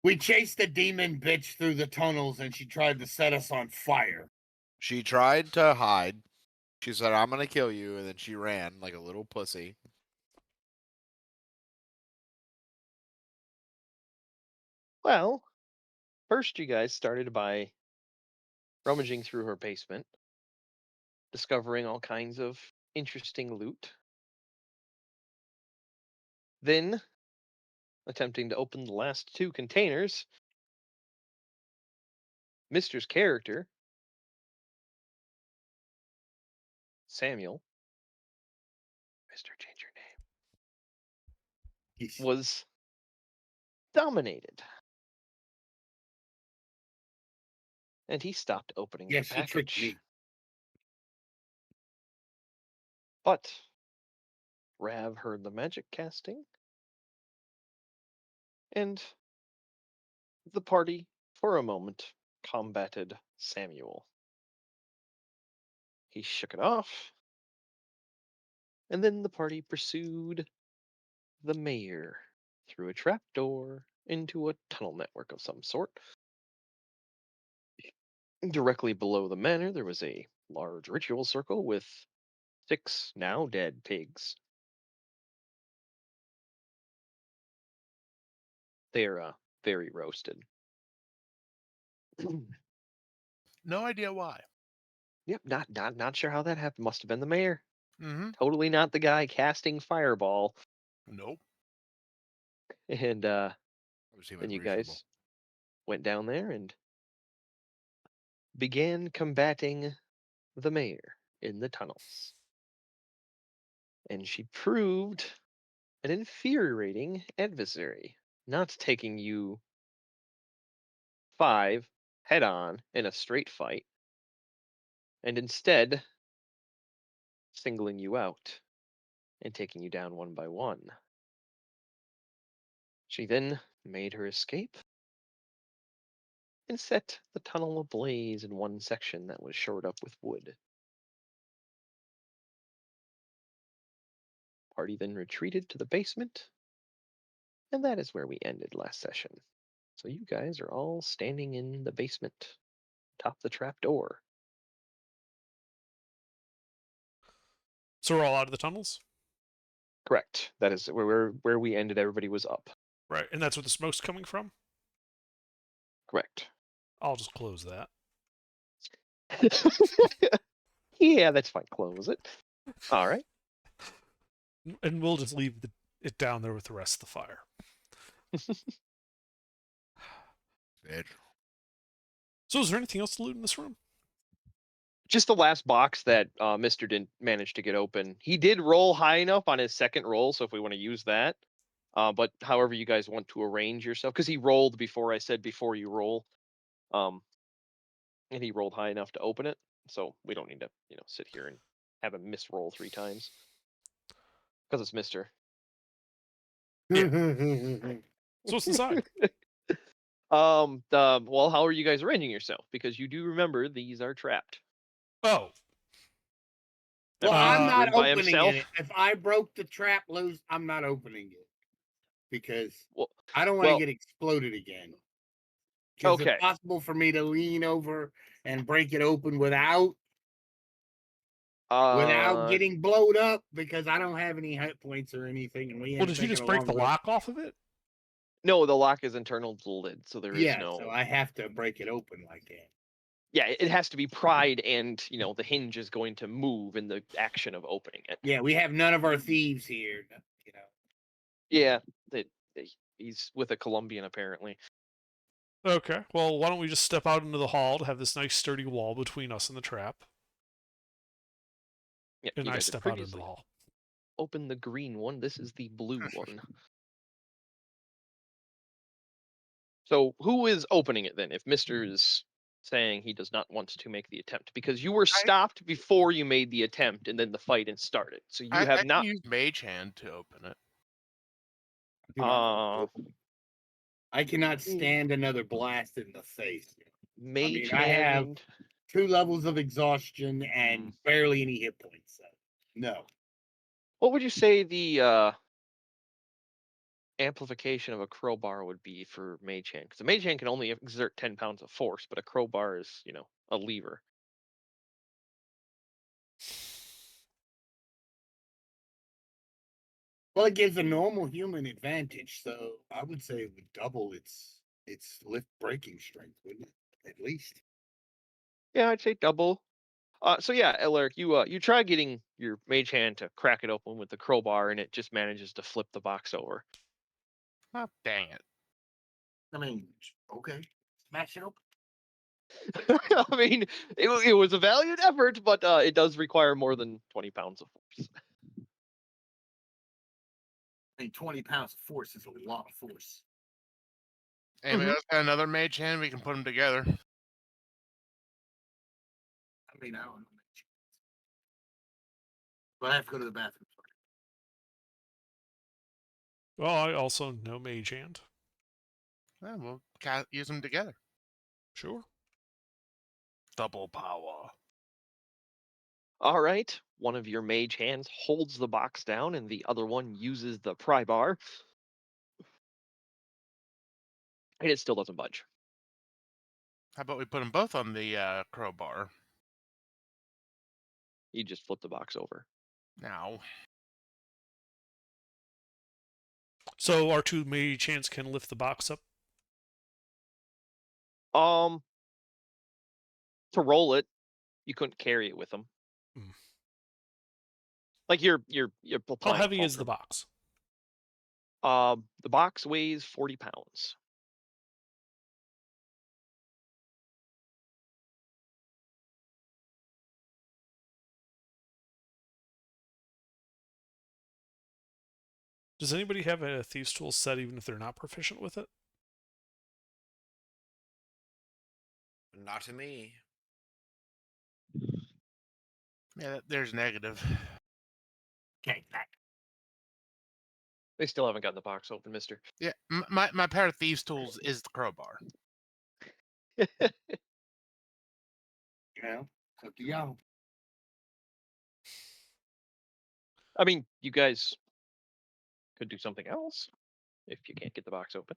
We chased the demon bitch through the tunnels and she tried to set us on fire. She tried to hide. She said, "I'm gonna kill you," and then she ran like a little pussy. Well, first you guys started by rummaging through her basement, discovering all kinds of interesting loot. Then, attempting to open the last two containers, Mister's character, Samuel, Mister, change your name, Yeesh. was dominated. And he stopped opening Yeah, the she tricked package. me. But Rav heard the magic casting, and the party, for a moment, combated Samuel. He shook it off, and then the party pursued the mayor through a trapdoor into a tunnel network of some sort. Directly below the manor, there was a large ritual circle with 6 now dead pigs. They're very roasted. No idea why. Yep, not sure how that happened. Must have been the mayor. Mm-hmm. Totally not the guy casting fireball. Nope. And That would seem then you unreasonable. guys went down there and began combating the mayor in the tunnels. And she proved an infuriating adversary, not taking you 5 head on in a straight fight, and instead singling you out and taking you down one by one. She then made her escape and set the tunnel ablaze in one section that was shored up with wood. Party then retreated to the basement, and that is where we ended last session. So you guys are all standing in the basement, atop the trap door. So we're all out of the tunnels? Correct. That is where we ended. Everybody was up. Right, and that's where the smoke's coming from? Correct. I'll just close that. Yeah, that's fine. Close it. All right. And we'll just leave it down there with the rest of the fire. Bitch. So is there anything else to loot in this room? Just the last box that Mister didn't manage to get open. He did roll high enough on his second roll, so if we want to use that. But however you guys want to arrange yourself, because he rolled before I said before you roll. And he rolled high enough to open it, so we don't need to, sit here and have him misroll 3 times. Because it's Mister. So what's inside? Well, how are you guys arranging yourself? Because you do remember these are trapped. Oh. Well, I'm not Room by opening himself? it. If I broke the trap loose, I'm not opening it because Well, I don't want to get exploded again. Is okay. it possible for me to lean over and break it open without getting blowed up? Because I don't have any hit points or anything, and we. Well, did you just break the lock off of it? No, the lock is internal to the lid, so there is no. So I have to break it open like that. Yeah, it has to be pried, and the hinge is going to move in the action of opening it. Yeah, we have none of our thieves here. Yeah, he's with a Colombian apparently. Okay, well, why don't we just step out into the hall to have this nice sturdy wall between us and the trap? Yeah, and I step out into the hall. Open the green one. This is the blue one. So who is opening it then? If Mister is saying he does not want to make the attempt, because you were stopped before you made the attempt, and then the fight started. So you have not used Mage Hand to open it. I cannot stand another blast in the face. Mage I have Hand. 2 levels of exhaustion and barely any hit points. So no. What would you say the amplification of a crowbar would be for mage hand? Because a mage hand can only exert 10 pounds of force, but a crowbar is, a lever. Well, it gives a normal human advantage, so I would say it would double its lift breaking strength, wouldn't it? At least. Yeah, I'd say double. So yeah, Elric, you try getting your mage hand to crack it open with the crowbar, and it just manages to flip the box over. Oh, dang it. I mean, okay, smash it open. I mean, it was a valiant effort, but it does require more than 20 pounds of force. I mean, 20 pounds of force is a lot of force. Anybody Mhm. else got another mage hand? We can put them together. I mean, I don't know. But I have to go to the bathroom. Well, I also know Mage Hand. Yeah, we'll use them together. Sure. Double power. All right, one of your mage hands holds the box down, and the other one uses the pry bar, and it still doesn't budge. How about we put them both on the crowbar? You just flip the box over. Now. So our two Mage Hands can lift the box up. To roll it, you couldn't carry it with them. Hmm. Like you're How applying heavy is the fulcrum. box? The box weighs 40 pounds. Does anybody have a Thieves' Tool set even if they're not proficient with it? Not to me. Yeah, there's negative. Okay, back. They still haven't gotten the box open, mister. Yeah, my pair of thieves' tools is the crowbar. You know, it's up to y'all. I mean, you guys could do something else if you can't get the box open.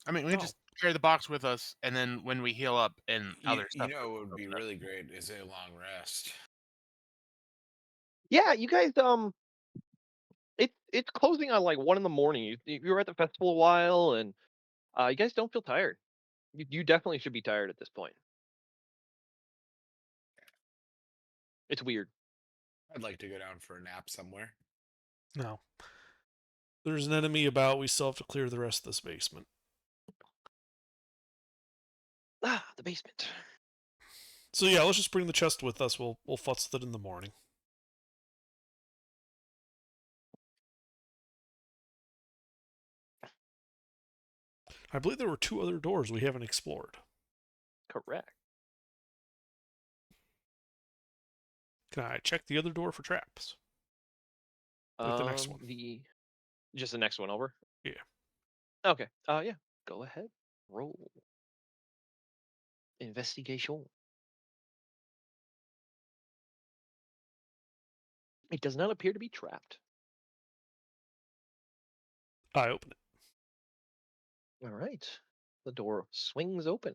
I mean, we No. can just carry the box with us, and then when we heal up and other You stuff. know what would be really great is a long rest. Yeah, you guys, it's closing on like 1 in the morning. You were at the festival a while, and you guys don't feel tired. You definitely should be tired at this point. It's weird. I'd like to go down for a nap somewhere. No. There's an enemy about. We still have to clear the rest of this basement. The basement. So yeah, let's just bring the chest with us. We'll futz with it in the morning. I believe there were 2 other doors we haven't explored. Correct. Can I check the other door for traps? Like the next one. Just the next one over? Yeah. Okay. Yeah. Go ahead. Roll. Investigation. It does not appear to be trapped. I open it. All right. The door swings open.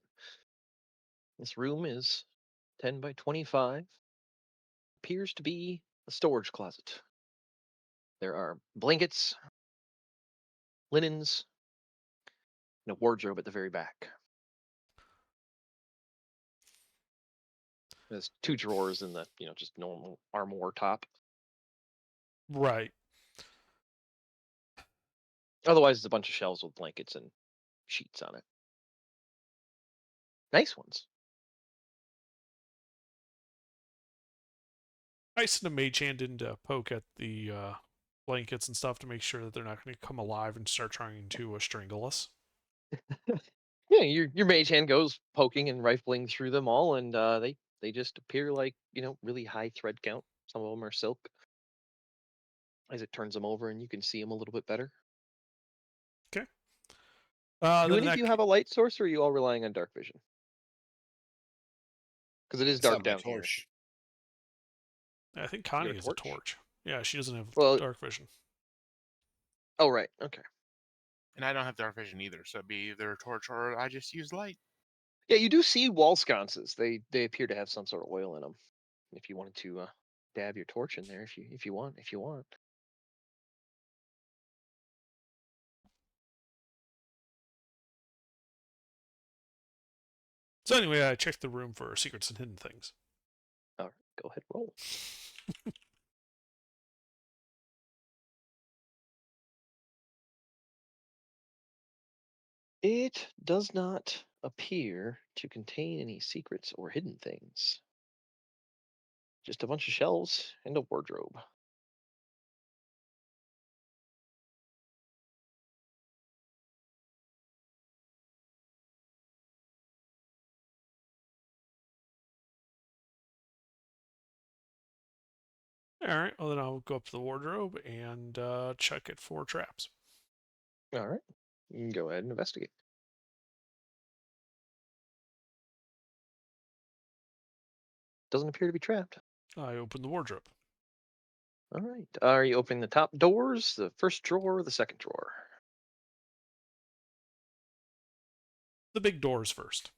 This room is 10 by 25. Appears to be a storage closet. There are blankets, linens, and a wardrobe at the very back. There's 2 drawers in the, just normal armoire top. Right. Otherwise, it's a bunch of shelves with blankets and sheets on it. Nice ones. I send a mage hand in to poke at the blankets and stuff to make sure that they're not going to come alive and start trying to strangle us. Yeah, your mage hand goes poking and rifling through them all, and they just appear like really high thread count. Some of them are silk. As it turns them over, and you can see them a little bit better. Okay. Do any of you have a light source, or are you all relying on dark vision? Because it is dark down here. Torch. I think Connie a has torch? a torch. Yeah, she doesn't have Well- dark vision. Oh right, okay. And I don't have dark vision either, so it'd be either a torch or I just use light. Yeah, you do see wall sconces. They appear to have some sort of oil in them. If you wanted to dab your torch in there, if you want. So anyway, I checked the room for secrets and hidden things. All right, go ahead, roll. It does not appear to contain any secrets or hidden things. Just a bunch of shelves and a wardrobe. All right. Well, then I'll go up to the wardrobe and check it for traps. All right, you can go ahead and investigate. Doesn't appear to be trapped. I open the wardrobe. All right. Are you opening the top doors, the first drawer, or the second drawer? The big doors first.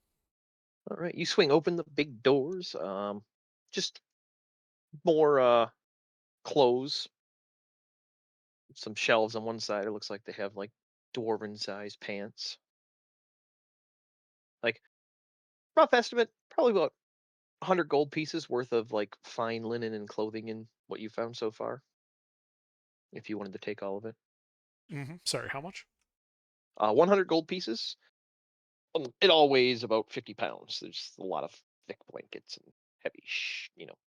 All right. You swing open the big doors. Just more clothes. Some shelves on one side. It looks like they have like dwarven sized pants. Like rough estimate, probably about 100 gold pieces worth of like fine linen and clothing in what you found so far. If you wanted to take all of it. Sorry, how much? 100 gold pieces. It all weighs about 50 pounds. There's a lot of thick blankets and heavy,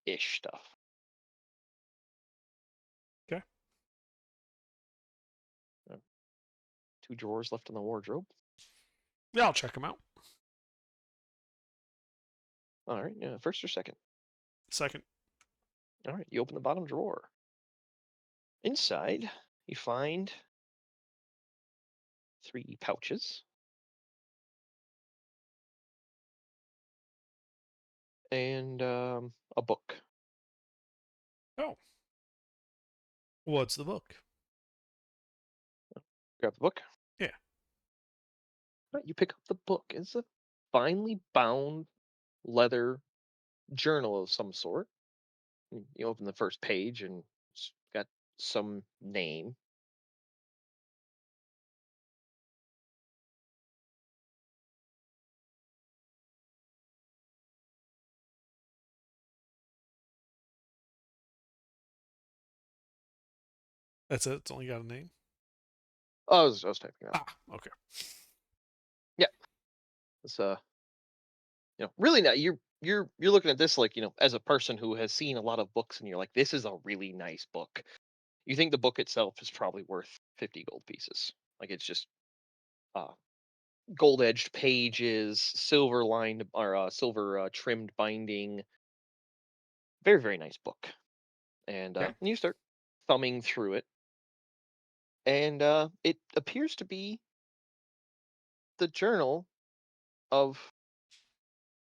ish stuff. Okay. 2 drawers left in the wardrobe. Yeah, I'll check them out. All right. First or second? Second. All right. You open the bottom drawer. Inside, you find 3 pouches. And a book. Oh. What's the book? Grab the book. Yeah. All right, you pick up the book. It's a finely bound leather journal of some sort. You open the first page and it's got some name. That's it. It's only got a name. Oh, I was typing it out. Ah, okay. It's really not. You're looking at this like as a person who has seen a lot of books, and you're like, this is a really nice book. You think the book itself is probably worth 50 gold pieces. Like it's just gold edged pages, silver lined or silver trimmed binding. Very, very nice book. And Okay. you start thumbing through it, and it appears to be the journal of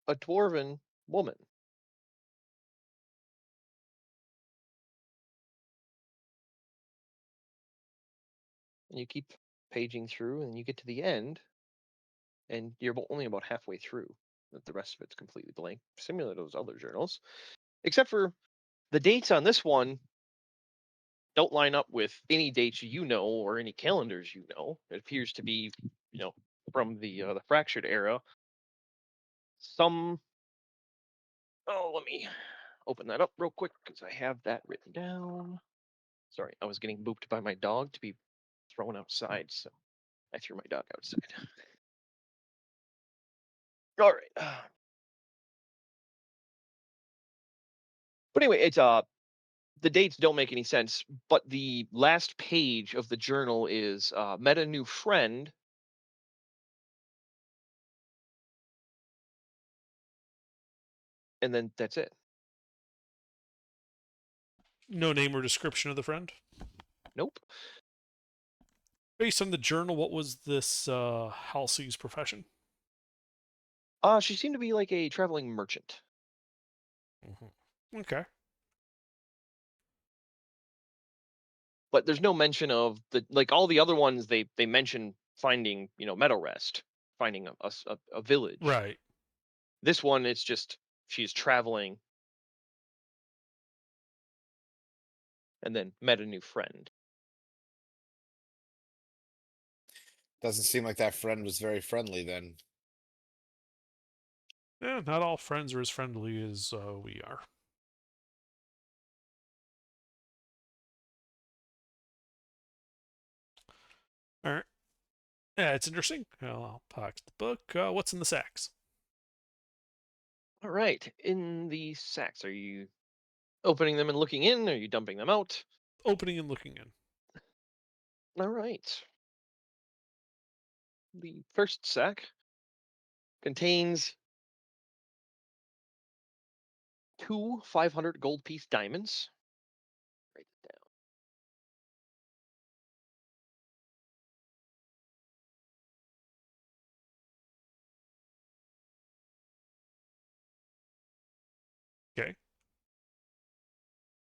a dwarven woman. And you keep paging through, and you get to the end, and you're only about halfway through. The rest of it's completely blank, similar to those other journals, except for the dates on this one don't line up with any dates or any calendars. It appears to be from the fractured era. Let me open that up real quick because I have that written down. Sorry, I was getting booped by my dog to be thrown outside, so I threw my dog outside. All right. But anyway, it's the dates don't make any sense, but the last page of the journal is met a new friend. And then that's it. No name or description of the friend? Nope. Based on the journal, what was this Halsey's profession? She seemed to be like a traveling merchant. Okay. But there's no mention of all the other ones they mention finding, Meadow Rest, finding a village. Right. This one, it's just she's traveling and then met a new friend. Doesn't seem like that friend was very friendly then. Yeah, not all friends are as friendly as we are. All right. Yeah, it's interesting. Well, I'll box the book. What's in the sacks? All right. In the sacks, are you opening them and looking in? Are you dumping them out? Opening and looking in. All right. The first sack contains 2 500 gold piece diamonds. Write it down. Okay.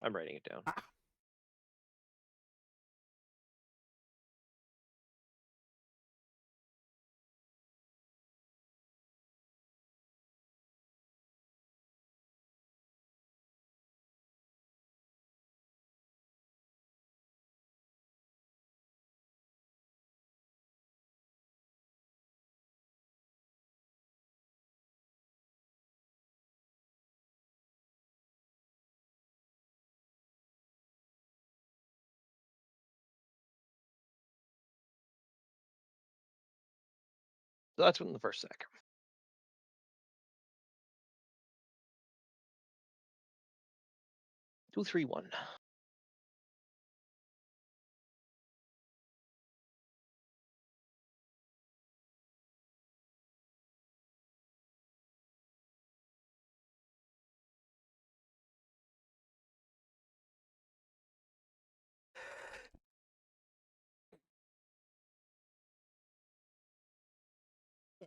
I'm writing it down. So that's in the first sack. Two, three, one.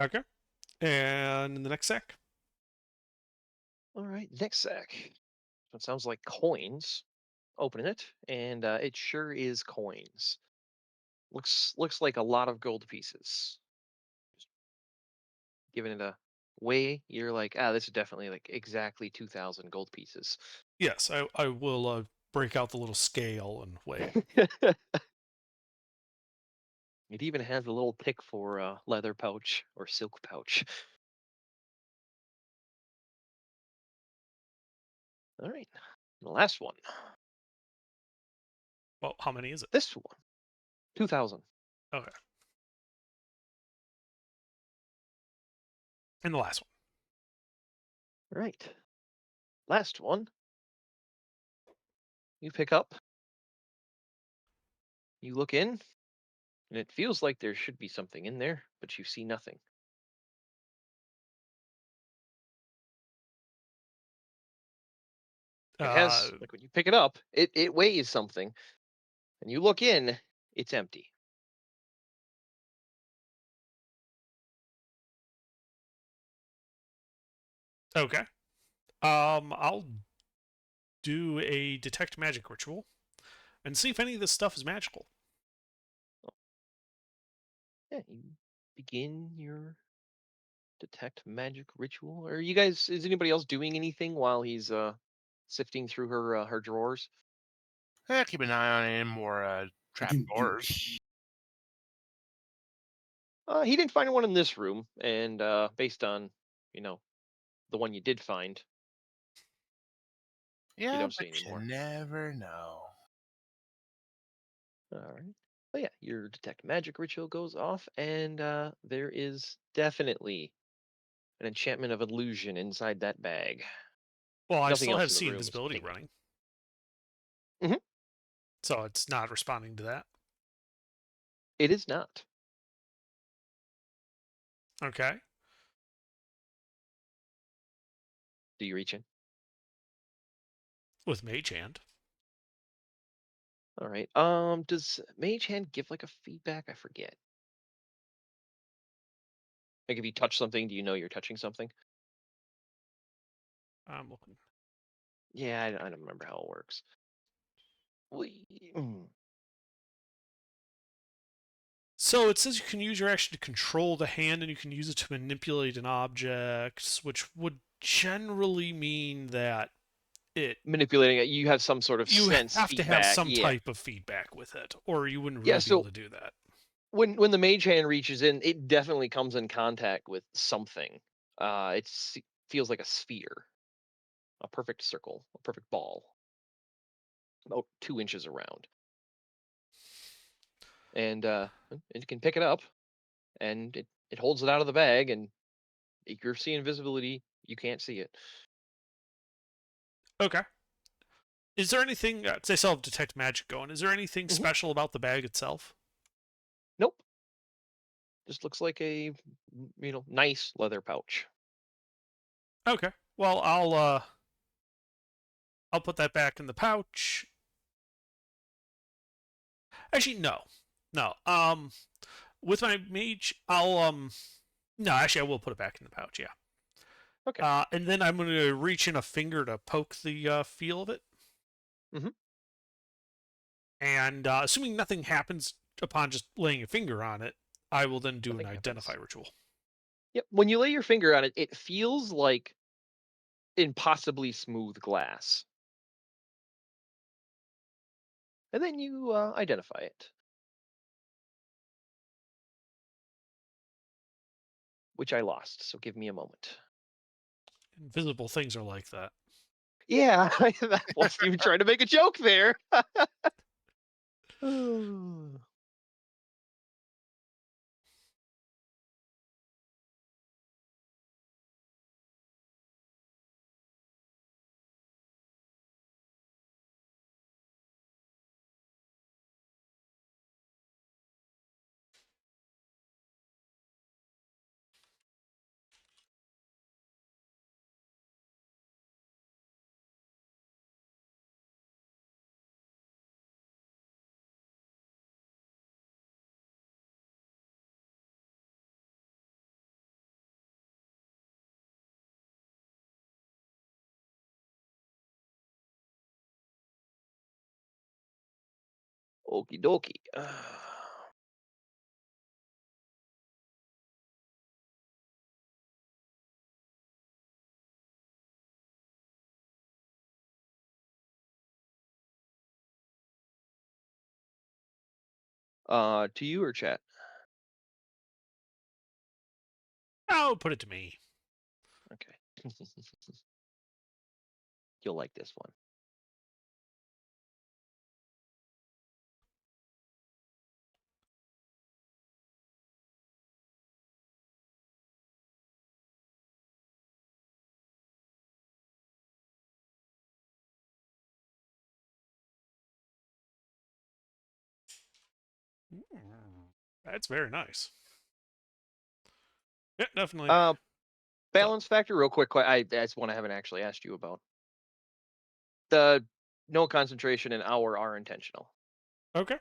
Okay. And in the next sack? All right, next sack. So it sounds like coins. Opening it, and it sure is coins. Looks like a lot of gold pieces. Just giving it a weigh, you're like, this is definitely like exactly 2,000 gold pieces. Yes, I will break out the little scale and weigh. It even has a little pick for a leather pouch or silk pouch. All right, the last one. Well, how many is it? This one, 2,000. Okay. And the last one. All right, last one. You pick up. You look in, and it feels like there should be something in there, but you see nothing. It has, like when you pick it up, it weighs something, and you look in, it's empty. Okay. I'll do a detect magic ritual and see if any of this stuff is magical. Yeah, you begin your detect magic ritual. Are you guys? Is anybody else doing anything while he's sifting through her drawers? Keep an eye on any more trap doors. He didn't find one in this room, and based on the one you did find, you Yeah, don't see but any you more. never know. All right. But yeah, your detect magic ritual goes off, and there is definitely an enchantment of illusion inside that bag. Well, I Nothing still else have in the see room is invisibility pinging. running. Mhm. So it's not responding to that. It is not. Okay. Do you reach in? With Mage Hand. All right. Does Mage Hand give like a feedback? I forget. Like if you touch something, do you know you're touching something? I'm looking. Yeah, I don't remember how it works. We- mm. So it says you can use your action to control the hand, and you can use it to manipulate an object, which would generally mean that it Manipulating it, you have some sort of you sense have to have feedback. some Yeah. type of feedback with it, or you wouldn't Yeah, really be able so to do that. when the mage hand reaches in, it definitely comes in contact with something. Feels like a sphere, a perfect circle, a perfect ball, about 2 inches around, and it can pick it up, and it holds it out of the bag, and if you're seeing visibility, you can't see it. Okay. Is there anything? They still have detect magic going. Is there anything Mhm. special about the bag itself? Nope, just looks like a nice leather pouch. Okay. Well, I'll put that back in the pouch. Actually, no, no. With my mage, no, actually, I will put it back in the pouch. Yeah. Okay. And then I'm gonna reach in a finger to poke the feel of it. Mhm. And assuming nothing happens upon just laying a finger on it, I will then do Nothing an happens. identify ritual. Yep. When you lay your finger on it, it feels like impossibly smooth glass. And then you identify it, which I lost. So give me a moment. Invisible things are like that. Yeah, I wasn't even trying to make a joke there. Okie dokie. To you or chat? Oh, put it to me. Okay. You'll like this one. That's very nice. Yeah, definitely. Balance factor, real quick. That's one I haven't actually asked you about. The no concentration and hour are intentional. Okay.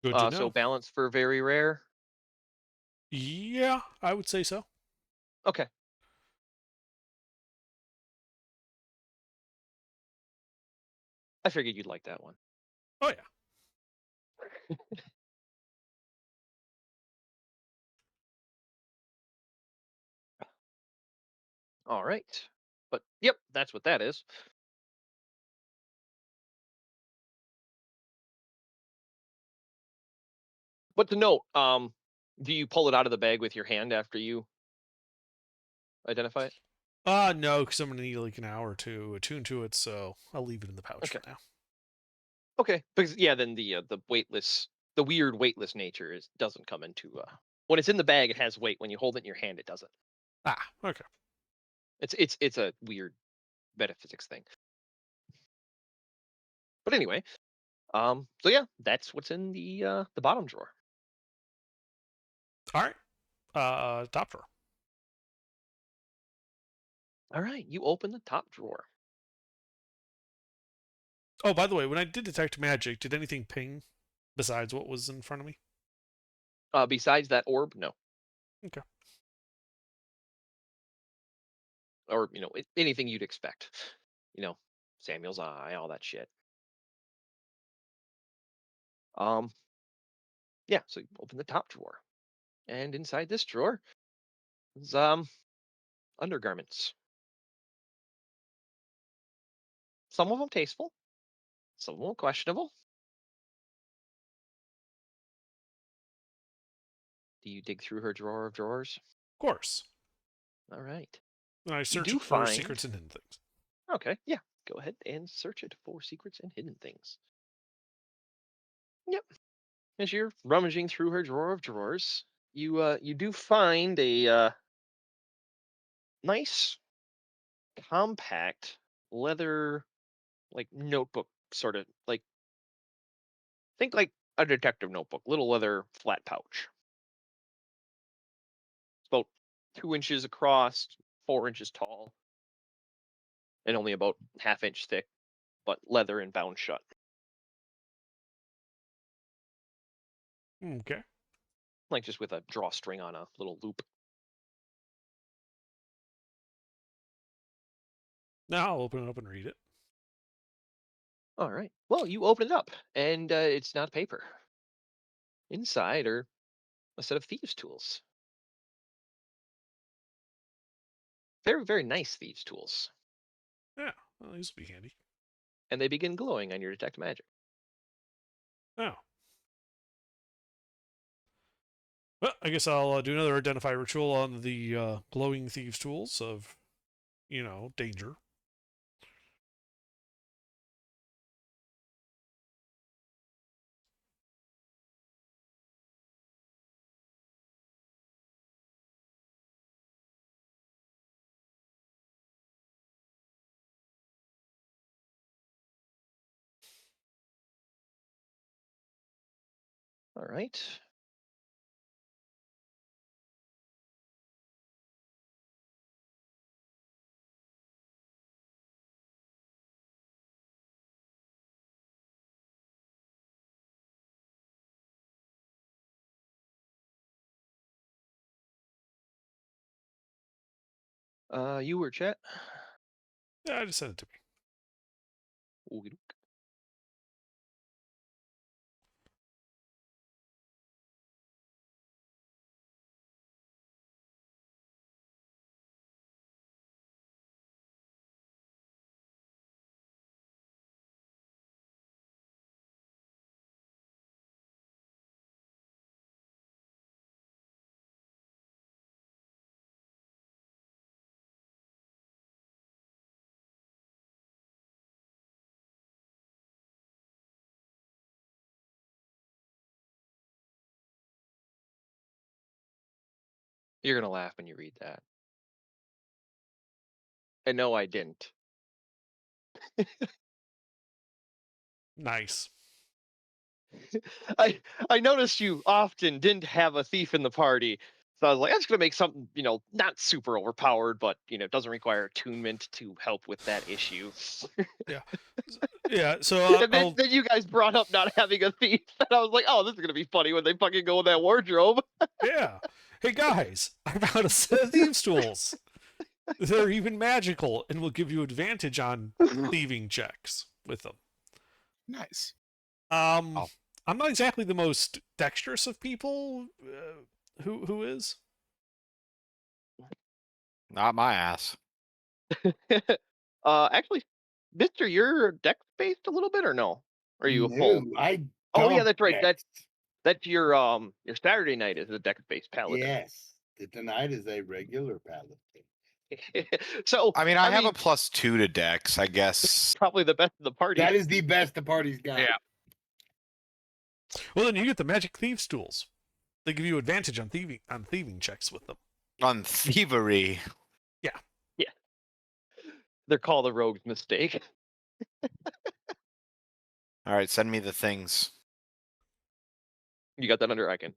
Good to So know. balance for very rare. Yeah, I would say so. Okay. I figured you'd like that one. Oh yeah. All right. But yep, that's what that is. But to note, do you pull it out of the bag with your hand after you identify it? No, because I'm gonna need like an hour to attune to it, so I'll leave it in the pouch Okay. for now. Okay. Because yeah, then the weightless, the weird weightless nature doesn't come into when it's in the bag, it has weight. When you hold it in your hand, it doesn't. Ah, okay. It's a weird metaphysics thing. But anyway, so yeah, that's what's in the bottom drawer. All right. Top drawer. All right, you open the top drawer. Oh, by the way, when I did detect magic, did anything ping besides what was in front of me? Besides that orb, no. Okay. Or anything you'd expect. Samuel's eye, all that shit. Um, Yeah, so you open the top drawer, and inside this drawer is undergarments. Some of them tasteful, some of them questionable. Do you dig through her drawer of drawers? Of course. All right. And I search do it for find- secrets and hidden things. Okay, yeah. Go ahead and search it for secrets and hidden things. Yep. As you're rummaging through her drawer of drawers, you do find a nice, compact leather, like notebook, sort of like think like a detective notebook, little leather flat pouch. It's about 2 inches across, 4 inches tall, and only about half-inch thick, but leather and bound shut. Okay. Like just with a drawstring on a little loop. Now I'll open it up and read it. All right. Well, you open it up, and it's not paper. Inside are a set of thieves' tools. Very, very nice thieves' tools. Yeah, well, these will be handy. And they begin glowing on your detect magic. Oh. Well, I guess I'll do another identify ritual on the glowing thieves' tools of, danger. All right. You were Chet. Yeah, just send it to me. Okey-doke. You're gonna laugh when you read that. And no, I didn't. Nice. I noticed you often didn't have a thief in the party. So I was like, that's gonna make something, not super overpowered, but doesn't require attunement to help with that issue. Yeah, so And then you guys brought up not having a thief, and I was like, oh, this is gonna be funny when they fucking go in that wardrobe. yeah. Hey guys, I found a set of thieves' tools. They're even magical and will give you advantage on thieving checks with them. Nice. Oh. I'm not exactly the most dexterous of people. Who is? Not my ass. Actually, Mister, you're dex based a little bit, or no? Or are you a full? No, I Oh yeah, don't that's right. dex. That's your Saturday night is a dex based paladin. Yes, the tonight is a regular paladin. So I mean, I have a +2 to Dex, I guess. probably the best of the party. That is the best the party's got. Yeah. Well, then you get the magic thieves' tools. They give you advantage on thieving checks with them. On thievery. They're called a rogue's mistake. All right, send me the things. You got that under icon.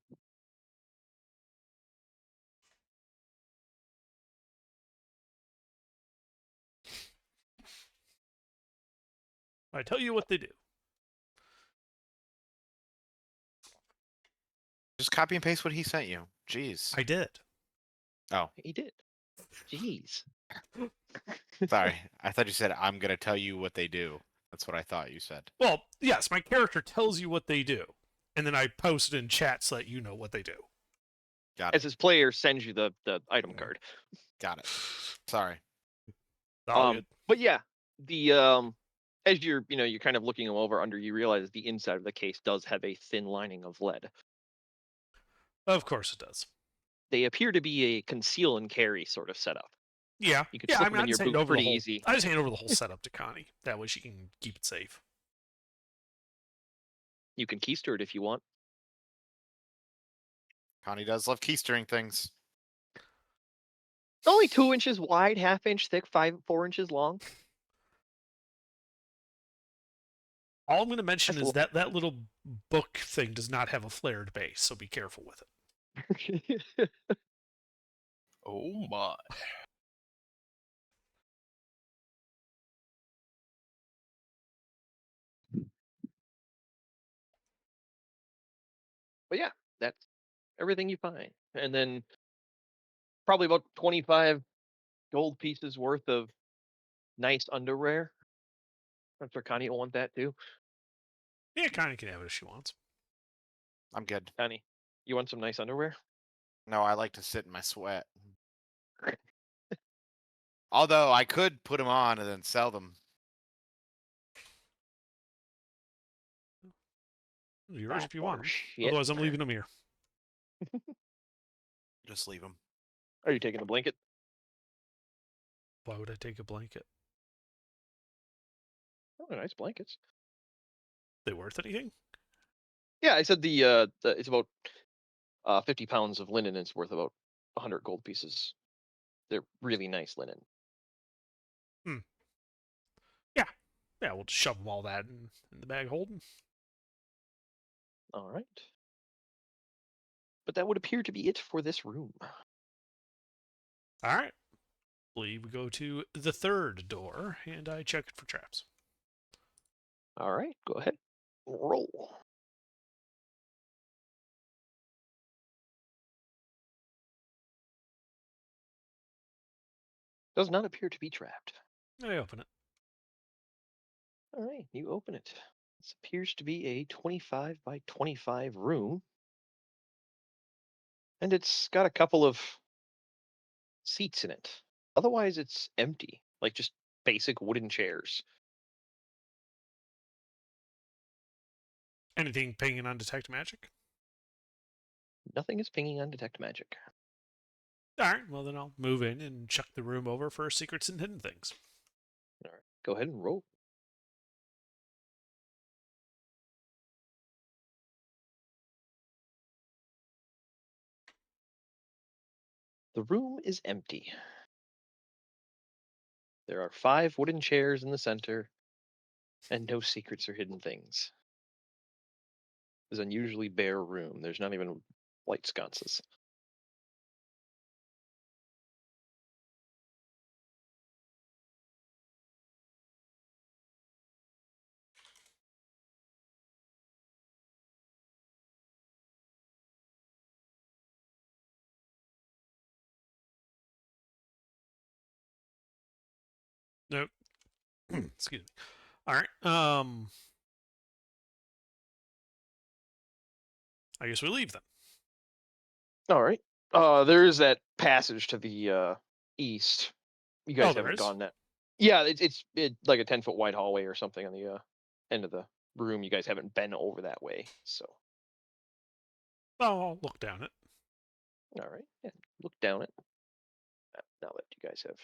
I tell you what they do. Just copy and paste what he sent you. Jeez. I did. Oh, He did. Jeez. sorry. I thought you said, I'm going to tell you what they do. That's what I thought you said. Well, yes, my character tells you what they do. and then I post it in chat so that you know what they do. Got As it. his player sends you the item card. Got it. Sorry. All good. But yeah, the as you're kind of looking them over under, you realize the inside of the case does have a thin lining of lead. Of course it does. They appear to be a conceal and carry sort of setup. Yeah. You could Yeah, slip I them mean, in I your just hand boot over the pretty whole. easy. I just hand over the whole setup to Connie. That way she can keep it safe. You can keister it if you want. Connie does love keystering things. It's only 2 inches wide, 1/2 inch thick, 4 inches long. All I'm going to mention That's is that that little book thing does not have a flared base, so be careful with it. Oh my. But yeah, that's everything you find. And then probably about 25 gold pieces worth of nice underwear. I'm sure Connie will want that too. Yeah, Connie can have it if she wants. I'm good. Connie, you want some nice underwear? No, I like to sit in my sweat. Although I could put them on and then sell them. Yours if you want 'em. Shit. Otherwise, I'm leaving them here. Just leave them. Are you taking the blanket? Why would I take a blanket? Oh, they're nice blankets. They worth anything? Yeah, I said the it's about 50 pounds of linen. It's worth about 100 gold pieces. They're really nice linen. Yeah, we'll just shove them all that in the bag holding. All right. But that would appear to be it for this room. All right. We go to the third door, and I check it for traps. All right, go ahead. Roll. Does not appear to be trapped. I open it. All right, you open it. This appears to be a 25 by 25 room. And it's got a couple of seats in it. Otherwise, it's empty, like just basic wooden chairs. Anything pinging on detect magic? Nothing is pinging on detect magic. All right. Well, then I'll move in and check the room over for secrets and hidden things. All right, go ahead and roll. The room is empty. There are 5 wooden chairs in the center, and no secrets or hidden things. It's an unusually bare room. There's not even light sconces. Nope. Excuse me. All right. I guess we leave then. All right. There is that passage to the east. You guys there haven't is? gone that. Yeah, it's like a 10-foot wide hallway or something on the end of the room. You guys haven't been over that way, so. Oh, I'll look down it. All right. Yeah, look down it. Now that you guys have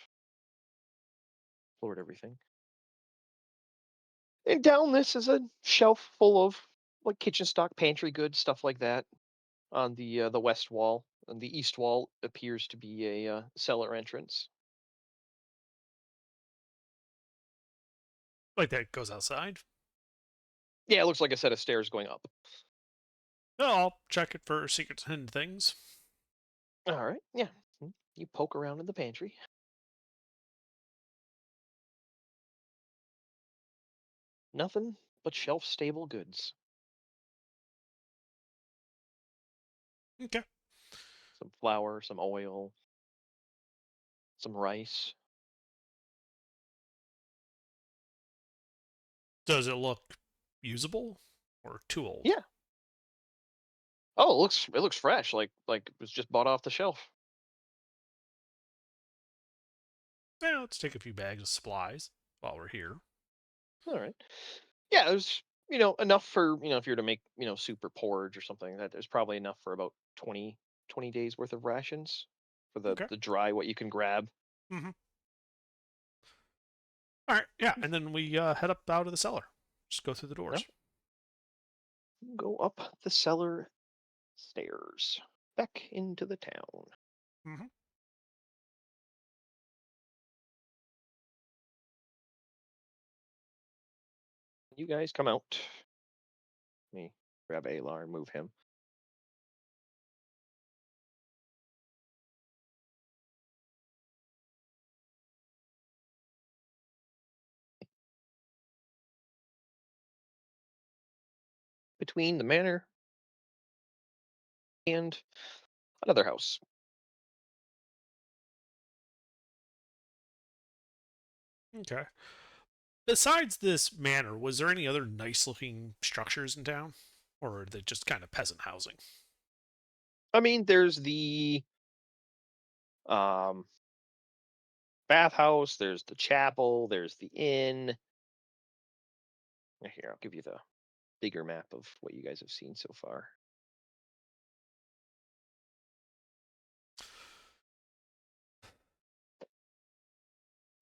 floored everything. And down this is a shelf full of like kitchen stock, pantry goods, stuff like that. On the west wall, and the east wall appears to be a cellar entrance. Like that goes outside. Yeah, it looks like a set of stairs going up. Oh, I'll check it for secrets and hidden things. All right. Yeah. You poke around in the pantry. Nothing but shelf-stable goods. Okay. Some flour, some oil, some rice. Does it look usable or too old? Yeah. Oh, it looks fresh, like it was just bought off the shelf. Yeah, let's take a few bags of supplies while we're here. All right. Yeah, there's enough for if you're to make soup or porridge or something. That there's probably enough for about 20 days worth of rations for the Okay. the dry what you can grab. Mm-hmm. All right. Yeah, and then we head up out of the cellar. Just go through the doors. Go up the cellar stairs back into the town. Mm-hmm. You guys come out. Let me grab Alar and move him. Between the manor and another house. Okay. Besides this manor, was there any other nice-looking structures in town, or are they just kind of peasant housing? I mean, there's the um bathhouse, there's the chapel, there's the inn. Here, I'll give you the bigger map of what you guys have seen so far.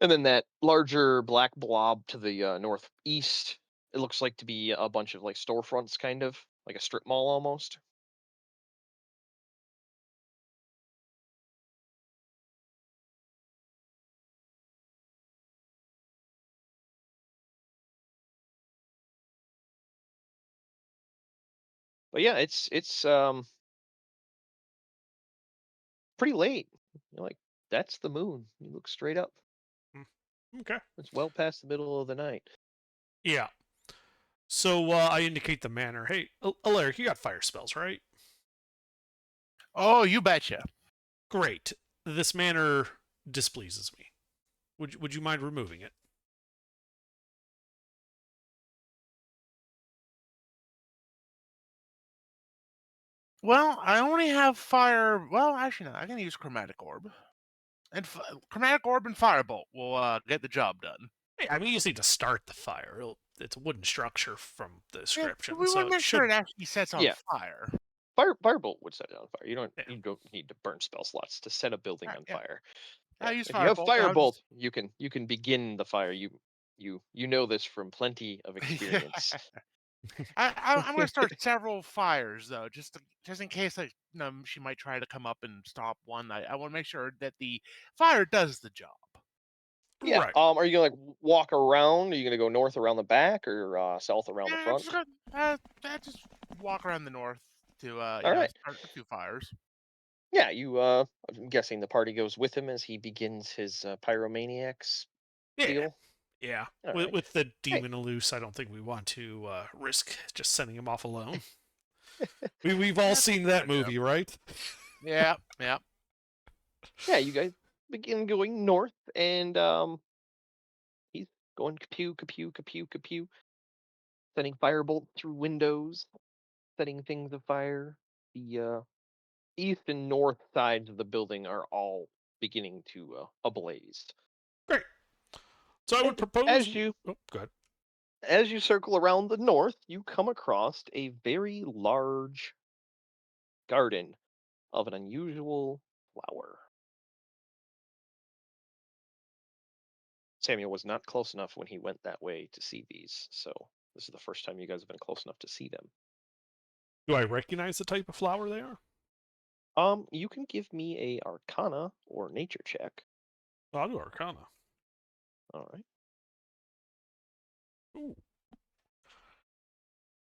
And then that larger black blob to the northeast, it looks like to be a bunch of like storefronts, kind of like a strip mall almost. But yeah, it's pretty late. You're like, that's the moon. You look straight up. Okay. It's well past the middle of the night. Yeah. So I indicate the manor. Hey, Alaric, you got fire spells, right? Oh, you betcha. Great. This manor displeases me. Would you mind removing it? Well, I only have fire. Well, actually, no. I can use chromatic orb, and chromatic orb and firebolt will get the job done. Hey, I mean, you just need to start the fire. It's a wooden structure from the Yeah, description, we so want to it make sure should. it actually sets on Yeah. fire. Firebolt would set it on fire. Yeah. You don't need to burn spell slots to set a building on Yeah. fire. I use If you have firebolt. And I'll firebolt, just... you can begin the fire. You know this from plenty of experience. I'm going to start several fires though, just in case she might try to come up and stop one. I want to make sure that the fire does the job. Yeah. Right. Are you gonna like walk around? Are you gonna go north around the back or south around the Yeah, front? just walk around the north to All right. start a few fires. Yeah. I'm guessing the party goes with him as he begins his pyromaniacs Yeah. deal. Yeah. All With, right. with the demon loose, I don't think we want to risk just sending him off alone. We've all That's a seen good that idea. movie, right? Yeah. Yeah. You guys begin going north, and he's going kapew, kapew, kapew, kapew, setting firebolt through windows, setting things afire. The east and north sides of the building are all beginning to ablaze. Great. So I would And propose. Oh, go ahead. as you circle around the north, you come across a very large garden of an unusual flower. Samuel was not close enough when he went that way to see these, so this is the first time you guys have been close enough to see them. Do I recognize the type of flower they are? You can give me a Arcana or Nature check. I'll do Arcana. All right. Ooh.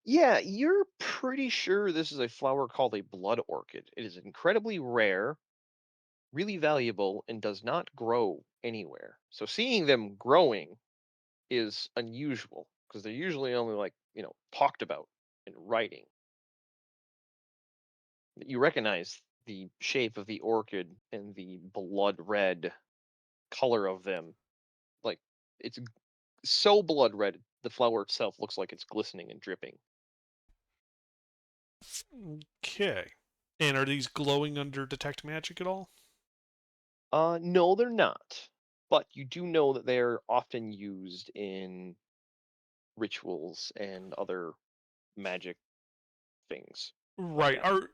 Yeah, you're pretty sure this is a flower called a blood orchid. It is incredibly rare, really valuable, and does not grow anywhere. So seeing them growing is unusual because they're usually only like, talked about in writing. You recognize the shape of the orchid and the blood red color of them. Like it's so blood red, the flower itself looks like it's glistening and dripping. Okay. And are these glowing under detect magic at all? No, they're not. But you do know that they're often used in rituals and other magic things. Right. that.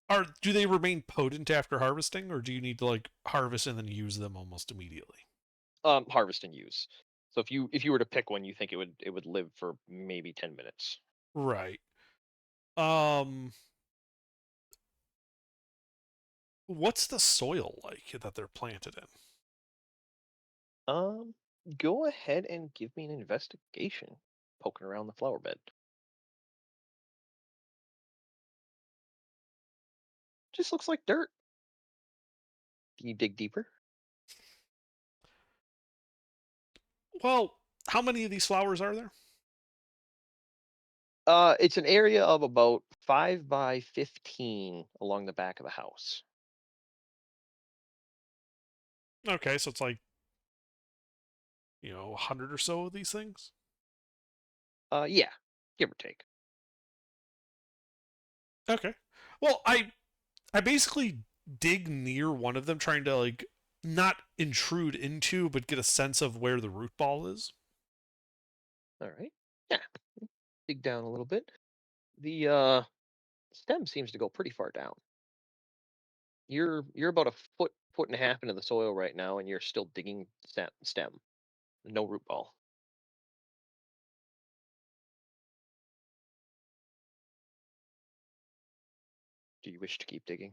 Are do they remain potent after harvesting, or do you need to like harvest and then use them almost immediately? Harvest and use. So if you were to pick one, you think it would live for maybe 10 minutes. Right. Um, what's the soil like that they're planted in? Um, Go ahead and give me an investigation. Poking around the flower bed. Just looks like dirt. Can you dig deeper? Well, how many of these flowers are there? It's an area of about 5 by 15 along the back of the house. Okay, so it's like 100 or so of these things. Yeah, give or take. Okay. Well, I basically dig near one of them, trying to like not intrude into, but get a sense of where the root ball is. All right. Yeah, dig down a little bit. The stem seems to go pretty far down. You're about a foot and a half into the soil right now, and you're still digging stem. No root ball. Do you wish to keep digging?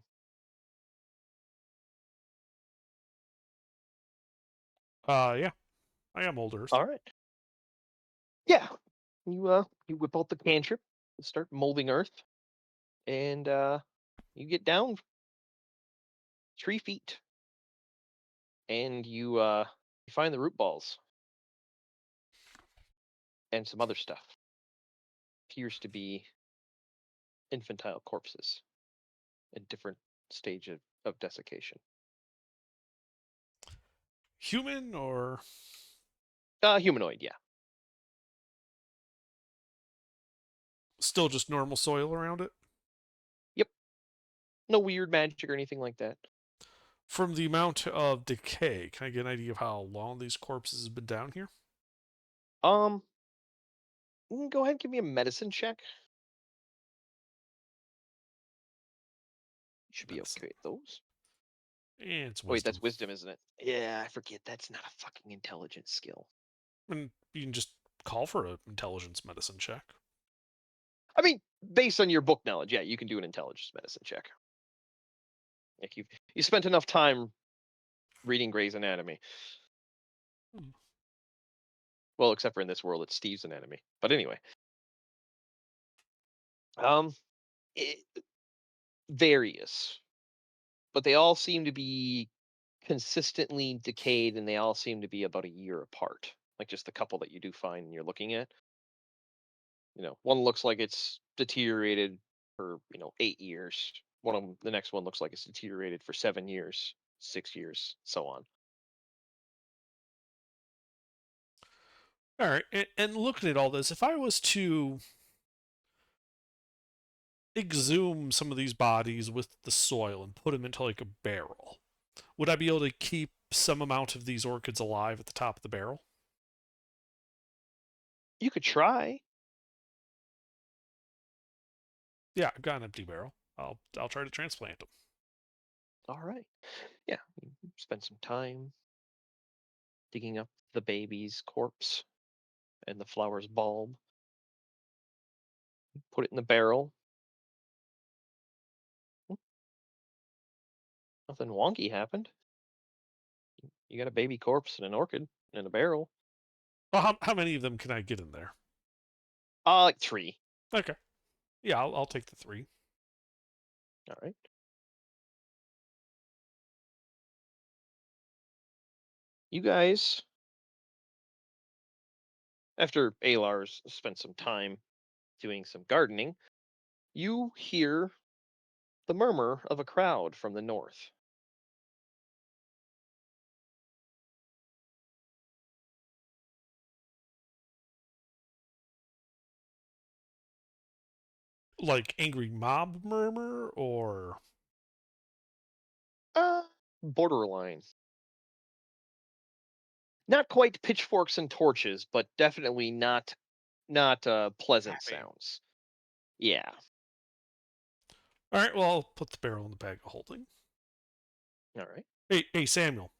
Yeah, I am old Earth. All right. Yeah. You whip out the cantrip, start molding earth, and you get down 3 feet, and you find the root balls and some other stuff. Appears to be infantile corpses in different stage of desiccation. Human or Humanoid, yeah. still just normal soil around it? Yep. No weird magic or anything like that. From the amount of decay, can I get an idea of how long these corpses have been down here? Go ahead and give me a medicine check. You should be Medicine. okay with those. And it's Wait, that's wisdom. wisdom, isn't it? Yeah, I forget. That's not a fucking intelligence skill. And you can just call for an intelligence medicine check. I mean, based on your book knowledge, yeah, you can do an intelligence medicine check. Like you spent enough time reading Grey's Anatomy. Hmm. Well, except for in this world, it's Steve's anatomy. But anyway, it, various, but they all seem to be consistently decayed, and they all seem to be about a year apart. Like just the couple that you do find and you're looking at. One looks like it's deteriorated for 8 years. One of them, the next one looks like it's deteriorated for 7 years, 6 years, so on. All right, and looking at all this, if I was to exhume some of these bodies with the soil and put them into like a barrel, would I be able to keep some amount of these orchids alive at the top of the barrel? You could try. Yeah, I've got an empty barrel. I'll try to transplant them. All right. Yeah, you spend some time digging up the baby's corpse and the flower's bulb. Put it in the barrel. Hmm, Nothing wonky happened. You got a baby corpse and an orchid in a barrel. Well, how many of them can I get in there? Like 3. Okay. Yeah, I'll take the 3. All right. You guys, after Alar's spent some time doing some gardening, you hear the murmur of a crowd from the north. like angry mob murmur or Borderline. Not quite pitchforks and torches, but definitely not pleasant Happy. sounds. Yeah. all right, well, I'll put the barrel in the bag of holding. All right. Hey Samuel.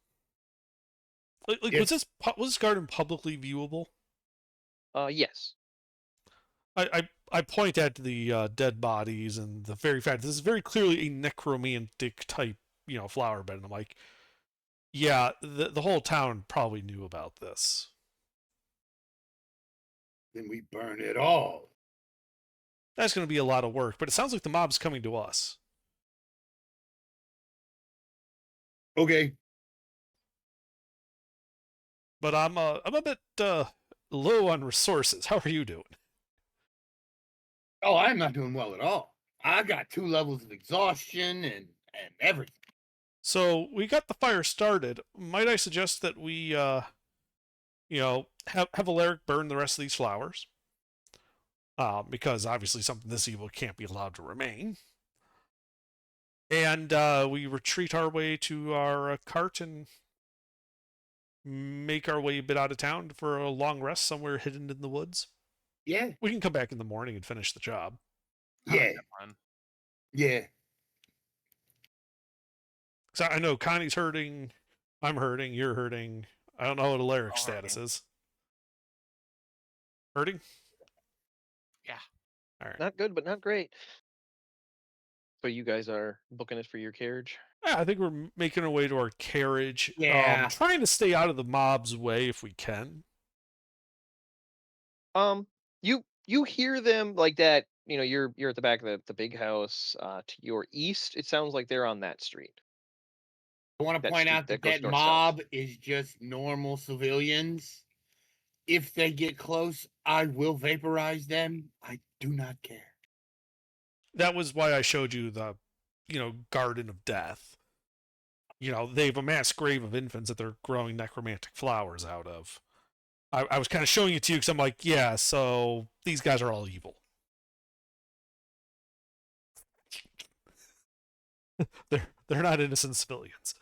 Like Yes. was this garden publicly viewable? Yes. I point at the dead bodies and the very fact this is very clearly a necromantic type, flower bed. And I'm like, yeah, the whole town probably knew about this. Then we burn it all. That's going to be a lot of work, but it sounds like the mob's coming to us. Okay. But I'm a bit low on resources. How are you doing? Oh, I'm not doing well at all. I got 2 levels of exhaustion and everything. So we got the fire started. Might I suggest that we, have Alaric burn the rest of these flowers? Because obviously something this evil can't be allowed to remain. And we retreat our way to our cart and make our way a bit out of town for a long rest somewhere hidden in the woods. Yeah. We can come back in the morning and finish the job. I like Yeah. that plan. Yeah. So I know Connie's hurting, I'm hurting, you're hurting. I don't know what Alaric's All status hurting. is. Hurting? Yeah. All right. Not good, but not great. So you guys are booking it for your carriage? Yeah, I think we're making our way to our carriage. Yeah. Trying to stay out of the mob's way if we can. You hear them like that. You're at the back of the big house. To your east, it sounds like they're on that street. I want to That point street out that that goes that north-south. mob is just normal civilians. If they get close, I will vaporize them. I do not care. That was why I showed you the, Garden of Death. They have a mass grave of infants that they're growing necromantic flowers out of. I was kind of showing it to you because I'm like, yeah, so these guys are all evil. They're not innocent civilians.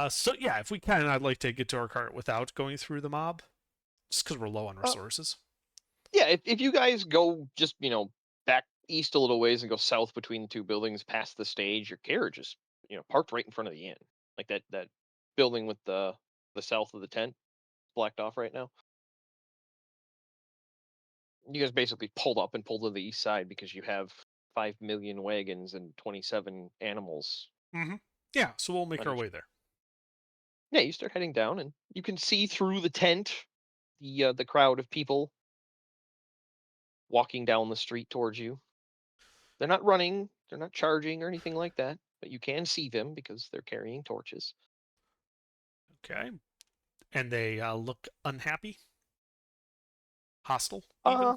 So yeah, if we can, I'd like to get to our cart without going through the mob, just because we're low on resources. Yeah, if you guys go just back east a little ways and go south between the two buildings past the stage, your carriage is parked right in front of the inn, like that building with the south of the tent blacked off right now. You guys basically pulled up and pulled to the east side because you have 5 million wagons and 27 animals. Yeah, so we'll make our Understood. way there. Yeah, you start heading down, and you can see through the tent the crowd of people walking down the street towards you. They're not running, they're not charging or anything like that, but you can see them because they're carrying torches. Okay, and they look unhappy, hostile, even. Nah,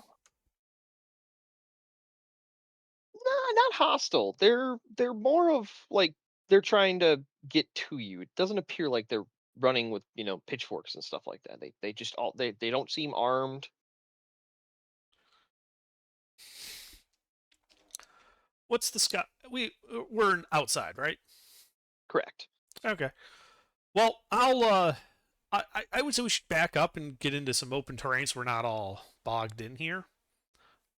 not hostile. They're more of like they're trying to get to you. It doesn't appear like they're running with pitchforks and stuff like that. They just all they don't seem armed. What's the sky? We're outside, right? Correct. Okay. Well, I'll I would say we should back up and get into some open terrain so we're not all bogged in here.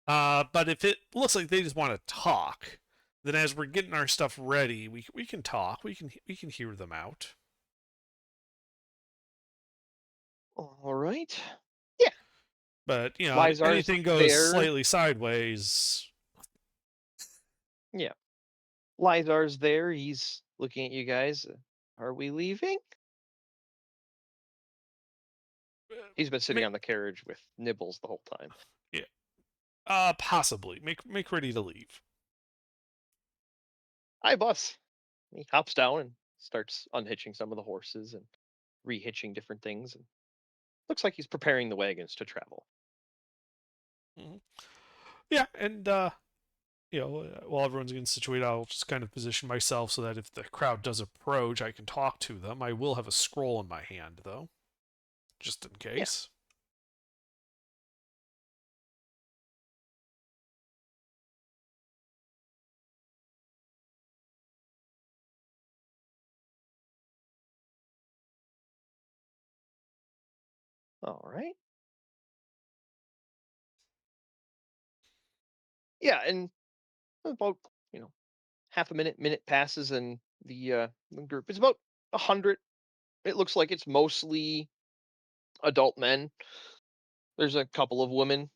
But if it looks like they just want to talk, then as we're getting our stuff ready, we can talk. We can hear them out. All right. But Lizar's anything goes there. slightly sideways. Lizar's there. He's looking at you guys. Are we leaving? He's been sitting on the carriage with Nibbles the whole time. Possibly. Make ready to leave. Hi, boss. He hops down and starts unhitching some of the horses and rehitching different things. And looks like he's preparing the wagons to travel. Yeah, and while everyone's getting situated, I'll just kind of position myself so that if the crowd does approach, I can talk to them. I will have a scroll in my hand, though, just in case. All right. Yeah, and about half a minute passes, and the group is about 100. It looks like it's mostly adult men. There's a couple of women.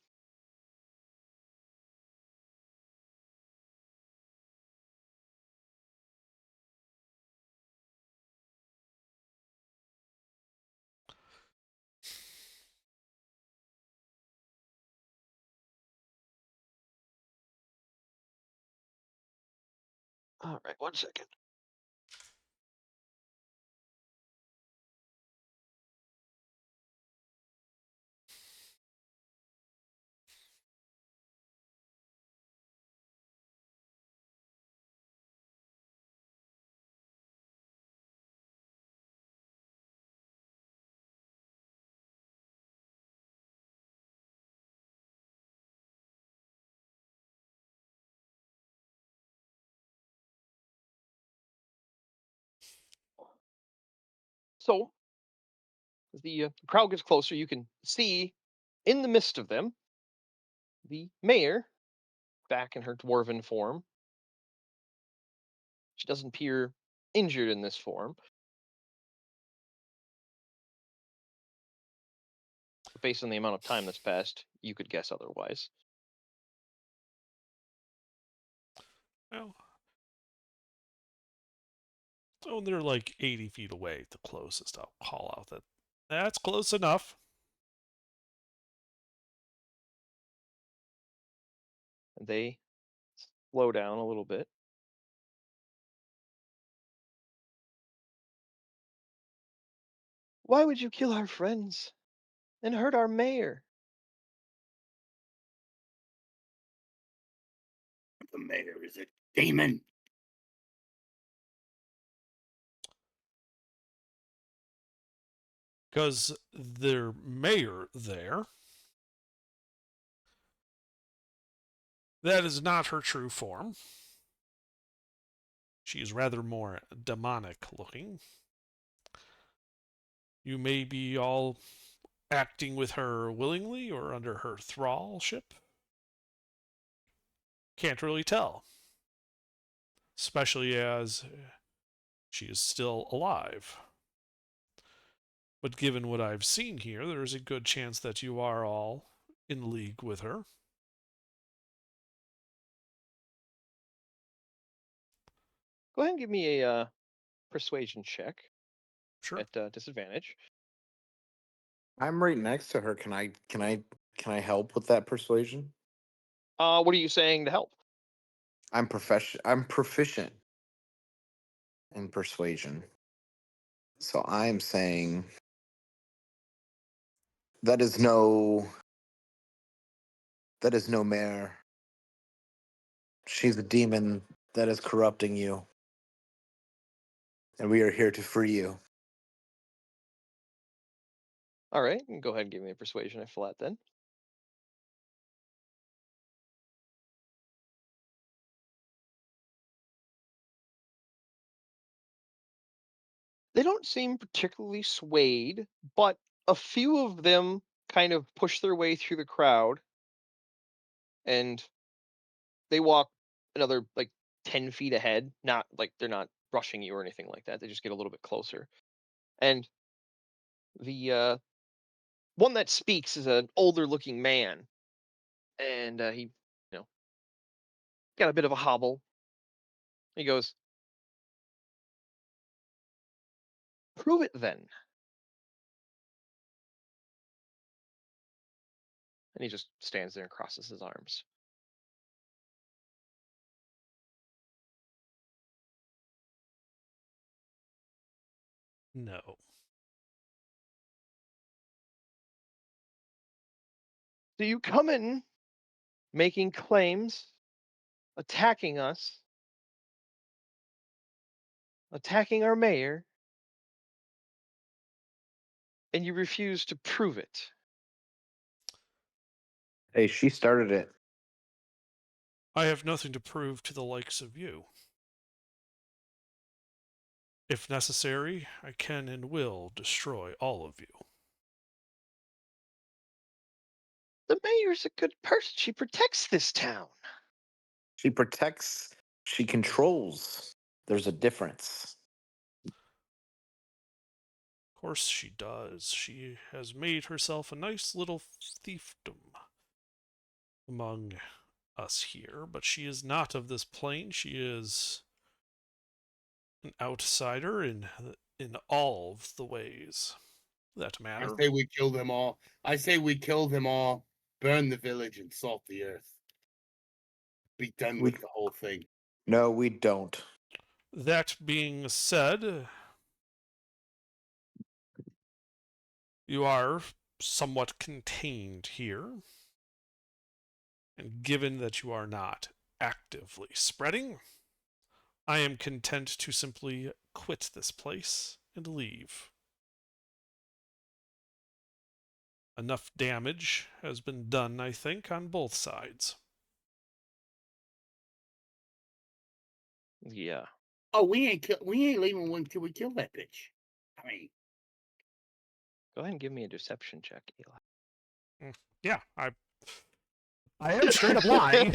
All right, 1 second. So as the crowd gets closer, you can see in the midst of them the mayor back in her dwarven form. She doesn't appear injured in this form. But based on the amount of time that's passed, you could guess otherwise. Well, so they're like 80 feet away, the closest. I'll call out that's close enough. And they slow down a little bit. Why would you kill our friends and hurt our mayor? The mayor is a demon. Because their mayor there, that is not her true form. She is rather more demonic looking. You may be all acting with her willingly or under her thrallship. Can't really tell. Especially as she is still alive. But given what I've seen here, there is a good chance that you are all in league with her. Go ahead and give me a persuasion check Sure. at disadvantage. I'm right next to her. Can I help with that persuasion? What are you saying to help? I'm proficient in persuasion. So I am saying that is no mare. She's a demon that is corrupting you. And we are here to free you. All right, go ahead and give me a persuasion at flat then. They don't seem particularly swayed, but a few of them kind of push their way through the crowd, and they walk another like 10 feet ahead. Not like they're not rushing you or anything like that. They just get a little bit closer. And the one that speaks is an older looking man, and he, got a bit of a hobble. He goes, "Prove it then." And he just stands there and crosses his arms. No. So you come in making claims, attacking us, attacking our mayor, and you refuse to prove it. Hey, she started it. I have nothing to prove to the likes of you. If necessary, I can and will destroy all of you. The mayor's a good person. She protects this town. She protects, she controls. There's a difference. Of course she does. She has made herself a nice little fiefdom among us here, but she is not of this plane. She is an outsider in all of the ways that I matter. say we kill them all. I say we kill them all, burn the village, and salt the earth. Be done We- with the whole thing. No, we don't. That being said, you are somewhat contained here. And given that you are not actively spreading, I am content to simply quit this place and leave. Enough damage has been done, I think, on both sides. Yeah. Oh, we ain't leaving one till we kill that bitch. I mean, Go ahead and give me a deception check, Eli. Yeah, I am straight up lying.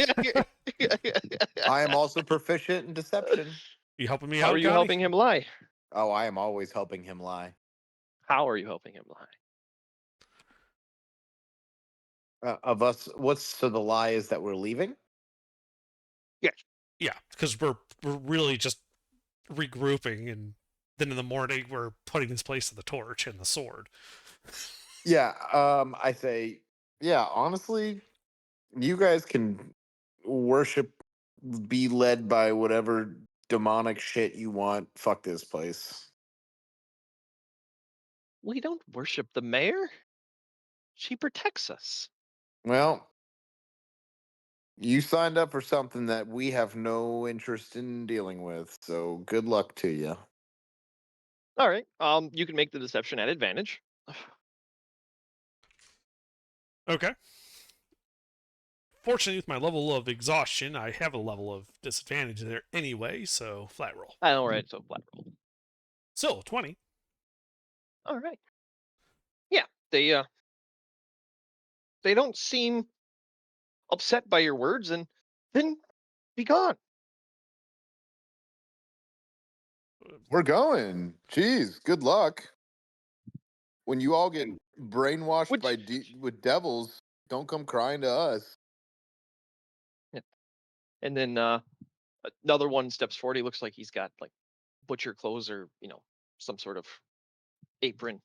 I am also proficient in deception. You helping me How out, are you Connie? helping him lie? Oh, I am always helping him lie. How are you helping him lie? Of us, so the lie is that we're leaving? Yeah, because we're really just regrouping, and then in the morning we're putting this place to the torch and the sword. Yeah, I say, yeah, honestly, you guys can worship, be led by whatever demonic shit you want. Fuck this place. We don't worship the mayor. She protects us. Well, you signed up for something that we have no interest in dealing with, so good luck to you. All right. You can make the deception at advantage. Okay. Fortunately, with my level of exhaustion, I have a level of disadvantage there anyway, so flat roll. All right. So flat roll. Still 20. All right. Yeah. They don't seem upset by your words, and then be gone. We're going. Jeez, good luck. When you all get brainwashed Which- by with devils, don't come crying to us. And then another one steps forward. He looks like he's got like butcher clothes or some sort of apron.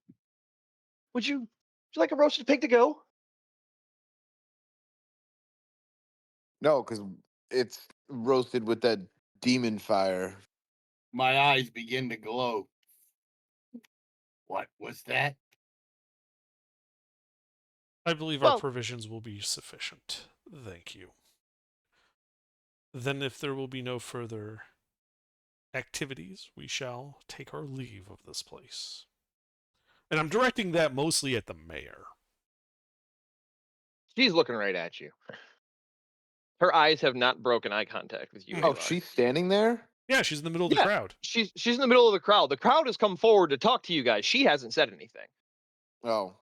Would you like a roasted pig to go? No, because it's roasted with that demon fire. my eyes begin to glow. What was that? I believe our Well- provisions will be sufficient. Thank you. Then, if there will be no further activities, we shall take our leave of this place. And I'm directing that mostly at the mayor. She's looking right at you. Her eyes have not broken eye contact with you. Oh, Eli. she's standing there? Yeah, she's in the middle of the Yeah. crowd. She's in the middle of the crowd. The crowd has come forward to talk to you guys. She hasn't said anything. Oh.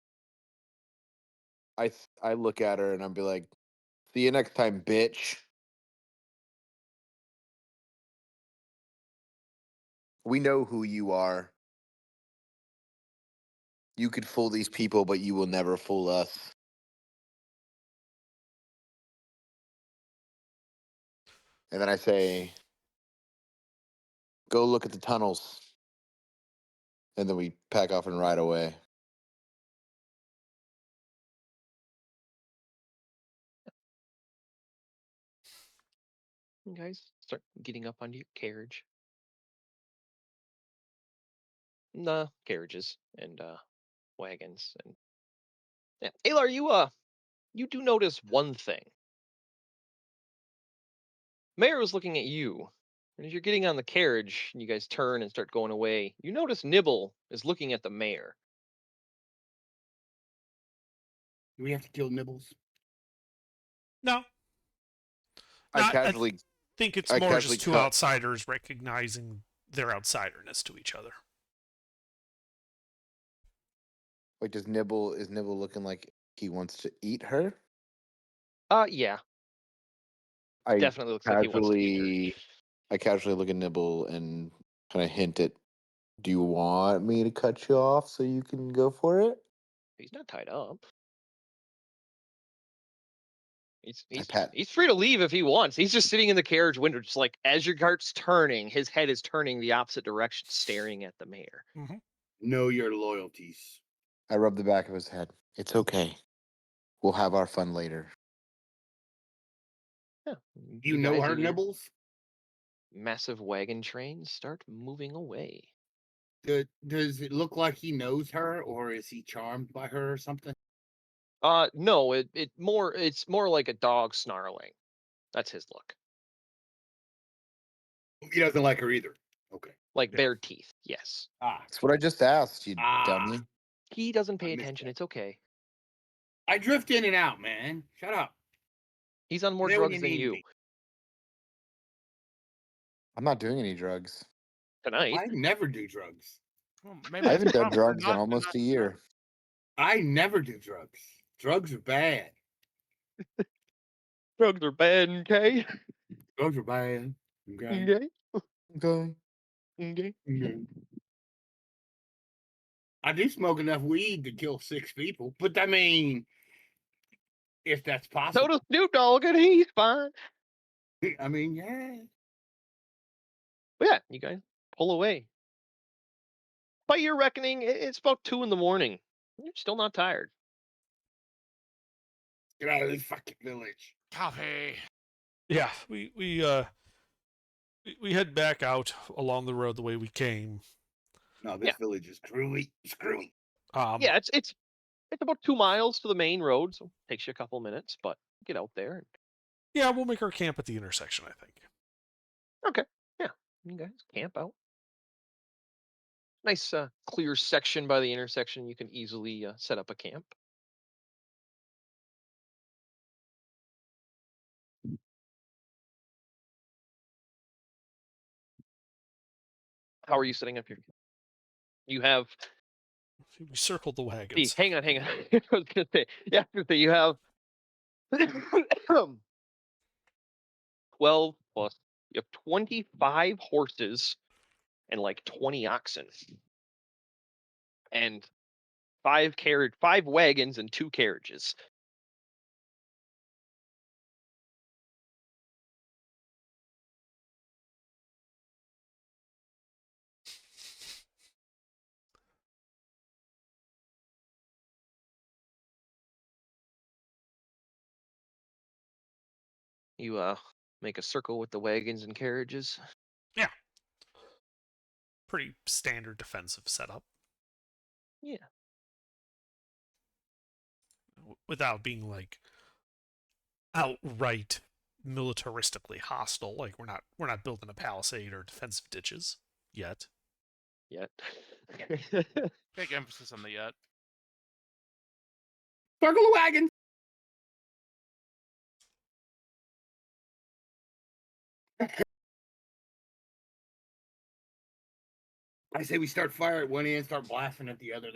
I look at her and I'll be like, see you next time, bitch. We know who you are. You could fool these people, but you will never fool us. And then I say, go look at the tunnels. And then we pack off and ride away. You guys start getting up onto your carriage. The carriages and wagons and yeah. Alar, you do notice one thing. Mayor was looking at you, and as you're getting on the carriage and you guys turn and start going away, you notice Nibble is looking at the mayor. Do we have to kill Nibbles? No. I Not- casually, think it's I more casually just two cut- outsiders recognizing their outsiderness to each other. like, is Nibble looking like he wants to eat her? Yeah, I definitely looks like he wants to eat her. casually look at Nibble and kind of hint at, do you want me to cut you off so you can go for it? He's not tied up. He's I he's pat. he's free to leave if he wants. He's just sitting in the carriage window, just like as your cart's turning, his head is turning the opposite direction, staring at the mayor. Know your loyalties. I rub the back of his head. It's okay. We'll have our fun later. Yeah, You know guys her and your nibbles? massive wagon trains start moving away. Does it look like he knows her, or is he charmed by her or something? No, it's more like a dog snarling. That's his look. He doesn't like her either. Okay. Like Yeah. bared teeth. Yes. That's what I just asked, you Ah. dummy. He doesn't pay missed attention. that. It's okay. I drift in and out, man. Shut up. He's on more There when drugs you than need you me. I'm not doing any drugs. tonight. I never do drugs. Well, maybe I that's haven't the done problem. drugs in almost a year. I never do drugs. Drugs are bad. Drugs are bad, okay? Drugs are bad. Okay. Okay. Okay. Okay. Mhm. I do smoke enough weed to kill 6 people, but I mean, if that's So possible. does Snoop Dogg, and he's fine. I mean, yeah. But yeah, you guys pull away. By your reckoning, it's about 2 in the morning. You're still not tired. Get out of this fucking village. Coffee. Yeah, we head back out along the road the way we came. No, this Yeah. village is screwy. Screwy. Yeah, it's about 2 miles to the main road, so it takes you a couple minutes, but get out there. Yeah, we'll make our camp at the intersection, I think. Okay. Yeah. You guys camp out. Nice clear section by the intersection. You can easily set up a camp. How are you setting up your camp? You have We circled the wagons. hang on. I was gonna say, yeah, I was gonna say you have 12 plus. You have 25 horses and like 20 oxen, and 5 wagons and 2 carriages. You make a circle with the wagons and carriages. Pretty standard defensive setup. Yeah. Without being like outright militaristically hostile. Like we're not building a palisade or defensive ditches yet. Yet. Big emphasis on the yet. Circle the wagon. I say we start fire at one end, start blasting at the other,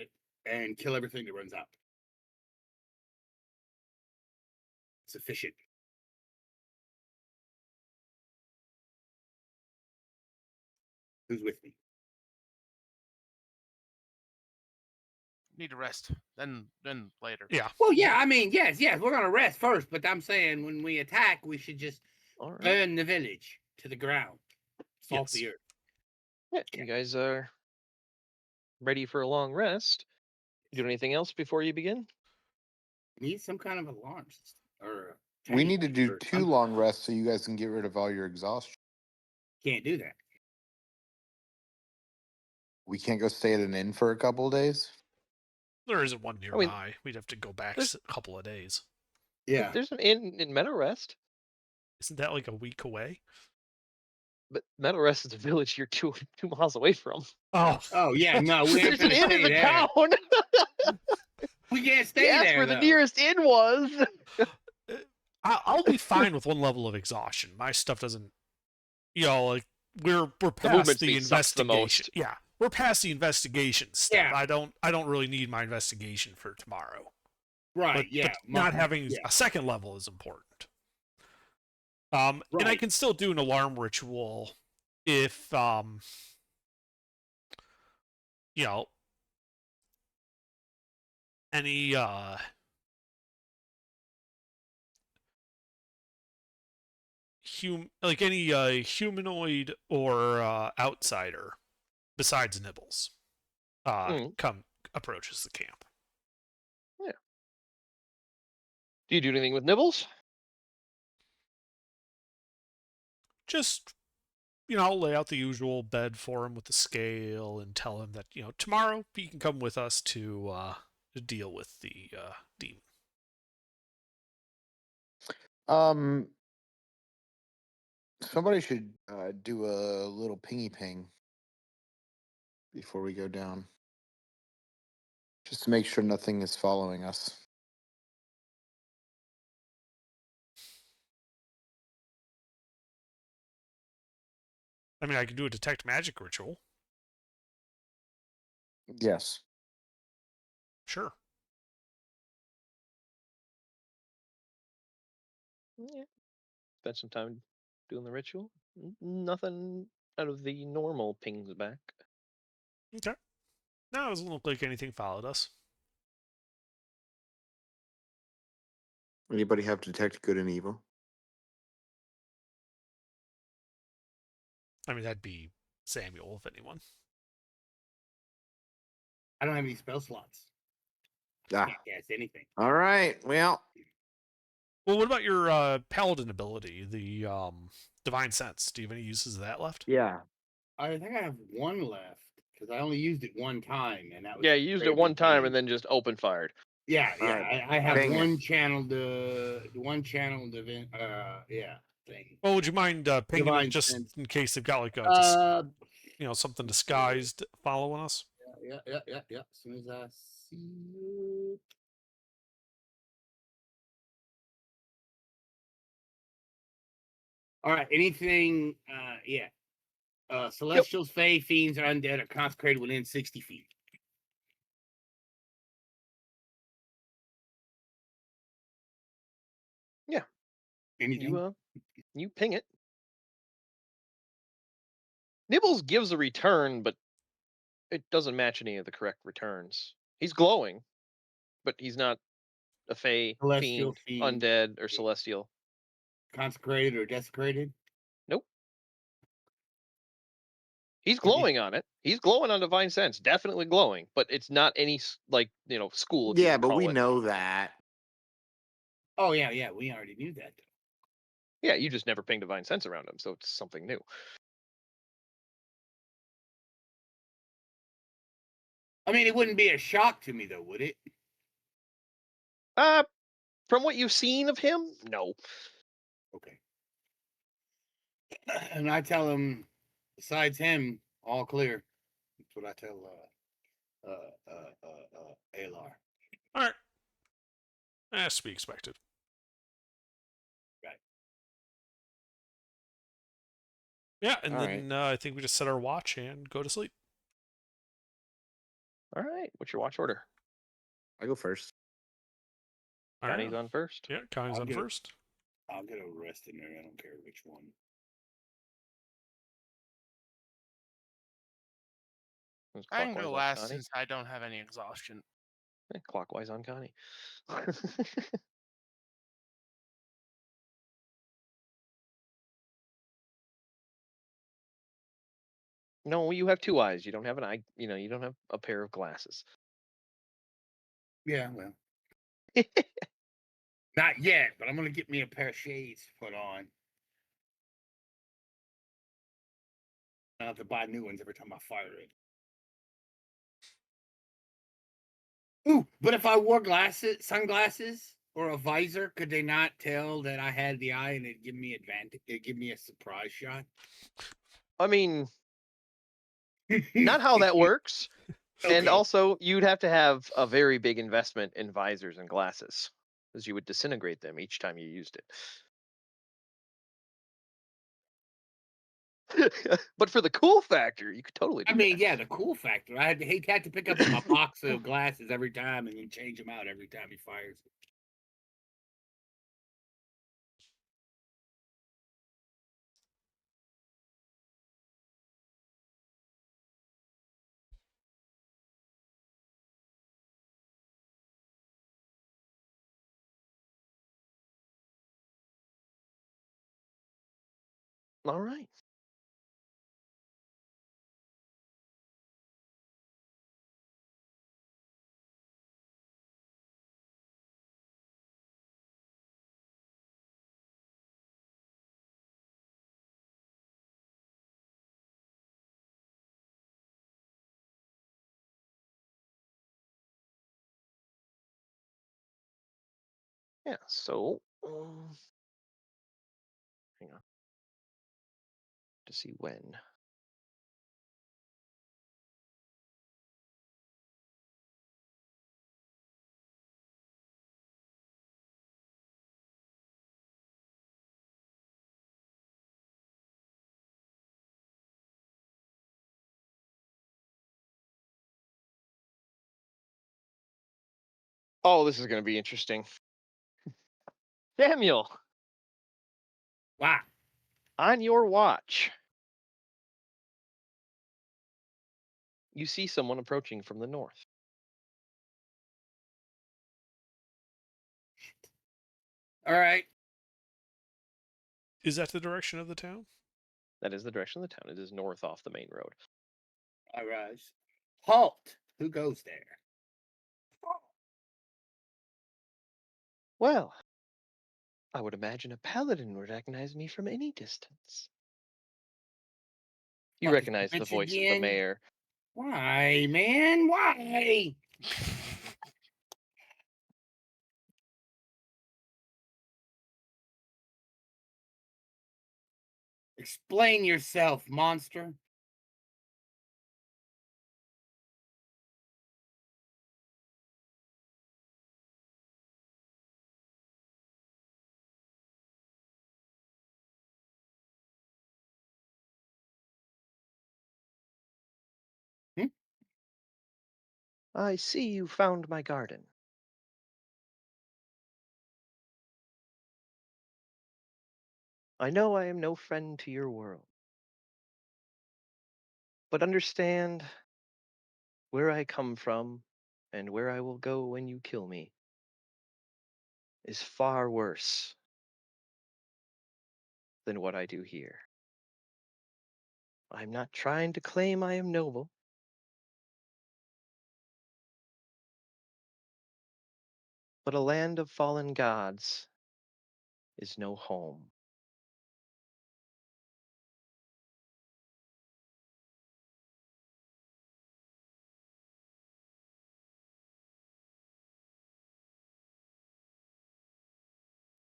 and kill everything that runs out. It's efficient. Who's with me? Need to rest. Then later. Yeah. Well, yeah, I mean, yes, we're gonna rest first, but I'm saying when we attack, we should just All right. burn the village to the ground. Salt Yes. the earth. Yeah, you guys are ready for a long rest. Do anything else before you begin? Need some kind of alarm system. Or We need to tank do or 2 something. long rests so you guys can get rid of all your exhaustion. Can't do that. We can't go stay at an inn for a couple of days. There isn't one I mean, nearby. We'd have to go back there's- a couple of days. Yeah. There's an inn in Meadow Rest, Isn't that like a week away? but Meadow Rest is a village you're 2 miles away from. Oh, Oh yeah, no, we ain't There's an gonna inn stay in the there. town. We can't stay That's there. where the though. nearest inn was. I'll be fine with one level of exhaustion. My stuff doesn't, like we're past movement the speed sucks the investigation. most. Yeah, we're past the investigation step. Yeah. I don't really need my investigation for tomorrow. Right. but, yeah. but not having yeah. a second level is important. And I Right. can still do an alarm ritual if you know, any like any humanoid or outsider besides Nibbles Mm. approaches the camp. Do you do anything with Nibbles? Just, I'll lay out the usual bed for him with the scale and tell him that, tomorrow he can come with us to deal with the demon. Somebody should do a little pingy ping before we go down, just to make sure nothing is following us. I mean, I can do a detect magic ritual. Yes. Sure. Yeah. Spend some time doing the ritual. Nothing out of the normal pings back. Okay. No, it doesn't look like anything followed us. Anybody have detect good and evil? I mean, that'd be Samuel, if anyone. I don't have any spell slots. Ah. Can't cast anything. All right. Well, Well, what about your paladin ability, the divine sense? Do you have any uses of that left? yeah. I think I have one left because I only used it one time, and that was Yeah, you used it one time and then just open fired. Yeah, All yeah. right. I have Bang it. one channeled event. Yeah, thing. Well, would you mind pinging Divine it just sense. in case they've got like something disguised following us? Yeah. As soon as I see you. All right. Anything? Yeah. Celestials, Fae, Fiends, or Undead are consecrated within 60 feet. Yeah. Anything? You ping it. Nibbles gives a return, but it doesn't match any of the correct returns. He's glowing, but he's not a Fae, Celestial, Fiend, Undead, or Celestial. Consecrated or desecrated? Nope. He's glowing on it. He's glowing on Divine Sense. Definitely glowing, but it's not any school. If you Yeah, would but call we it. know that. Oh yeah. We already knew that. Yeah, you just never ping Divine Sense around him, so it's something new. I mean, it wouldn't be a shock to me though, would it? From what you've seen of him, no. Okay. And I tell him, besides him, all clear. That's what I tell Alar. All right. That's to be expected. Right. Yeah, and All then I think we just set our watch and go to sleep. All right. What's your watch order? I go first. All Connie's right. on first. Yeah, Connie's I'll on get it. first. I'll get a rest in there. I don't care which one. It's I can clockwise go on last Connie. since I don't have any exhaustion. Clockwise on Connie. No, you have two eyes. You don't have an eye. You don't have a pair of glasses. Yeah, well. Not yet, but I'm gonna get me a pair of shades to put on. I have to buy new ones every time I fire it. Ooh, but if I wore sunglasses, or a visor, could they not tell that I had the eye and it'd give me advantage? It'd give me a surprise shot. I mean, not how that works. And Okay. also, you'd have to have a very big investment in visors and glasses, because you would disintegrate them each time you used it. But for the cool factor, you could totally do I mean, that. yeah, the cool factor. I'd hate to have to pick up my box of glasses every time and then change them out every time he fires. All right. Yeah, so hang on to see when. Oh, this is going to be interesting. Samuel, Wow. on your watch, you see someone approaching from the north. All right. Is that the direction of the town? That is the direction of the town. It is north off the main road. I rise. Halt. Who goes there? Well, I would imagine a paladin would recognize me from any distance. You Fucking recognize the bitch voice of the again? mayor. Why, man? Why? Explain yourself, monster. Hmm? I see you found my garden. I know I am no friend to your world. But understand where I come from and where I will go when you kill me is far worse than what I do here. I'm not trying to claim I am noble. But a land of fallen gods is no home.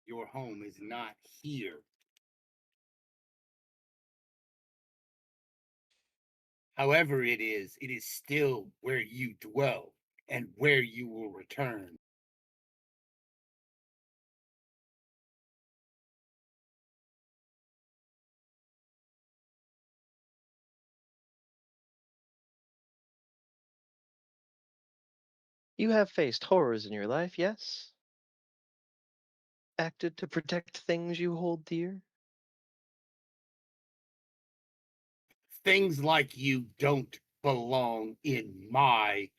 Your home is not here. However it is still where you dwell and where you will return. You have faced horrors in your life, yes? Acted to protect things you hold dear? Things like you don't belong in my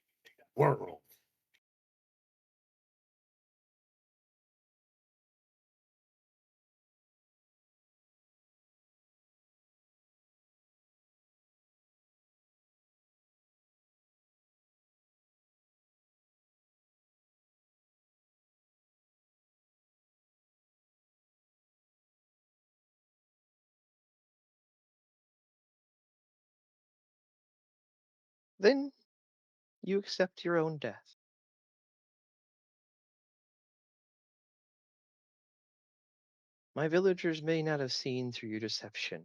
world. Then you accept your own death. My villagers may not have seen through your deception,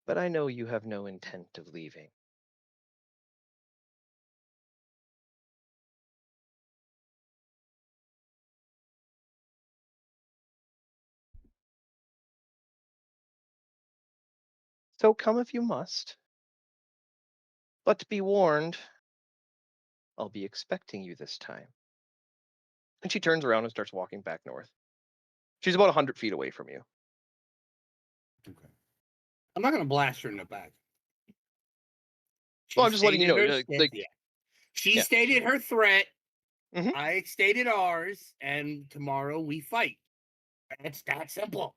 but I know you have no intent of leaving. So come if you must. But be warned, I'll be expecting you this time. And she turns around and starts walking back north. She's about 100 feet away from you. Okay. I'm not gonna blast her in the back. Well, I'm just letting you know. She Yeah. stated her threat. Mhm. I stated ours, and tomorrow we fight. It's that simple.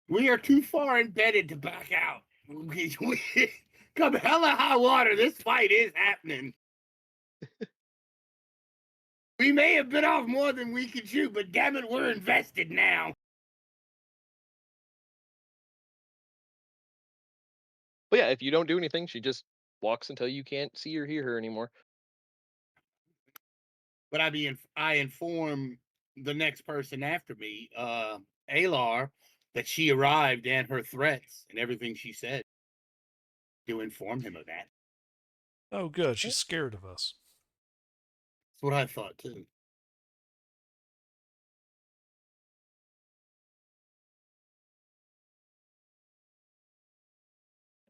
We are too far embedded to back out. Come hell or high water, this fight is happening. We may have bit off more than we could chew, but damn it, we're invested now. But yeah, if you don't do anything, she just walks until you can't see or hear her anymore. But I inform the next person after me, Alar, that she arrived and her threats and everything she said. To inform him of that. Oh, good. She's scared of us. That's what I thought too.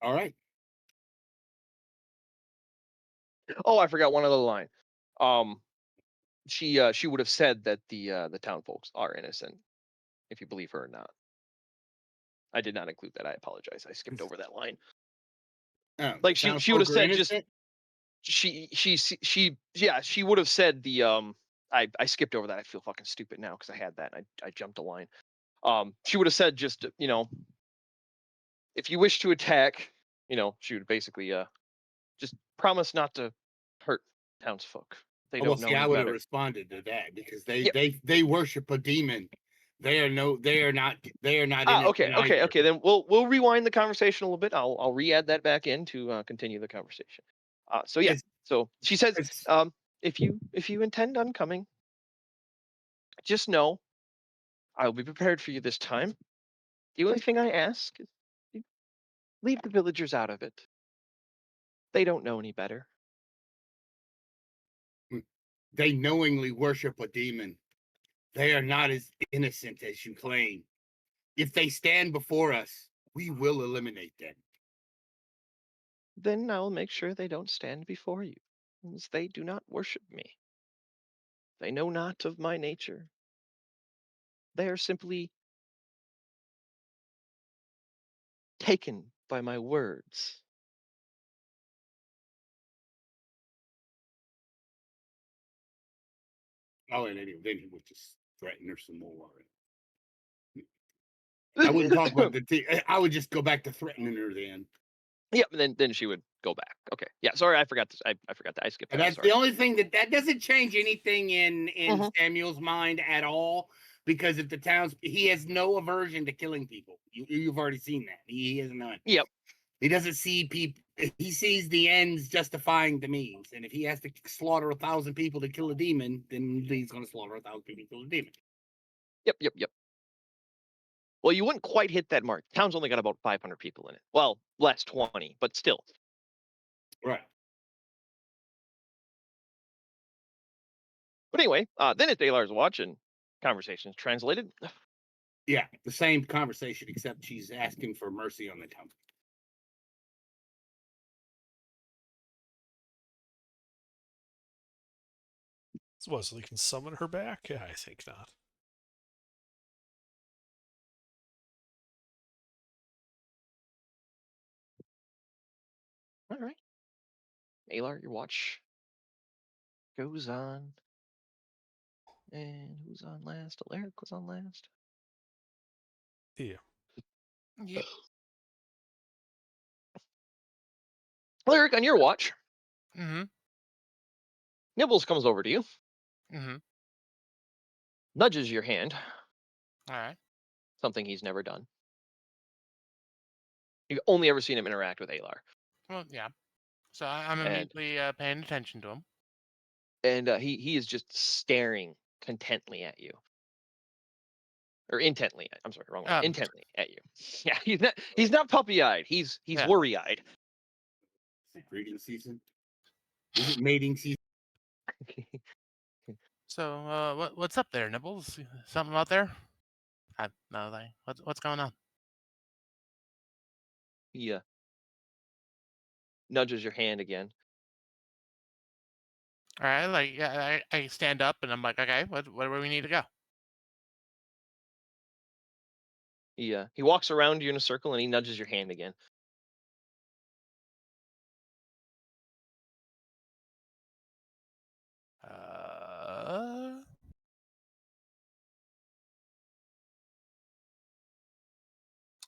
All right. Oh, I forgot one other line. She would have said that the town folks are innocent, if you believe her or not. I did not include that. I apologize. I skipped over that line. Oh, Like the she would have townsfolk are said just innocent? she would have said the I skipped over that. I feel fucking stupid now because I had that. I jumped a line. She would have said just if you wish to attack, she would basically just promise not to hurt townsfolk. They Oh, well, don't know see, I any would have better. responded to that because Yep. they worship a demon. They are not Okay. innocent either. Then we'll rewind the conversation a little bit. I'll re-add that back in to continue the conversation. So yeah. Yes. So she says, It's- if you intend on coming, just know I'll be prepared for you this time. The only thing I ask is you leave the villagers out of it. They don't know any better. They knowingly worship a demon. They are not as innocent as you claim. If they stand before us, we will eliminate them. Then I'll make sure they don't stand before you, as they do not worship me. They know not of my nature. They are simply taken by my words. Oh, and anyway, then he would just threaten her some more. I wouldn't talk about I would just go back to threatening her then. Yep, and then she would go back. Okay. Yeah, sorry, I forgot this. I forgot that. I skipped And that. that's Sorry. the only thing that doesn't change anything in Mhm. Samuel's mind at all. Because if the towns, he has no aversion to killing people. You've already seen that. He has none. Yep. He doesn't see people. He sees the ends justifying the means. And if he has to slaughter 1,000 people to kill a demon, then he's going to slaughter 1,000 people to kill a demon. Yep. Well, you wouldn't quite hit that mark. Town's only got about 500 people in it. Well, less 20, but still. Right. But anyway, then it's Alar's watch and conversations translated. Yeah, the same conversation, except she's asking for mercy on the town. So what, so they can summon her back? Yeah, I think not. All right. Alar, your watch goes on. And who's on last? Alaric was on last. Yeah. Yep. Alaric, on your watch, Mm-hmm. Nibbles comes over to you, Mm-hmm. nudges your hand, All right. something he's never done. You've only ever seen him interact with Alar. Well, yeah. So I'm And- immediately paying attention to him. And he is just staring contently at you. Or intently. I'm sorry, wrong one. Intently at you. Yeah, he's not puppy-eyed. He's Yeah. worry-eyed. Is it breeding season? Is it mating season? So what's up there, Nibbles? Something out there? No, like, what's going on? He nudges your hand again. All right, like, yeah, I stand up and I'm like, okay, where do we need to go? He walks around you in a circle and he nudges your hand again.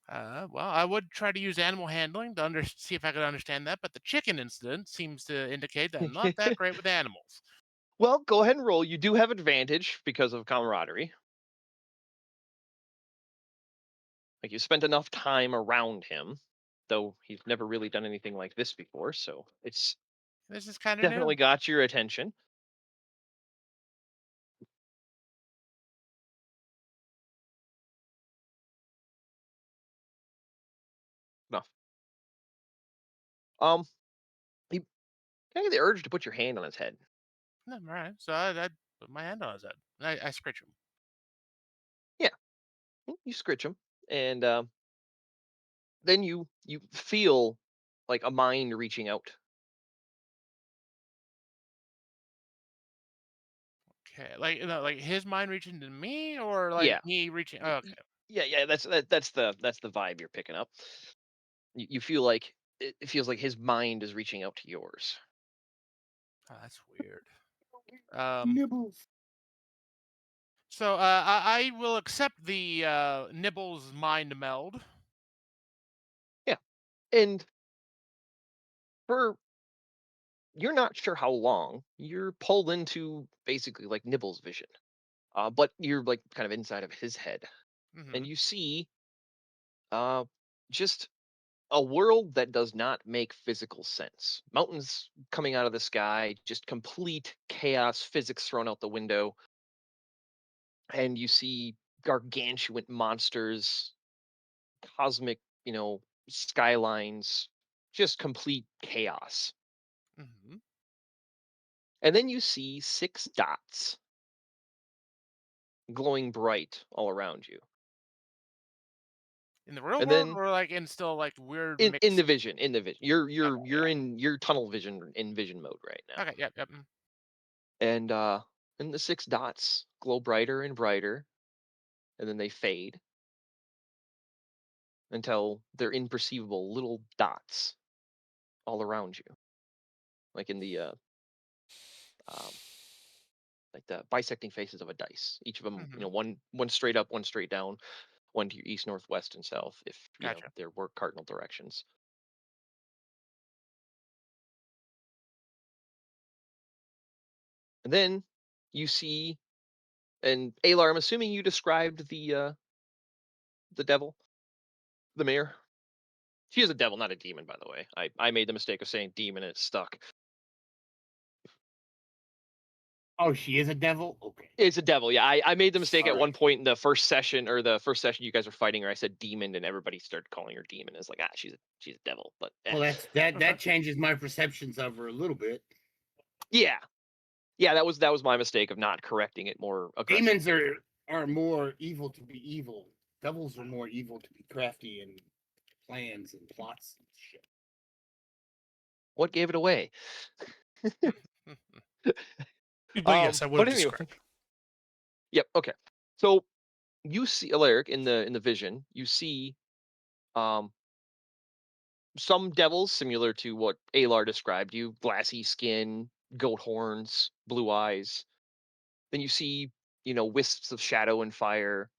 Uh, well, I would try to use animal handling to see if I could understand that, but the chicken incident seems to indicate that I'm not that great with animals. Well, go ahead and roll. You do have advantage because of camaraderie. Like you spent enough time around him, though he's never really done anything like this before, so it's This is kind of new. definitely got your attention. Enough. You kind of get the urge to put your hand on his head. No, all right, so I put my hand on his head. I scratch him. Yeah, you scritch him, and then you feel like a mind reaching out. Okay, like, like his mind reaching to me, or like Yeah, me reaching. y- Oh, y- okay, yeah. That's the vibe you're picking up. You feel like it feels like his mind is reaching out to yours. oh, that's weird. Nibbles. So I will accept the Nibbles mind meld. Yeah, and for you're not sure how long you're pulled into basically like Nibbles' vision, but you're like kind of inside of his head, Hmm. and you see uh just a world that does not make physical sense. Mountains coming out of the sky, just complete chaos, physics thrown out the window, and you see gargantuan monsters, cosmic, skylines, just complete chaos. Hmm. And then you see 6 dots glowing bright all around you. In the real And world, then or like in still like weird in mix. the vision, you're you're Okay, you're in your tunnel vision in vision mode right now. okay, yep. And the 6 dots glow brighter and brighter, and then they fade until they're imperceivable little dots all around you, like in the um, like the bisecting faces of a dice. Each of them, Hmm. one straight up, one straight down, one to your east, northwest, and south. If Gotcha. there were cardinal directions. And then you see, and Alar, I'm assuming you described the devil, the mayor. She is a devil, not a demon, by the way. I made the mistake of saying demon and it stuck. Oh, she is a devil? Okay. It's a devil. Yeah, I made the mistake at All one right. point in the first session or the first session you guys were fighting, or I said demon and everybody started calling her demon. It's like she's a devil, but Well, that changes my perceptions of her a little bit. yeah, yeah. That was my mistake of not correcting it more Demons aggressively. are more evil to be evil. Devils are more evil to be crafty and plans and plots and shit. What gave it away? But yes, I would But have anyway, described. yep. Okay, so you see Alaric in the vision. You see um some devils similar to what Alar described. You glassy skin, goat horns, blue eyes. Then you see wisps of shadow and fire,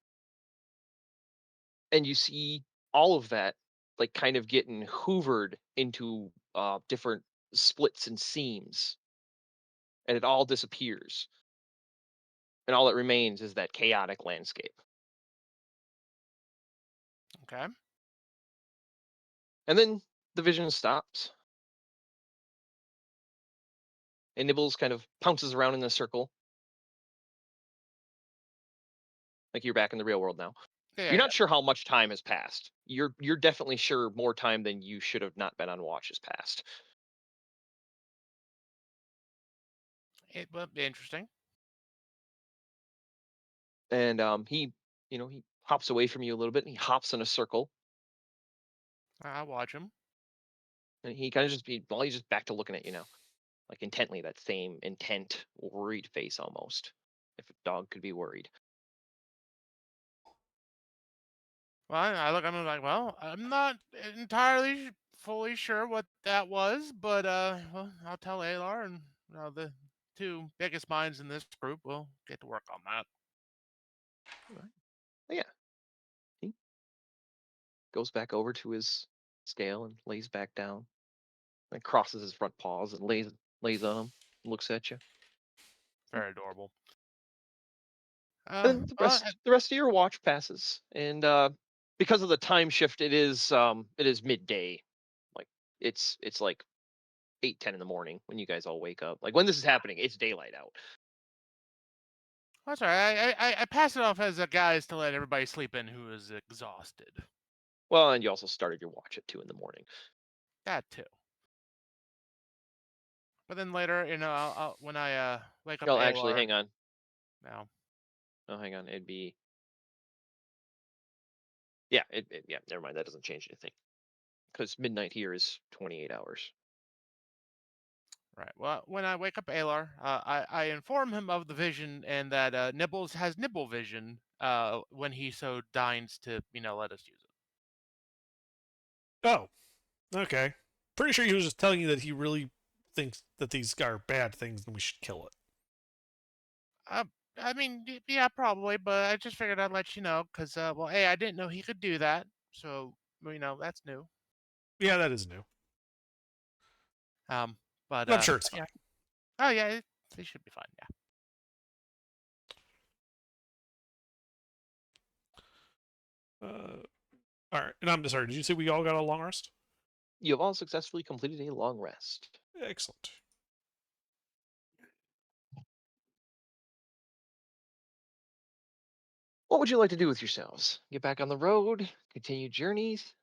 and you see all of that like kind of getting hoovered into different splits and seams, and it all disappears, and all that remains is that chaotic landscape. Okay. And then the vision stops, and Nibbles kind of pounces around in a circle, like you're back in the real world now. Yeah, You're yeah. not sure how much time has passed. You're definitely sure more time than you should have not been on watch has passed. It will be interesting. And he hops away from you a little bit, and he hops in a circle, I watch him. and he kind of he's just back to looking at you now, like intently, that same intent, worried face almost. If a dog could be worried. Well, I look at him like, well, I'm not entirely fully sure what that was, but well, I'll tell Alar, and the two biggest minds in this group will get to work on that. Yeah. He goes back over to his scale and lays back down, and crosses his front paws and lays on him, looks at you. Very adorable. And the rest of your watch passes, and because of the time shift, it is midday. Like it's like 8-10 in the morning when you guys all wake up. Like when this is happening, it's daylight out. That's all right. I pass it off as a guise to let everybody sleep in who is exhausted. Well, and you also started your watch at 2 in the morning. That too. But then later, I'll when I wake up. No, actually, hang on. No. Oh, hang on. It'd be. Yeah, yeah. Never mind. That doesn't change anything. Because midnight here is 28 hours. Right. Well, when I wake up Alar, I inform him of the vision and that Nibbles has nibble vision when he so deigns to let us use it. Oh, okay. Pretty sure he was just telling you that he really thinks that these are bad things and we should kill it. I mean, yeah, probably, but I just figured I'd let you know because, well, hey, I didn't know he could do that, so that's new. Yeah, that is new. But I'm sure it's fine. Yeah. Oh yeah, they should be fine. Yeah. All right, and I'm sorry. Did you say we all got a long rest? You have all successfully completed a long rest. Excellent. What would you like to do with yourselves? Get back on the road? Continue journeys?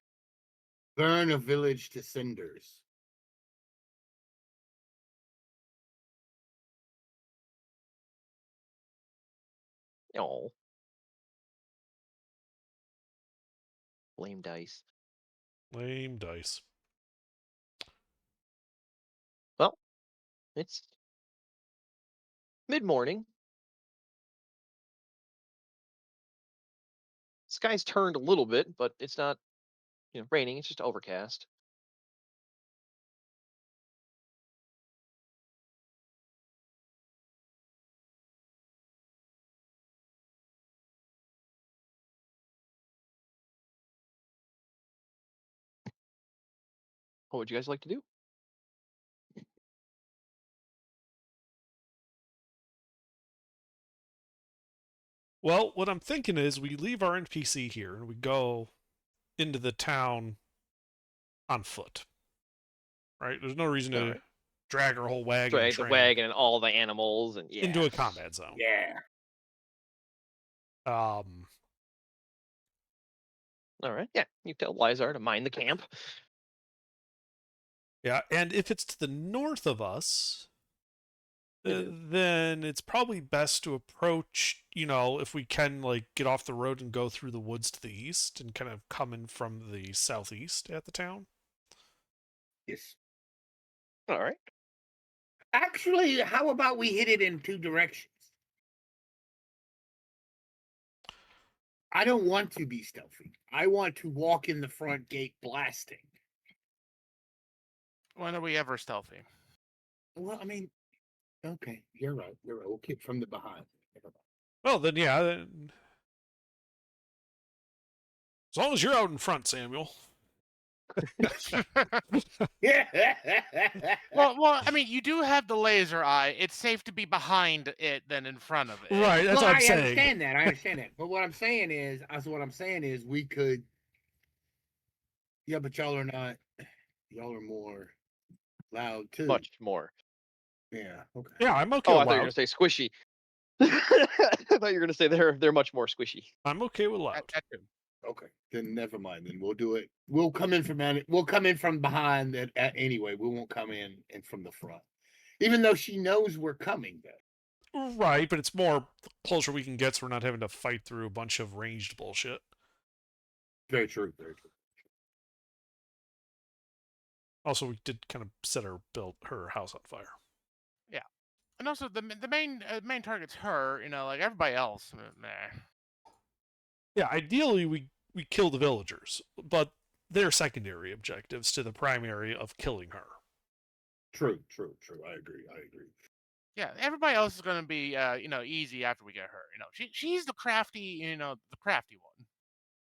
Burn a village to cinders. Oh. Lame dice. Lame dice. Well, it's mid-morning. Sky's turned a little bit, but it's not, raining. It's just overcast. What would you guys like to do? Well, what I'm thinking is we leave our NPC here and we go into the town on foot. Right? There's no reason to drag our whole wagon. Drag the wagon and all the animals and into a combat zone. Yeah. All right. Yeah. You tell Lizar to mind the camp. Yeah, and if it's to the north of us, then it's probably best to approach, if we can, get off the road and go through the woods to the east and kind of come in from the southeast at the town. Yes. All right. Actually, how about we hit it in two directions? I don't want to be stealthy. I want to walk in the front gate blasting. When are we ever stealthy? Well, I mean, okay, you're right. We'll kick from the behind. Well, then, yeah. Then... As long as you're out in front, Samuel. well, I mean, you do have the laser eye. It's safe to be behind it than in front of it. Right, that's what I'm saying. I understand that. But what I'm saying is we could. Yeah, but y'all are not. Y'all are more loud too. Much more. Yeah. Okay. Yeah, I'm okay. Oh, with I thought you were loud. gonna say squishy. I thought you were gonna say they're much more squishy. I'm okay with loud. Okay, then never mind. Then we'll do it. We'll come in from behind anyway. We won't come in from the front, even though she knows we're coming. Though. Right, but it's more the closer we can get, so we're not having to fight through a bunch of ranged bullshit. Very true. Very true. Also, we did kind of set her house on fire. And also the main target's her. You know, like everybody else. Nah. Yeah, ideally we kill the villagers, but they're secondary objectives to the primary of killing her. True. I agree. Yeah, everybody else is gonna be you know, easy after we get her. You know, she's the crafty, you know, the crafty one.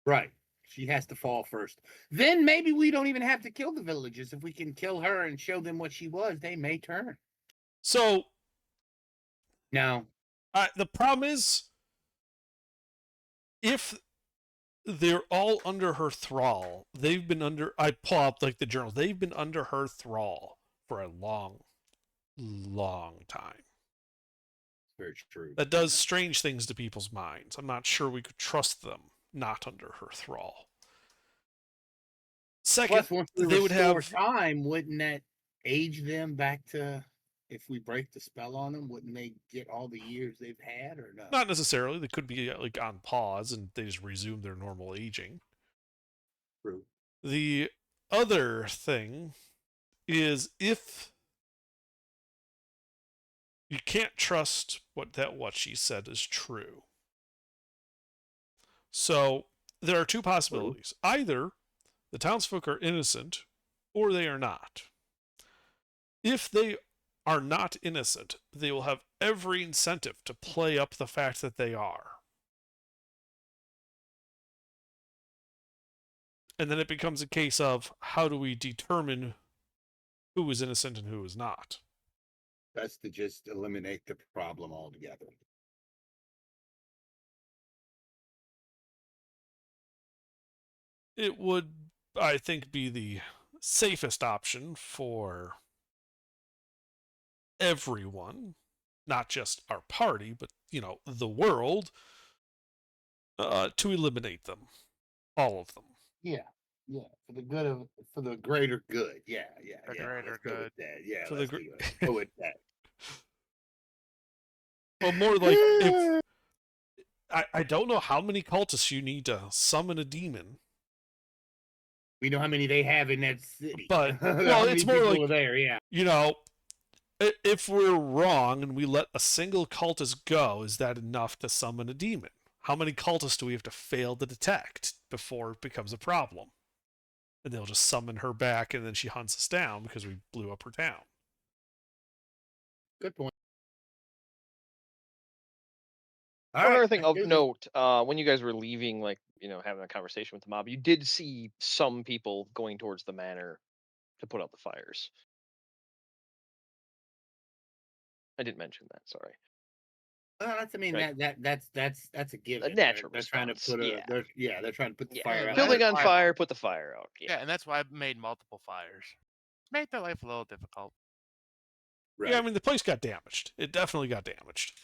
Right. She has to fall first. Then maybe we don't even have to kill the villagers. If we can kill her and show them what she was, they may turn. So Now, the problem is, if they're all under her thrall, they've been under. I pull up like the journal. They've been under her thrall for a long time. very true. That does strange things to people's minds. I'm not sure we could trust them not under her thrall. Second, Plus, once we they would restore have time, wouldn't that age them back to? If we break the spell on them, wouldn't they get all the years they've had, or no? not necessarily. They could be like on pause and they just resume their normal aging. True. The other thing is if you can't trust what she said is true. So there are two possibilities. Either the townsfolk are innocent or they are not. If they are not innocent, they will have every incentive to play up the fact that they are. And then it becomes a case of how do we determine who is innocent and who is not? That's to just eliminate the problem altogether. It would, I think, be the safest option for everyone, not just our party, but, you know, the world, to eliminate them. All of them. Yeah, for the good of, for the greater good. Yeah. The greater Let's go with good. that. Yeah, For the let's go with that. Well, more like if I don't know how many cultists you need to summon a demon. We know how many they have in that city. But, How well, many it's more people like- are there. Yeah. You know, if we're wrong and we let a single cultist go, is that enough to summon a demon? How many cultists do we have to fail to detect before it becomes a problem? And they'll just summon her back and then she hunts us down because we blew up her town. Good point. One other thing let's of do this. note, when you guys were leaving, like, you know, having a conversation with the mob, you did see some people going towards the manor to put out the fires. I didn't mention that, sorry. Well, that's. I mean, Right. that's a given. natural They're trying to response, put a. yeah. They're trying to put the Yeah, fire out. building that's on why- fire, put the fire out. Yeah, and that's why I made multiple fires. Made their life a little difficult. Right. Yeah, I mean, the place got damaged. It definitely got damaged.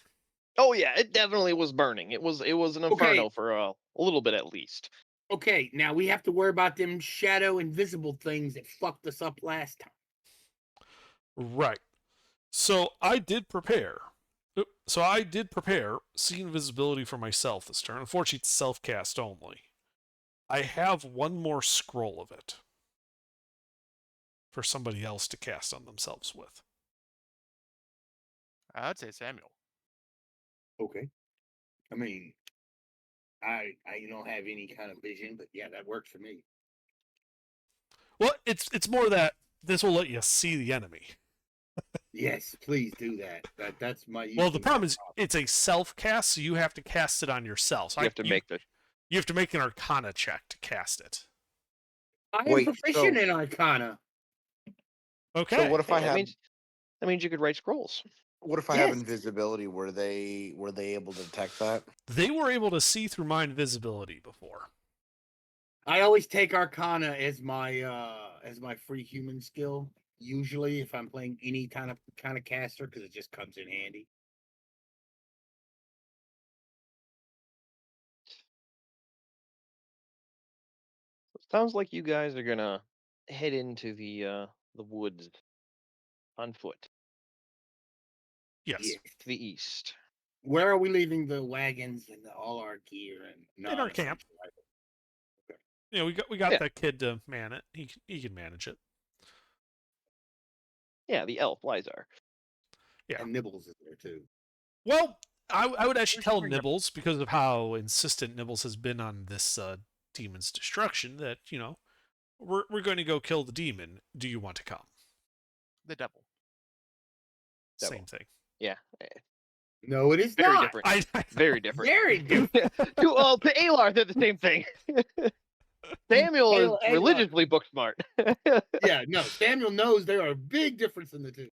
Oh yeah, it definitely was burning. It was an inferno for a little bit at least. Okay, now we have to worry about them shadow invisible things that fucked us up last time. Right. So I did prepare. See invisibility for myself this turn. Unfortunately, it's self-cast only. I have one more scroll of it for somebody else to cast on themselves with. I'd say Samuel. Okay. I mean, I don't have any kind of vision, but yeah, that works for me. Well, it's more that this will let you see the enemy. Yes, please do that. That's my. Well, the usually problem my is it's a self-cast, so you have to cast it on yourself. So You have to make the you have to make an Arcana check to cast it. I am Wait, proficient so- in Arcana. Okay. So what if I that have means you could write scrolls. what if I have Yes. invisibility? Were they able to detect that? They were able to see through my invisibility before. I always take Arcana as my free human skill. Usually, if I'm playing any kind of caster, because it just comes in handy. It sounds like you guys are gonna head into the woods on foot. Yes. Yeah. to the east. Where are we leaving the wagons and all our gear and In our camp. non-essential items? You know, we got Yeah. that kid to man it. He can manage it. Yeah, the elf Lizar. Yeah. And Nibbles is there too. Well, I would actually We should tell bring them- Nibbles, because of how insistent Nibbles has been on this demon's destruction, that, you know, we're going to go kill the demon. Do you want to come? The devil. Devil. Same thing. Yeah, No, it is very not. different. I Very different. Very different. Well, to Alar, they're the same thing. Samuel is Alar- religiously book smart. Yeah, no. Samuel knows there are a big difference in the two.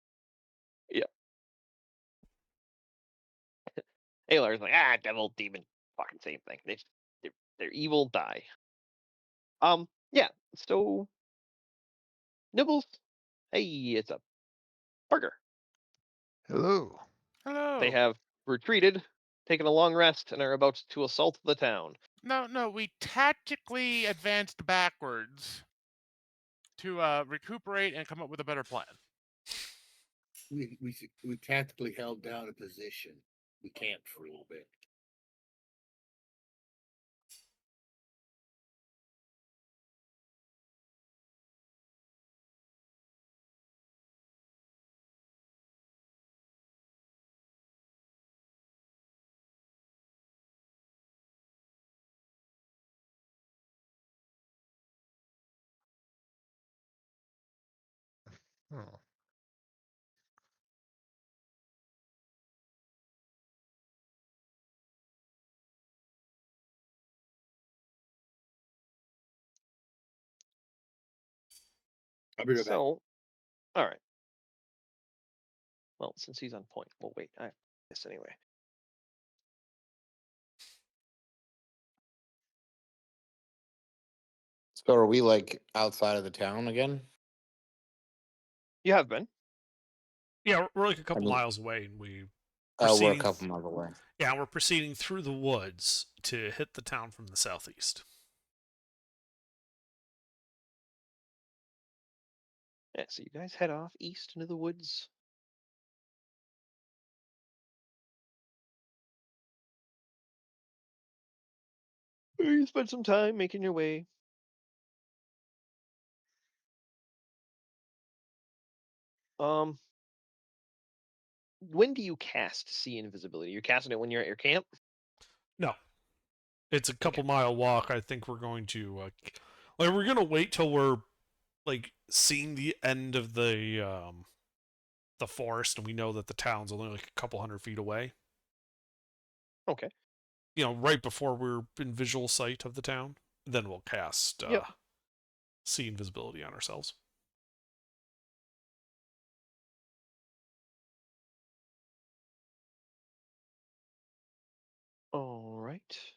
Alar is like, devil, demon, fucking same thing. They're evil, die. Yeah. So, Nibbles, hey, it's a burger. Hello. Hello. They have retreated, taken a long rest, and are about to assault the town. No, we tactically advanced backwards to recuperate and come up with a better plan. We tactically held down a position. We camped for a little bit. Oh. I'll be right back. So, all right. Well, since he's on point, we'll wait. I have this anyway. So are we like outside of the town again? You have been. Yeah, we're like a couple mean- miles away, and we. Oh, we're a Proceeding couple miles away. Yeah, we're proceeding through the woods to hit the town from the southeast. Yeah, so you guys head off east into the woods. You spend some time making your way. When do you cast see invisibility? You're casting it when you're at your camp? No, it's a couple mile walk. I think we're going to like we're gonna wait till we're like seeing the end of the forest, and we know that the town's only like a couple hundred feet away. Okay. You know, right before we're in visual sight of the town, then we'll cast Yep. see invisibility on ourselves. All right.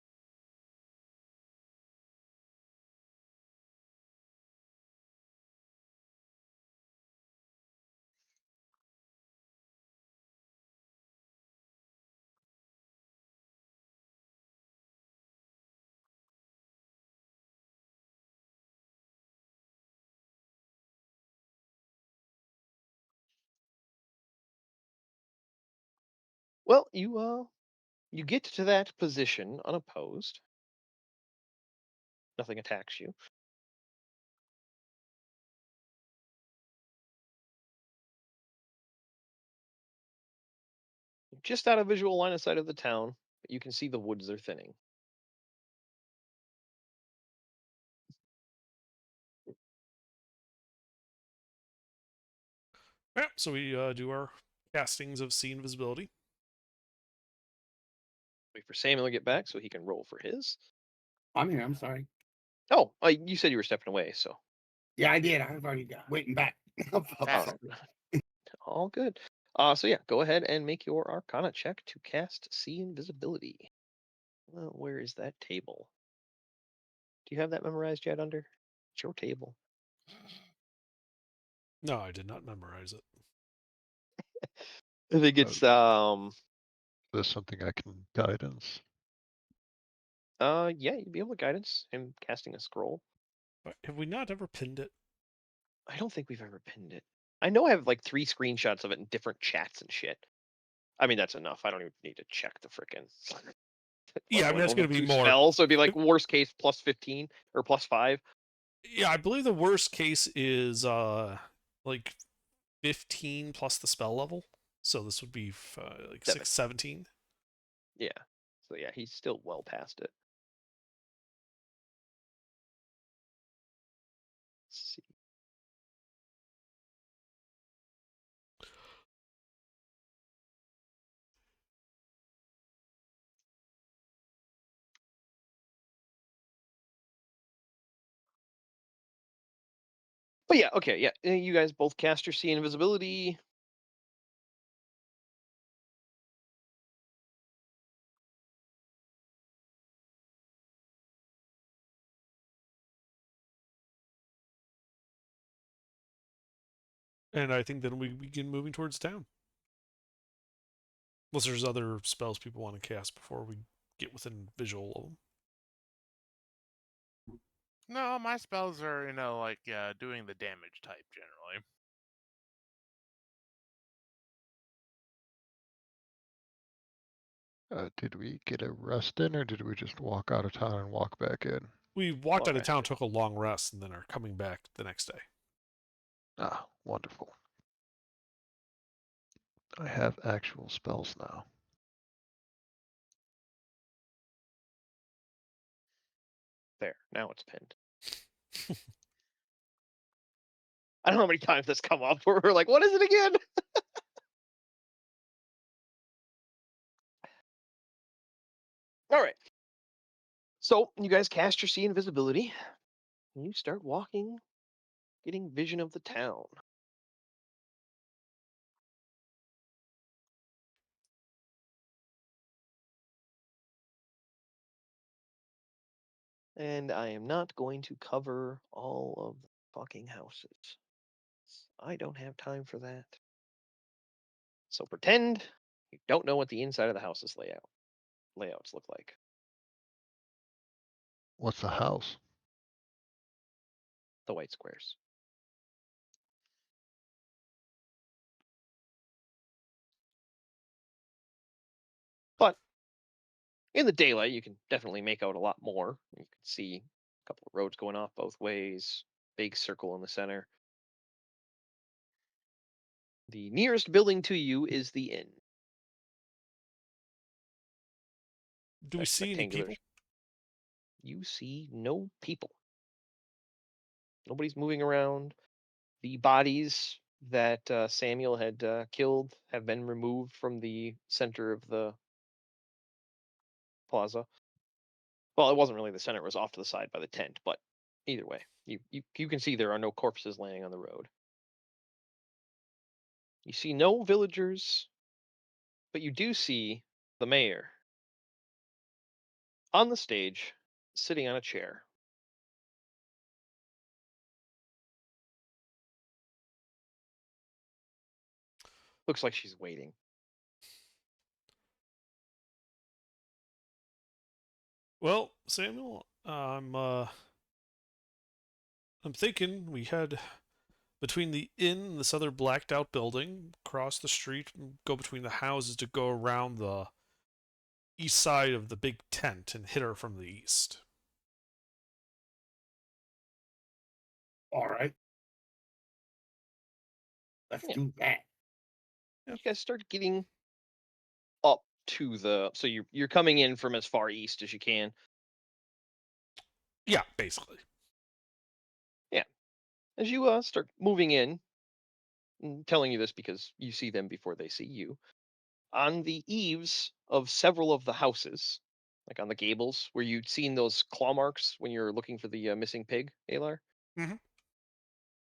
Well, you get to that position unopposed. Nothing attacks you. Just out of visual line of sight of the town, but you can see the woods are thinning. Yeah, so we do our castings of see invisibility. Wait for Samuel to get back so he can roll for his. I'm here. I'm sorry. Oh, you said you were stepping away, so Yeah, I did. I've already got waiting back. Back. all good. So yeah, go ahead and make your Arcana check to cast see invisibility. Well, where is that table? Do you have that memorized yet? Under it's your table. No, I did not memorize it. I think it's There's something I can guidance. yeah, you'd be able to guidance him casting a scroll. But have we not ever pinned it? I don't think we've ever pinned it. I know I have like 3 screenshots of it in different chats and shit. I mean, that's enough. I don't even need to check the frickin'. Yeah, I mean, that's level going to be 2 more. spell, so it'd be like If- worst case plus 15 or plus 5. Yeah, I believe the worst case is like 15 plus the spell level. So this would be like 17. Yeah. So yeah, he's still well past it. Let's see. But yeah, okay, yeah. You guys both cast your see invisibility. And I think then we begin moving towards town. Unless there's other spells people want to cast before we get within visual of them. No, my spells are, like doing the damage type generally. Did we get a rest in, or did we just walk out of town and walk back in? We walked out of Okay. town, took a long rest, and then are coming back the next day. Ah, wonderful. I have actual spells now. There. Now it's pinned. I don't know how many times that's come up where we're like, what is it again? All right. So you guys cast your see invisibility, and you start walking, getting vision of the town. And I am not going to cover all of the fucking houses. I don't have time for that. So pretend you don't know what the inside of the houses layouts look like. What's a house? The white squares. But in the daylight, you can definitely make out a lot more. You can see a couple of roads going off both ways, big circle in the center. The nearest building to you is the inn. Do we That see any rectangular- people? You see no people. Nobody's moving around. The bodies that Samuel had killed have been removed from the center of the plaza. Well, it wasn't really the center; it was off to the side by the tent. But either way, you can see there are no corpses laying on the road. You see no villagers, but you do see the mayor on the stage, sitting on a chair. Looks like she's waiting. Well, Samuel, I'm thinking we head between the inn and this other blacked out building, cross the street, and go between the houses to go around the east side of the big tent and hit her from the east. All right. Let's Yeah. do that. You guys start getting up to the. So you're coming in from as far east as you can. Yeah, basically. As you start moving in, I'm telling you this because you see them before they see you. On the eaves of several of the houses, like on the gables, where you'd seen those claw marks when you're looking for the missing pig, Alar, Mhm.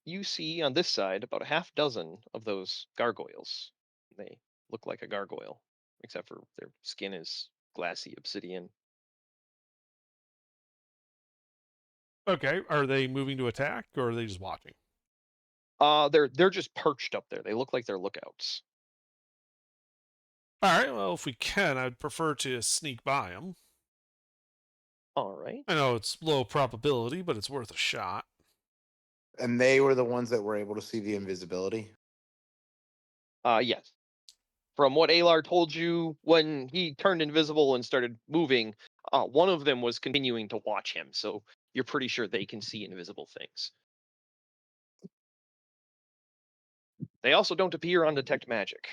you see on this side about a half dozen of those gargoyles. They look like a gargoyle, except for their skin is glassy obsidian. Okay, are they moving to attack or are they just watching? They're just perched up there. They look like they're lookouts. All right, well, if we can, I'd prefer to sneak by them. All right. I know it's low probability, but it's worth a shot. And they were the ones that were able to see the invisibility. Yes. from what Alar told you when he turned invisible and started moving, one of them was continuing to watch him. So you're pretty sure they can see invisible things. They also don't appear on detect magic.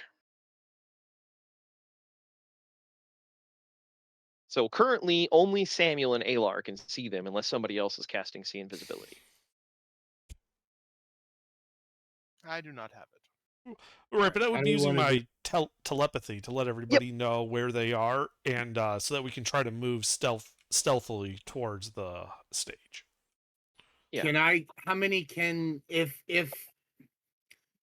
So currently, only Samuel and Alar can see them unless somebody else is casting see invisibility. I do not have it. Right, but that How would do be you using wanna my telepathy to let everybody know where they are, and so that we can try to move stealthily towards the stage. Yeah. Can I? How many can? If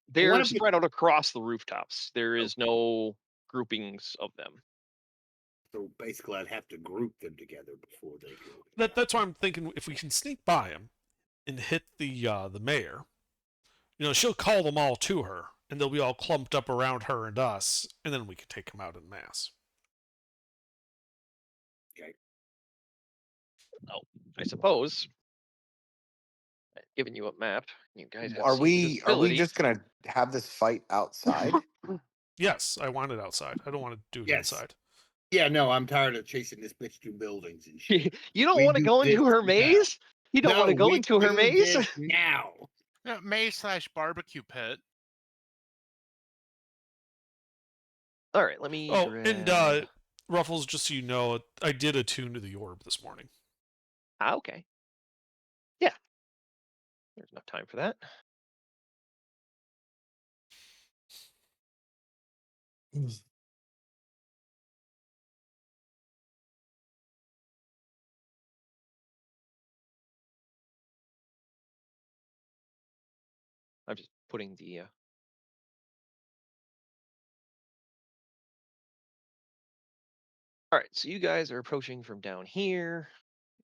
They're What if spread out across the rooftops. There is no groupings of them. so basically, I'd have to group them together before they go. That's why I'm thinking if we can sneak by him and hit the mayor, she'll call them all to her, and they'll be all clumped up around her and us, and then we can take them out in mass. I suppose. I've given you a map. You guys have Are see we invisibility. just gonna have this fight outside? Yes, I want it outside. I don't want to do it Yes. inside. Yeah, no, I'm tired of chasing this bitch through buildings and shit. You don't We want to do go into this her now. maze? You don't want to No, go we into her do maze? this now. Yeah, maze/barbecue pit. All right, let me. Oh, grab... and Ruffles, just so you know, I did attune to the orb this morning. okay. Yeah. There's enough time for that. I'm just putting the. All right, so you guys are approaching from down here,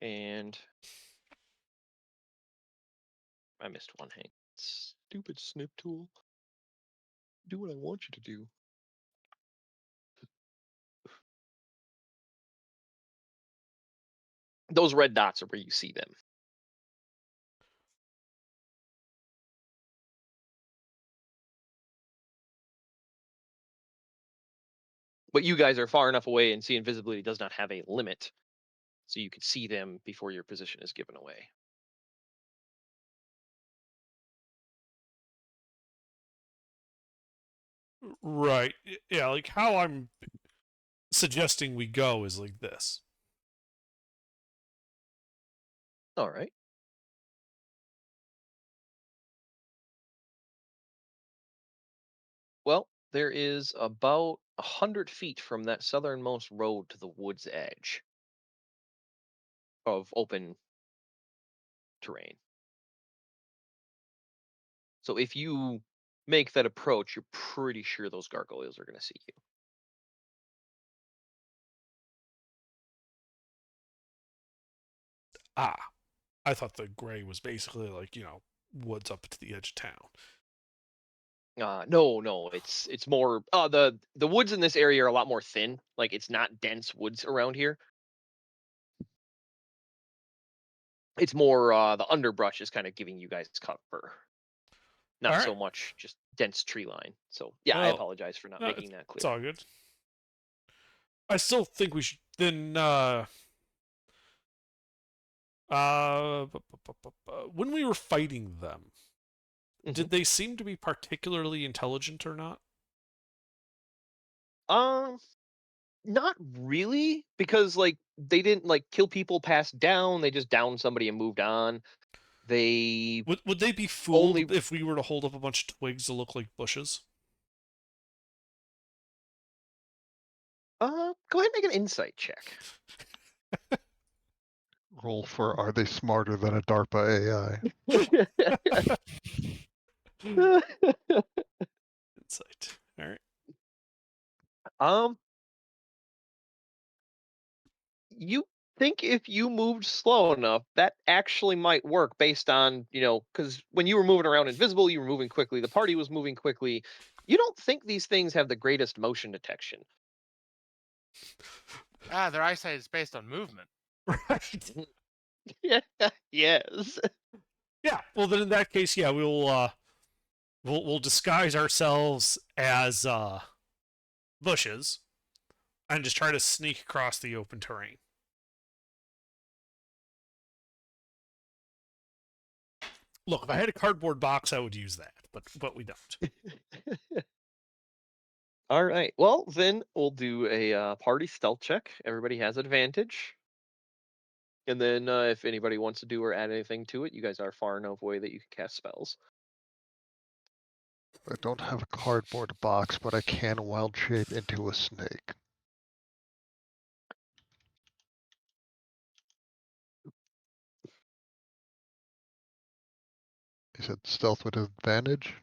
and I missed one. Hang. Stupid snip tool. Do what I want you to do. Those red dots are where you see them. But you guys are far enough away, and see invisibility does not have a limit, so you can see them before your position is given away. Right. Yeah, like how I'm suggesting we go is like this. All right. Well, there is about 100 feet from that southernmost road to the wood's edge of open terrain. So if you make that approach, you're pretty sure those gargoyles are going to see you. Ah, I thought the gray was basically like, woods up to the edge of town. No, it's more the woods in this area are a lot more thin. Like it's not dense woods around here. It's more the underbrush is kind of giving you guys cover. Not All so right. much just dense tree line. So yeah, I Well, apologize for not no, making that clear. It's all good. I still think we should then when we were fighting them, did they seem to be particularly intelligent or not? Not really, because like they didn't like kill people, pass down. They just downed somebody and moved on. They Would they be fooled only- if we were to hold up a bunch of twigs to look like bushes? go ahead and make an insight check. Roll for are they smarter than a DARPA AI? Insight. All right. You think if you moved slow enough, that actually might work based on, because when you were moving around invisible, you were moving quickly. The party was moving quickly. You don't think these things have the greatest motion detection. Their eyesight is based on movement. Right. Yeah. Yes. Yeah. Well, then in that case, yeah, we'll disguise ourselves as bushes and just try to sneak across the open terrain. Look, if I had a cardboard box, I would use that, but we don't. All right. Well, then we'll do a party stealth check. Everybody has advantage. And then if anybody wants to do or add anything to it, you guys are far enough away that you can cast spells. I don't have a cardboard box, but I can wild shape into a snake. You said stealth with advantage?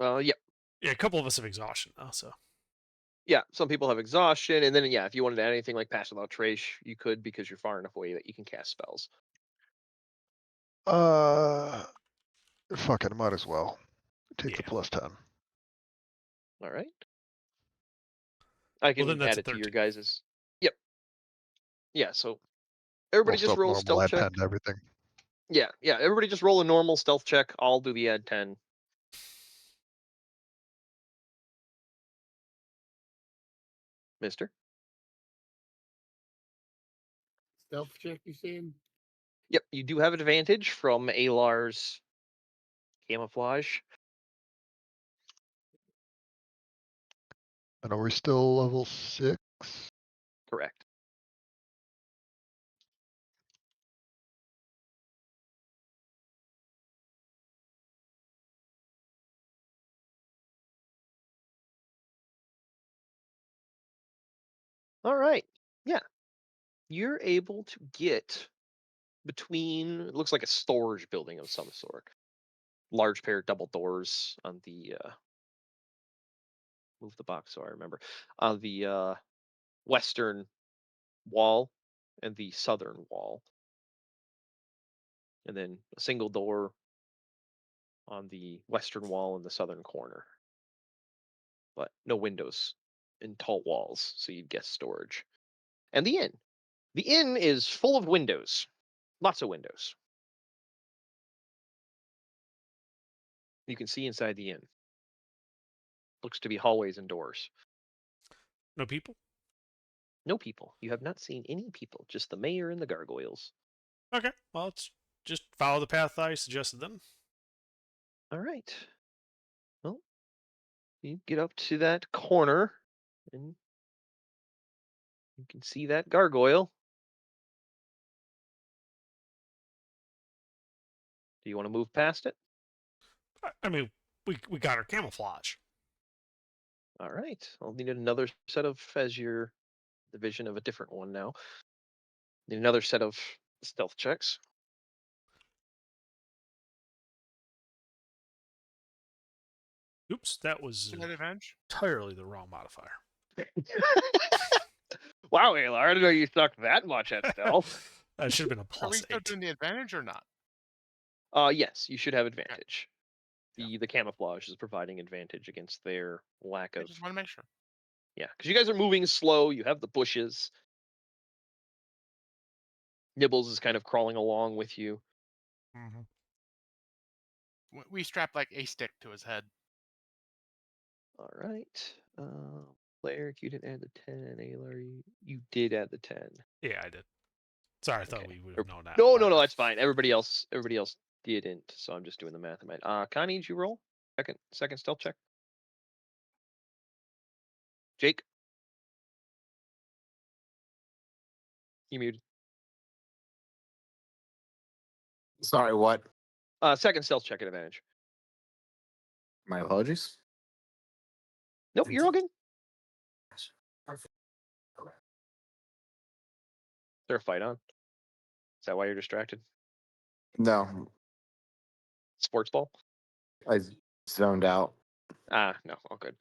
Yeah. Yeah, a couple of us have exhaustion now, so. Yeah, some people have exhaustion, and then yeah, if you wanted to add anything like pass without trace, you could because you're far enough away that you can cast spells. Fuck it, might as well. Take the Yeah. +10. All right. I can then that's add a it to your 13. guys's. Yep. Yeah, so everybody Roll just stealth roll normal, stealth add check. 10 to everything. Yeah, everybody just roll a normal stealth check. I'll do the add 10. Mister? Stealth check, you said? Yep, you do have advantage from Alar's camouflage. And are we still level 6? Correct. All right. Yeah. You're able to get between, it looks like a storage building of some sort. Large pair of double doors on the move the box so I remember. On the western wall and the southern wall. And then a single door on the western wall in the southern corner. But no windows and tall walls, so you'd guess storage. And the inn. The inn is full of windows. Lots of windows. You can see inside the inn. Looks to be hallways and doors. No people? No people. You have not seen any people, just the mayor and the gargoyles. Okay, well, let's just follow the path I suggested then. All right. Well, you get up to that corner and you can see that gargoyle. Do you want to move past it? I mean, we got our camouflage. All right. I'll need another set of, as your division of a different one now. Need another set of stealth checks. Oops, that was Is that advantage? entirely the wrong modifier. Wow, Aylar, I didn't know you sucked that much at stealth. That should have been a Are we plus still 8. doing the advantage or not? Yes, you should have advantage. The camouflage is providing advantage against their lack I of. just want to make sure. Yeah, because you guys are moving slow. You have the bushes. Nibbles is kind of crawling along with you. Mm-hmm. We strap like a stick to his head. All right. Cleric, you didn't add the 10. Aylar, you did add the 10. Yeah, I did. Sorry, I thought Okay. we would have known that. No, that's fine. Everybody else didn't. So I'm just doing the math. Connie, did you roll? Second stealth check. Jake, you muted. Sorry, what? Second stealth check at advantage. My apologies. Nope, you're all good. Is there a fight on? Is that why you're distracted? No, Sports ball? I zoned out. No, all good.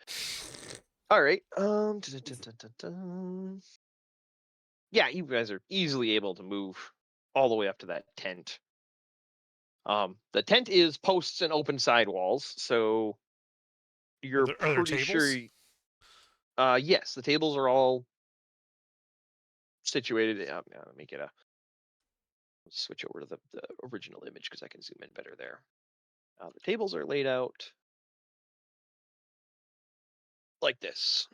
All right. Dun, dun, dun, dun, dun. Yeah, you guys are easily able to move all the way up to that tent. The tent is posts and open sidewalls, so you're Are there pretty sure. tables? Yes, the tables are all situated. Let me get a. Let's switch over to the original image because I can zoom in better there. The tables are laid out like this.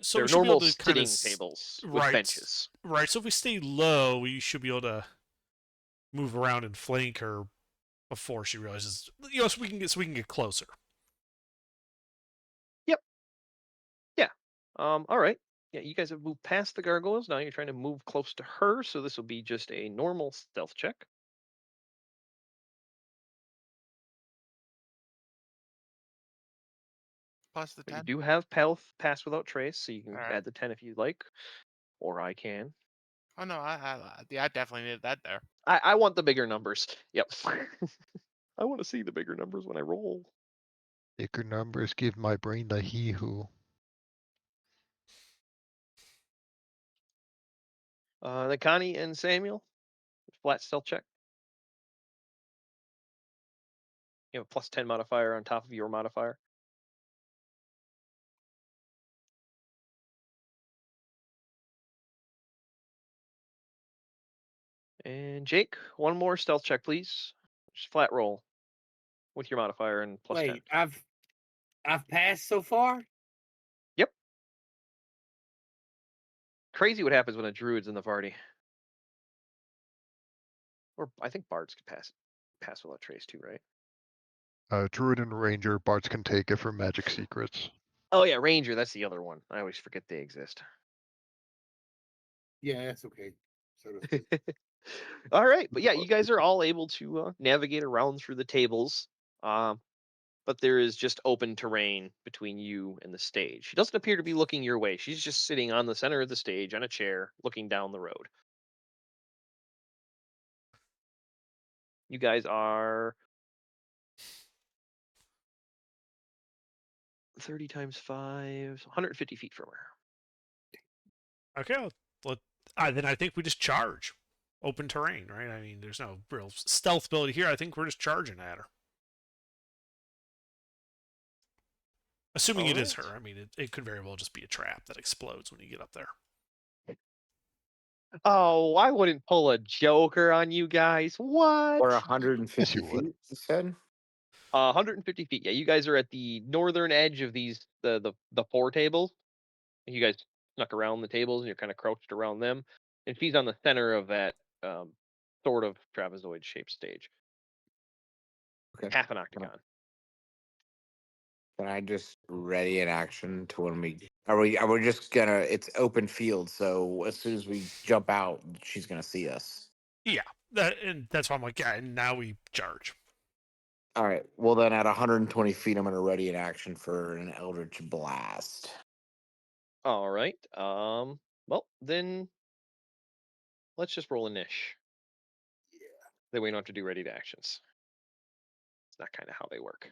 So They're we should be able normal to kind sitting of tables with right, benches. right. So if we stay low, we should be able to move around and flank her before she realizes, so we can get closer. Yeah. All right. Yeah, you guys have moved past the gargoyles. Now you're trying to move close to her, so this will be just a normal stealth check. Plus the But you 10. do have pass without trace, so you can Alright. add the 10 if you'd like, or I can. Oh no, I definitely needed that there. I want the bigger numbers. Yep. I want to see the bigger numbers when I roll. Bigger numbers give my brain the hee-hoo. Then Connie and Samuel, flat stealth check. You have a plus 10 modifier on top of your modifier. And Jake, one more stealth check, please. Just flat roll with your modifier and plus 10. Wait, I've passed so far. Yep. Crazy what happens when a druid's in the party. Or I think bards could pass without trace too, right? Druid and Ranger, bards can take it for magic secrets. Oh yeah, Ranger, that's the other one. I always forget they exist. Yeah, that's okay. So to speak. All right, but yeah, you guys are all able to navigate around through the tables. But there is just open terrain between you and the stage. She doesn't appear to be looking your way. She's just sitting on the center of the stage on a chair, looking down the road. You guys are 30 times 5, 150 feet from her. Okay, then I think we just charge. Open terrain, right? I mean, there's no real stealth ability here. I think we're just charging at her. Assuming it is her. I mean, it could very well just be a trap that explodes when you get up there. Oh, I wouldn't pull a Joker on you guys. What? Or 150 Yes, you would. feet, you said? 150 feet. Yeah, you guys are at the northern edge of the four tables. You guys snuck around the tables and you're kind of crouched around them. And she's on the center of that sort of trapezoid shaped stage. Okay. Half an octagon. Can I just ready an action to when we are we just gonna, it's open field, so as soon as we jump out, she's gonna see us. Yeah, and that's why I'm like, yeah, and now we charge. All right. Well, then at 120 feet, I'm gonna ready an action for an Eldritch Blast. All right. Well, then let's just roll a niche. Yeah. Then we don't have to do ready to actions. It's not kind of how they work.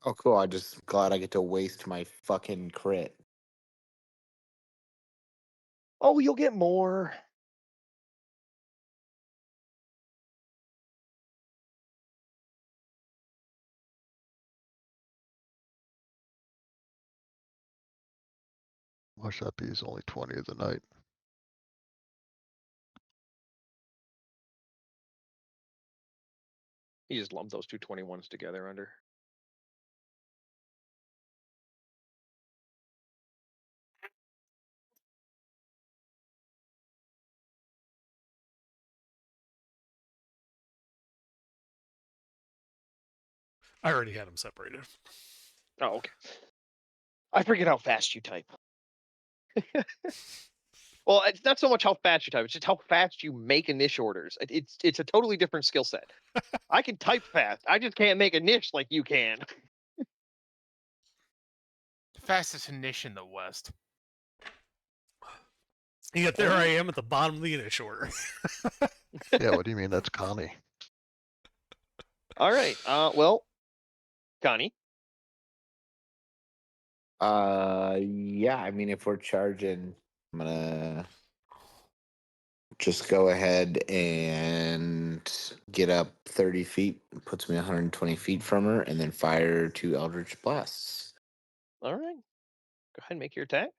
Oh, cool. I just glad I get to waste my fucking crit. Oh, you'll get more. Much that be is only 20 of the night. You just lump those two 21s together under. I already had them separated. Oh, okay. I forget how fast you type. Well, it's not so much how fast you type; it's just how fast you make a niche orders. It's a totally different skill set. I can type fast. I just can't make a niche like you can. Fastest niche in the West. And yet there I am at the bottom of the initial order. Yeah, what do you mean? That's Connie. All right. Well, Connie. Yeah. I mean, if we're charging, I'm gonna just go ahead and get up 30 feet, puts me 120 feet from her, and then fire 2 Eldritch Blasts. All right. Go ahead and make your attack.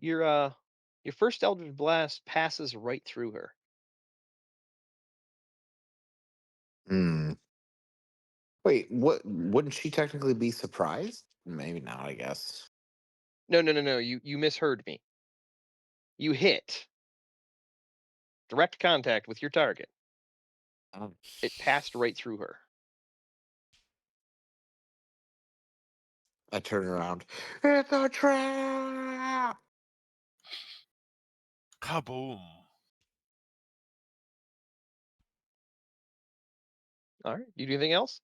Your first Eldritch Blast passes right through her. Hmm. Wait, what? Wouldn't she technically be surprised? Maybe not. I guess. No. You misheard me. You hit direct contact with your target. Oh. It passed right through her. I turn around. It's a trap. Kaboom. All right. You do anything else?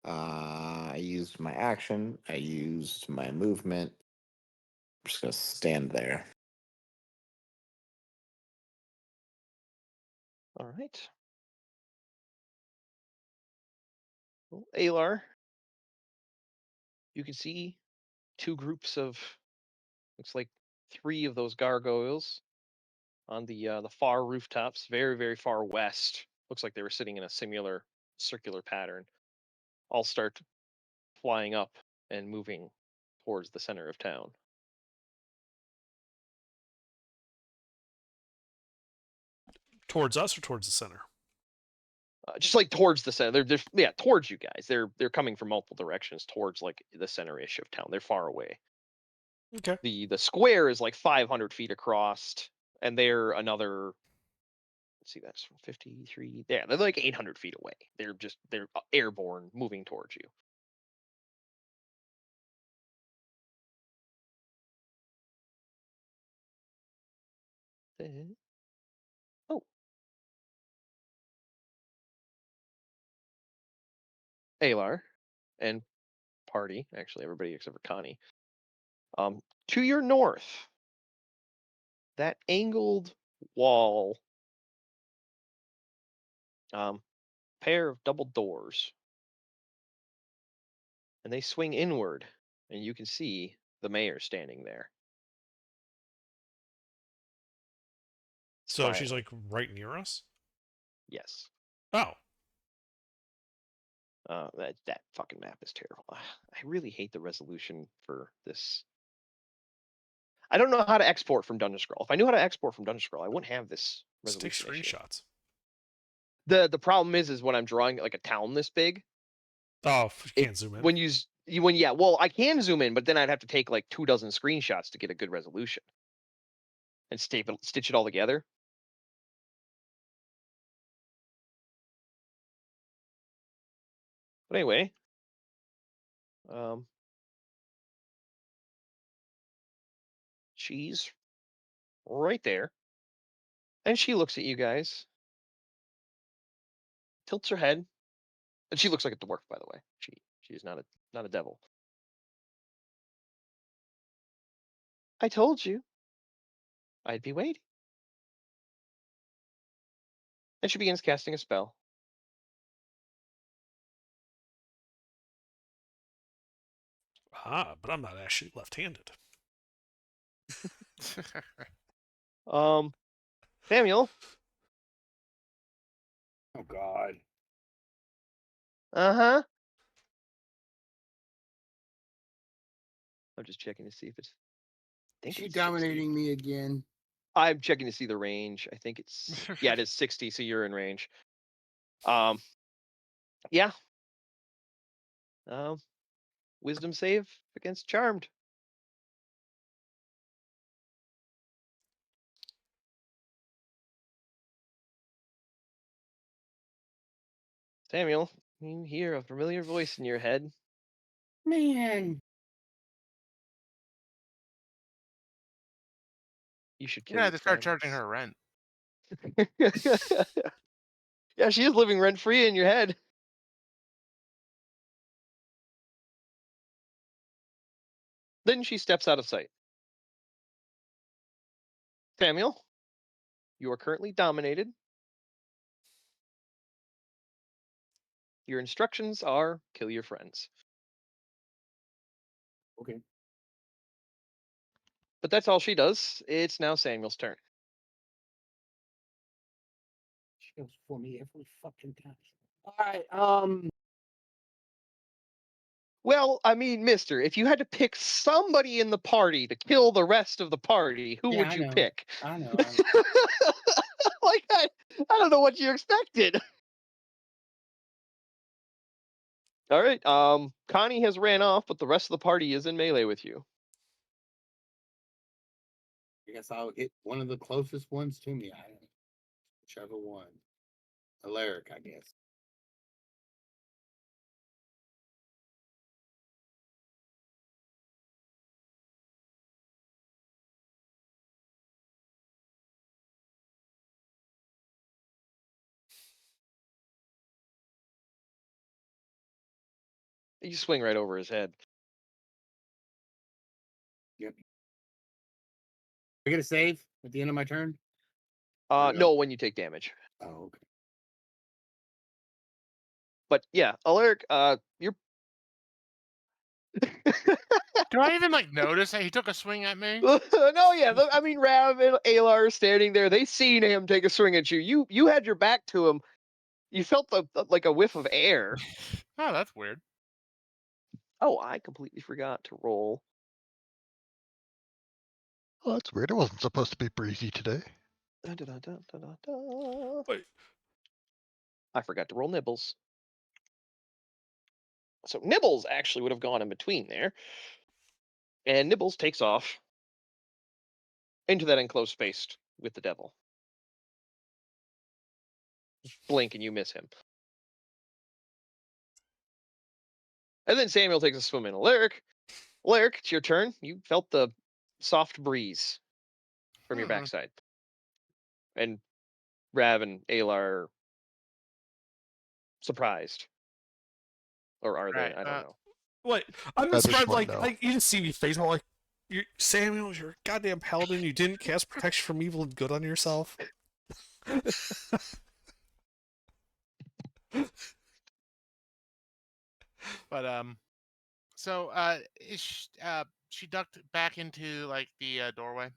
I used my action. I used my movement. I'm just gonna stand there. All right. Well, Alar, you can see two groups of, looks like 3 of those gargoyles on the far rooftops, very, very far west. Looks like they were sitting in a similar circular pattern. All start flying up and moving towards the center of town. Towards us or towards the center? Just like towards the center. They're towards you guys. They're coming from multiple directions towards like the center-ish of town. They're far away. Okay. The square is like 500 feet across, and they're another. Let's see, that's 53. Yeah, they're like 800 feet away. They're airborne, moving towards you. Oh. Alar and party, actually everybody except for Connie. To your north, that angled wall, pair of double doors, and they swing inward, and you can see the mayor standing there. So she's Smiling. like right near us? Yes. Oh. That fucking map is terrible. I really hate the resolution for this. I don't know how to export from Dungeon Scroll. If I knew how to export from Dungeon Scroll, I wouldn't have this Just take resolution issue. screenshots. The problem is when I'm drawing like a town this big, Oh, you can't zoom in. Well, I can zoom in, but then I'd have to take like 24 screenshots to get a good resolution and stitch it all together. But anyway, she's right there, and she looks at you guys, tilts her head, and she looks like a dwarf, by the way. She is not a devil. I told you I'd be waiting. And she begins casting a spell. But I'm not actually left-handed. Samuel. Oh God. Uh-huh. I'm just checking to see if it's. Is she dominating me again? I'm checking to see the range. I think it's it is 60, so you're in range. Yeah. Wisdom save against Charmed. Samuel, you hear a familiar voice in your head. Man. You should kill You're gonna have your to start charging friends. her rent. Yeah, she is living rent free in your head. Then she steps out of sight. Samuel, You are currently dominated. Your instructions are kill your friends. Okay. But that's all she does. It's now Samuel's turn. She goes for me every fucking time. All right. Well, I mean, mister, if you had to pick somebody in the party to kill the rest of the party, who Yeah, would I you know. pick? I know. Like, I don't know what you expected. All right. Connie has ran off, but the rest of the party is in melee with you. I guess I'll hit one of the closest ones to me. I don't know. Whichever one. Alaric, I guess. You swing right over his head. Yep. I get a save at the end of my turn? Or No, when you take damage. Oh, okay. But yeah, Alaric, you're Do I even like notice that he took a swing at me? no, yeah. I mean, Rav and Alar are standing there. They seen him take a swing at you. You had your back to him. You felt like a whiff of air. Oh, that's weird. Oh, I completely forgot to roll. Oh, that's weird. It wasn't supposed to be breezy today. Wait. I forgot to roll Nibbles. So Nibbles actually would have gone in between there. And Nibbles takes off into that enclosed space with the devil. Blink and you miss him. And then Samuel takes a swim in. Alaric, it's your turn. You felt the soft breeze from your backside. And Rav and Alar are surprised. Or are Right, they? I don't know. Wait, I'm At this surprised. point, Like, no. you just see me face. I'm like, Samuel, you're a goddamn paladin. You didn't cast protection from evil and good on yourself. But so she ducked back into like the doorway.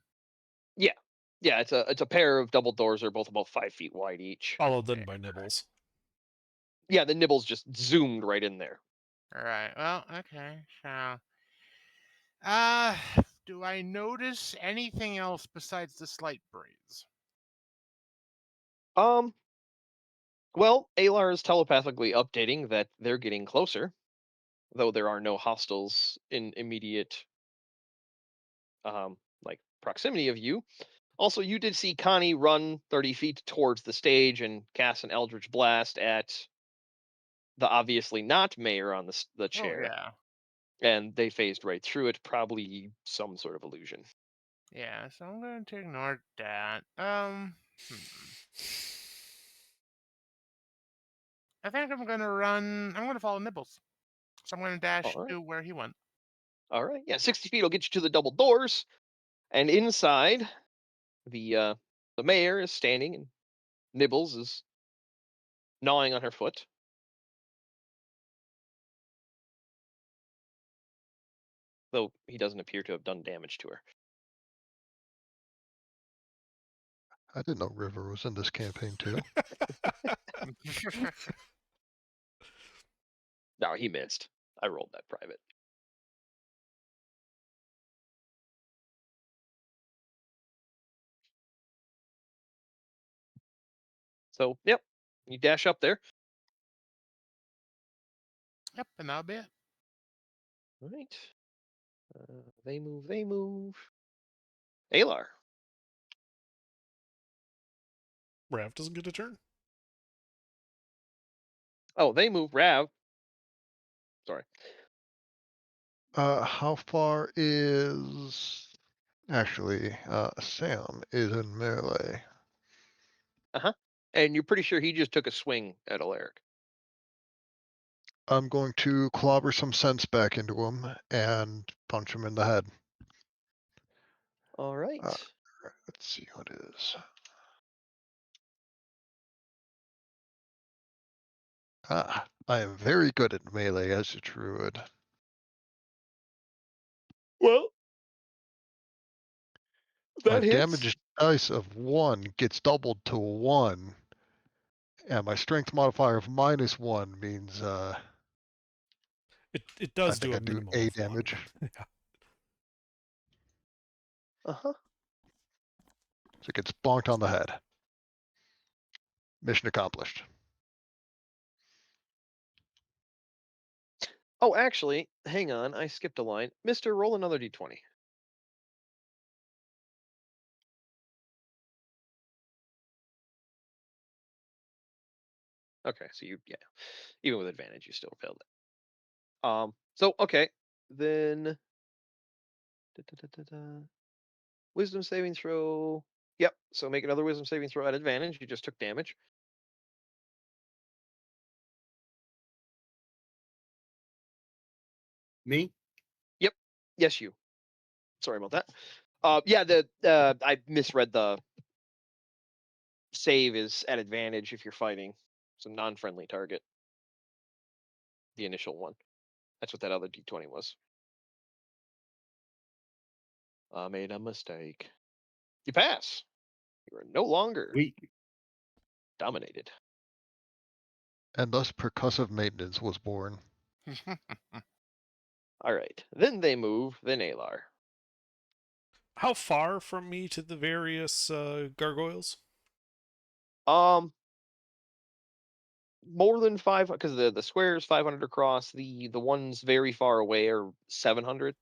Yeah, it's a pair of double doors. They're both about 5 feet wide each. Followed then by Nibbles. Yeah, the Nibbles just zoomed right in there. All right. Well, okay. So, do I notice anything else besides the slight breeze? Well, Alar is telepathically updating that they're getting closer, though there are no hostiles in immediate like proximity of you. Also, you did see Connie run 30 feet towards the stage and cast an Eldritch Blast at the obviously not mayor on the Oh chair, yeah. and they phased right through it. Probably some sort of illusion. Yeah. So I'm going to ignore that. I think I'm going to run. I'm going to follow Nibbles. So I'm going to dash All right. to where he went. All right. Yeah, 60 feet will get you to the double doors, and inside, the mayor is standing, and Nibbles is gnawing on her foot. Though he doesn't appear to have done damage to her. I didn't know River was in this campaign too. No, he missed. I rolled that private. So, yep, you dash up there. Yep, and that'll be it. All right. They move. Alar. Rav doesn't get a turn. Oh, they move. Rav. Sorry. How far is actually Sam is in melee. And you're pretty sure he just took a swing at Alaric. I'm going to clobber some sense back into him and punch him in the head. All right. Let's see what it is. Ah, I am very good at melee as a druid. Well, My that hits. damage dice of 1 gets doubled to 1, and my strength modifier of -1 means It I does think do I a do minimum A of one. damage. Yeah. Uh-huh. So it gets bonked on the head. Mission accomplished. Oh, actually, hang on. I skipped a line. Mister, roll another d20. Okay, so yeah, even with advantage, you still failed it. So okay, then wisdom saving throw. Yep. So make another wisdom saving throw at advantage. You just took damage. Me? Yep. Yes, you. Sorry about that. Yeah, I misread the save is at advantage if you're fighting some non-friendly target. The initial one. That's what that other d20 was. I made a mistake. You pass. You are no longer We dominated. And thus percussive maintenance was born. All right. Then they move. Then Alar. How far from me to the various gargoyles? More than 5 because the square is 500 across. The ones very far away are 700.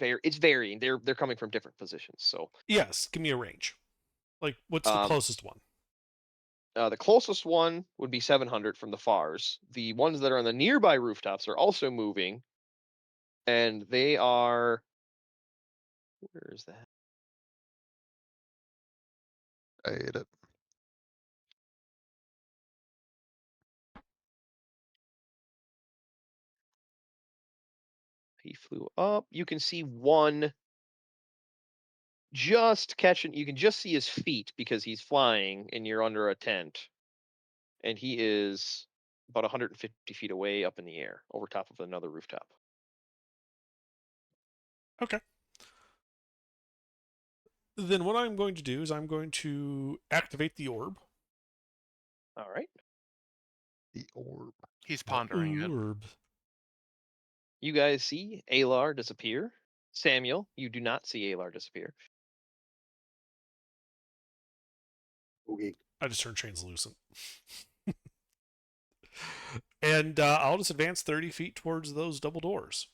It's varying. They're coming from different positions. So Yes, give me a range. Like, what's the closest one? the closest one would be 700 from the fars. The ones that are on the nearby rooftops are also moving, and they are. Where is that? I ate it. He flew up. You can see one just catching. You can just see his feet because he's flying, and you're under a tent, and he is about 150 feet away up in the air over top of another rooftop. Okay. Then what I'm going to do is I'm going to activate the orb. All right. The orb. He's pondering it. Orb. You guys see Alar disappear. Samuel, you do not see Alar disappear. okay. I just turned translucent. And I'll just advance 30 feet towards those double doors.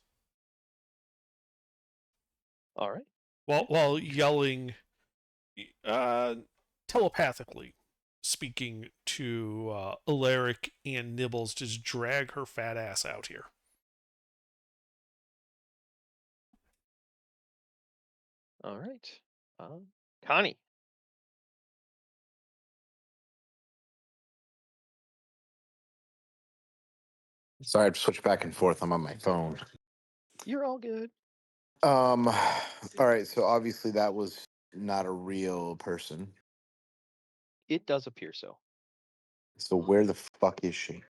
All right. While yelling telepathically, speaking to Alaric and Nibbles, just drag her fat ass out here. All right. Connie. Sorry, I have to switch back and forth. I'm on my phone. You're all good. All right. So obviously that was not a real person. It does appear so. So where the fuck is she?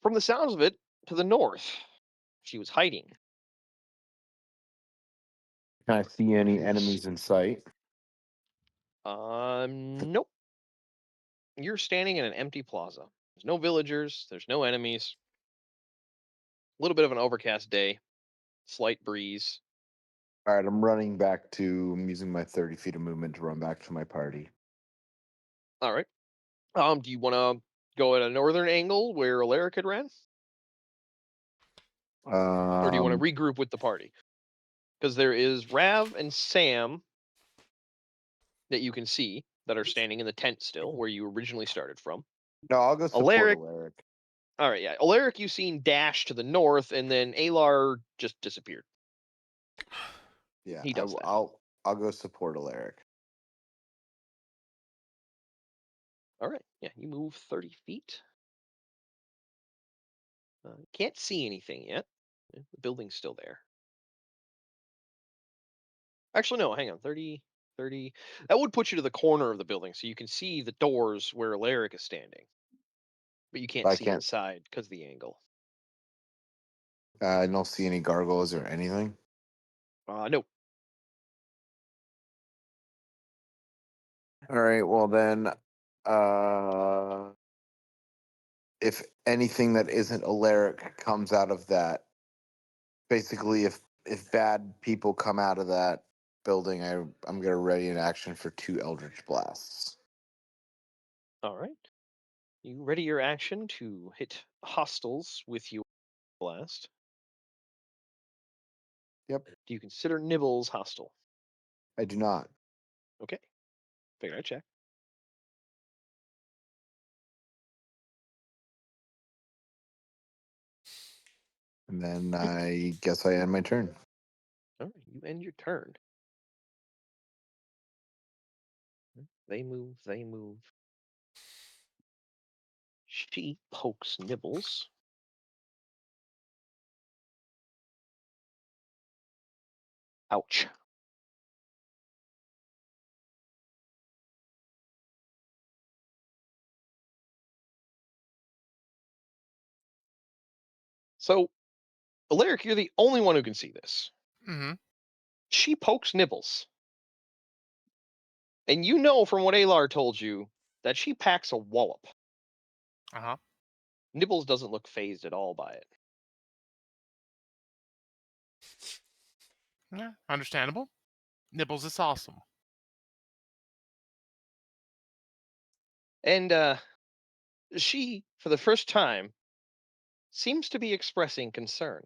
From the sounds of it, to the north. She was hiding. Can I see any enemies in sight? Nope. You're standing in an empty plaza. There's no villagers. There's no enemies. A little bit of an overcast day. Slight breeze. All right, I'm running back to. I'm using my 30 feet of movement to run back to my party. All right. Do you want to go at a northern angle where Alaric had ran? Or do you want to regroup with the party? Because there is Rav and Sam that you can see that are standing in the tent still, where you originally started from. No, I'll go support Alaric. Alaric. All right, yeah. Alaric, you've seen dash to the north, and then Alar just disappeared. Yeah, He does that. I'll go support Alaric. All right, yeah. You move 30 feet. Can't see anything yet. The building's still there. Actually, no. Hang on. 30. 30. That would put you to the corner of the building, so you can see the doors where Alaric is standing. But you can't I see can't. inside because of the angle. I don't see any gargoyles or anything. No. All right. Well then, if anything that isn't Alaric comes out of that, basically, if bad people come out of that building, I'm gonna ready an action for 2 Eldritch Blasts. All right. You ready your action to hit hostiles with your blast. Yep. Do you consider Nibbles hostile? I do not. Okay. Figure I'd check. And then I guess I end my turn. All right. You end your turn. They move. They move. She pokes Nibbles. Ouch. So, Alaric, you're the only one who can see this. Mm-hmm. She pokes Nibbles. And you know from what Alar told you that she packs a wallop. Uh-huh. Nibbles doesn't look phased at all by it. Yeah, understandable. Nibbles is awesome. And she, for the first time, seems to be expressing concern.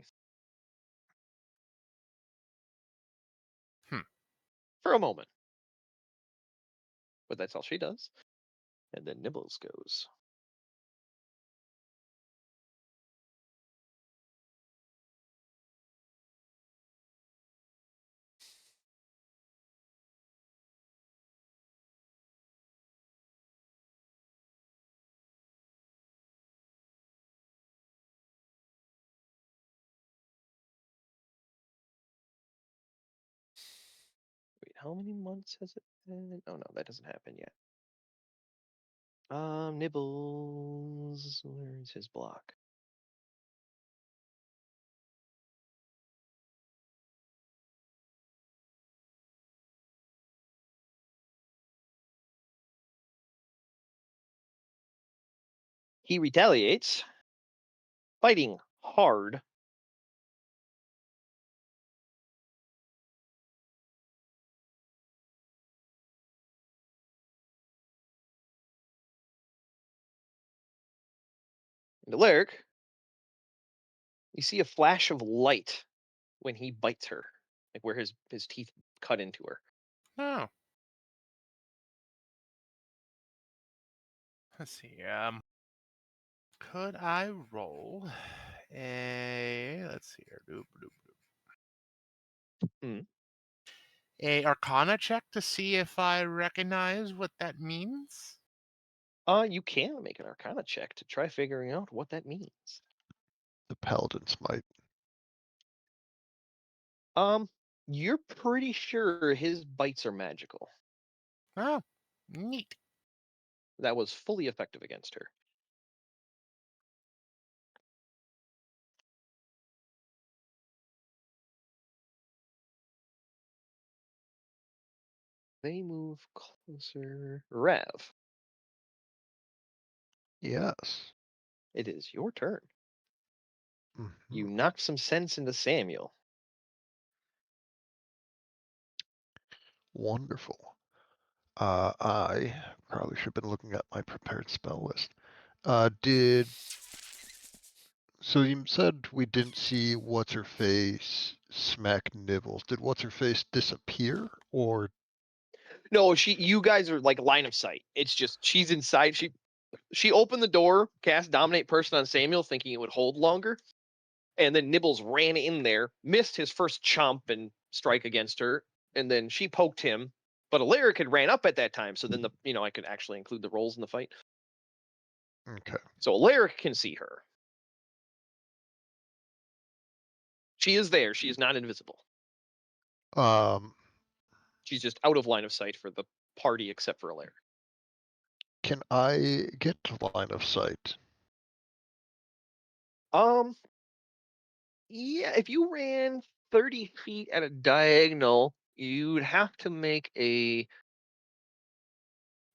Hmm. For a moment. But that's all she does. And then Nibbles goes. Wait, how many months has it been? Oh no, that doesn't happen yet. Nibbles, where's his block? He retaliates, fighting hard. And Alaric, you see a flash of light when he bites her, like where his teeth cut into her. Oh. Let's see. Could I roll let's see here. A Arcana check to see if I recognize what that means? You can make an Arcana check to try figuring out what that means. The Paladin's Might. You're pretty sure his bites are magical. Oh, neat. That was fully effective against her. They move closer. Rev, Yes. it is your turn. You Mhm. knocked some sense into Samuel. Wonderful. I probably should have been looking at my prepared spell list. So you said we didn't see what's her face smack Nibbles. Did what's her face disappear, or No, you guys are like line of sight. It's just she's inside. She opened the door, cast Dominate Person on Samuel, thinking it would hold longer. And then Nibbles ran in there, missed his first chomp and strike against her, and then she poked him. But Alaric had ran up at that time, so then I could actually include the rolls in the fight. okay? So Alaric can see her. She is there. She is not invisible. Um, She's just out of line of sight for the party except for Alaric. Can I get to line of sight? Yeah, if you ran 30 feet at a diagonal, you'd have to make a.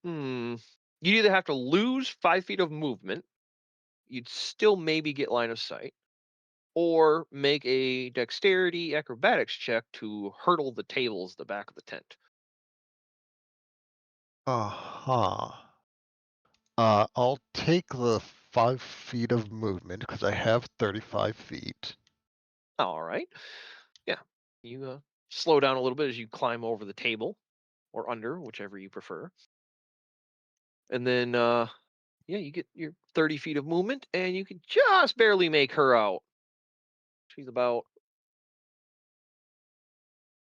You'd either have to lose 5 feet of movement, you'd still maybe get line of sight, or make a dexterity acrobatics check to hurdle the tables at the back of the tent. Uh-huh. I'll take the 5 feet of movement because I have 35 feet. All right. Yeah. You slow down a little bit as you climb over the table or under, whichever you prefer. And then, yeah, you get your 30 feet of movement and you can just barely make her out. She's about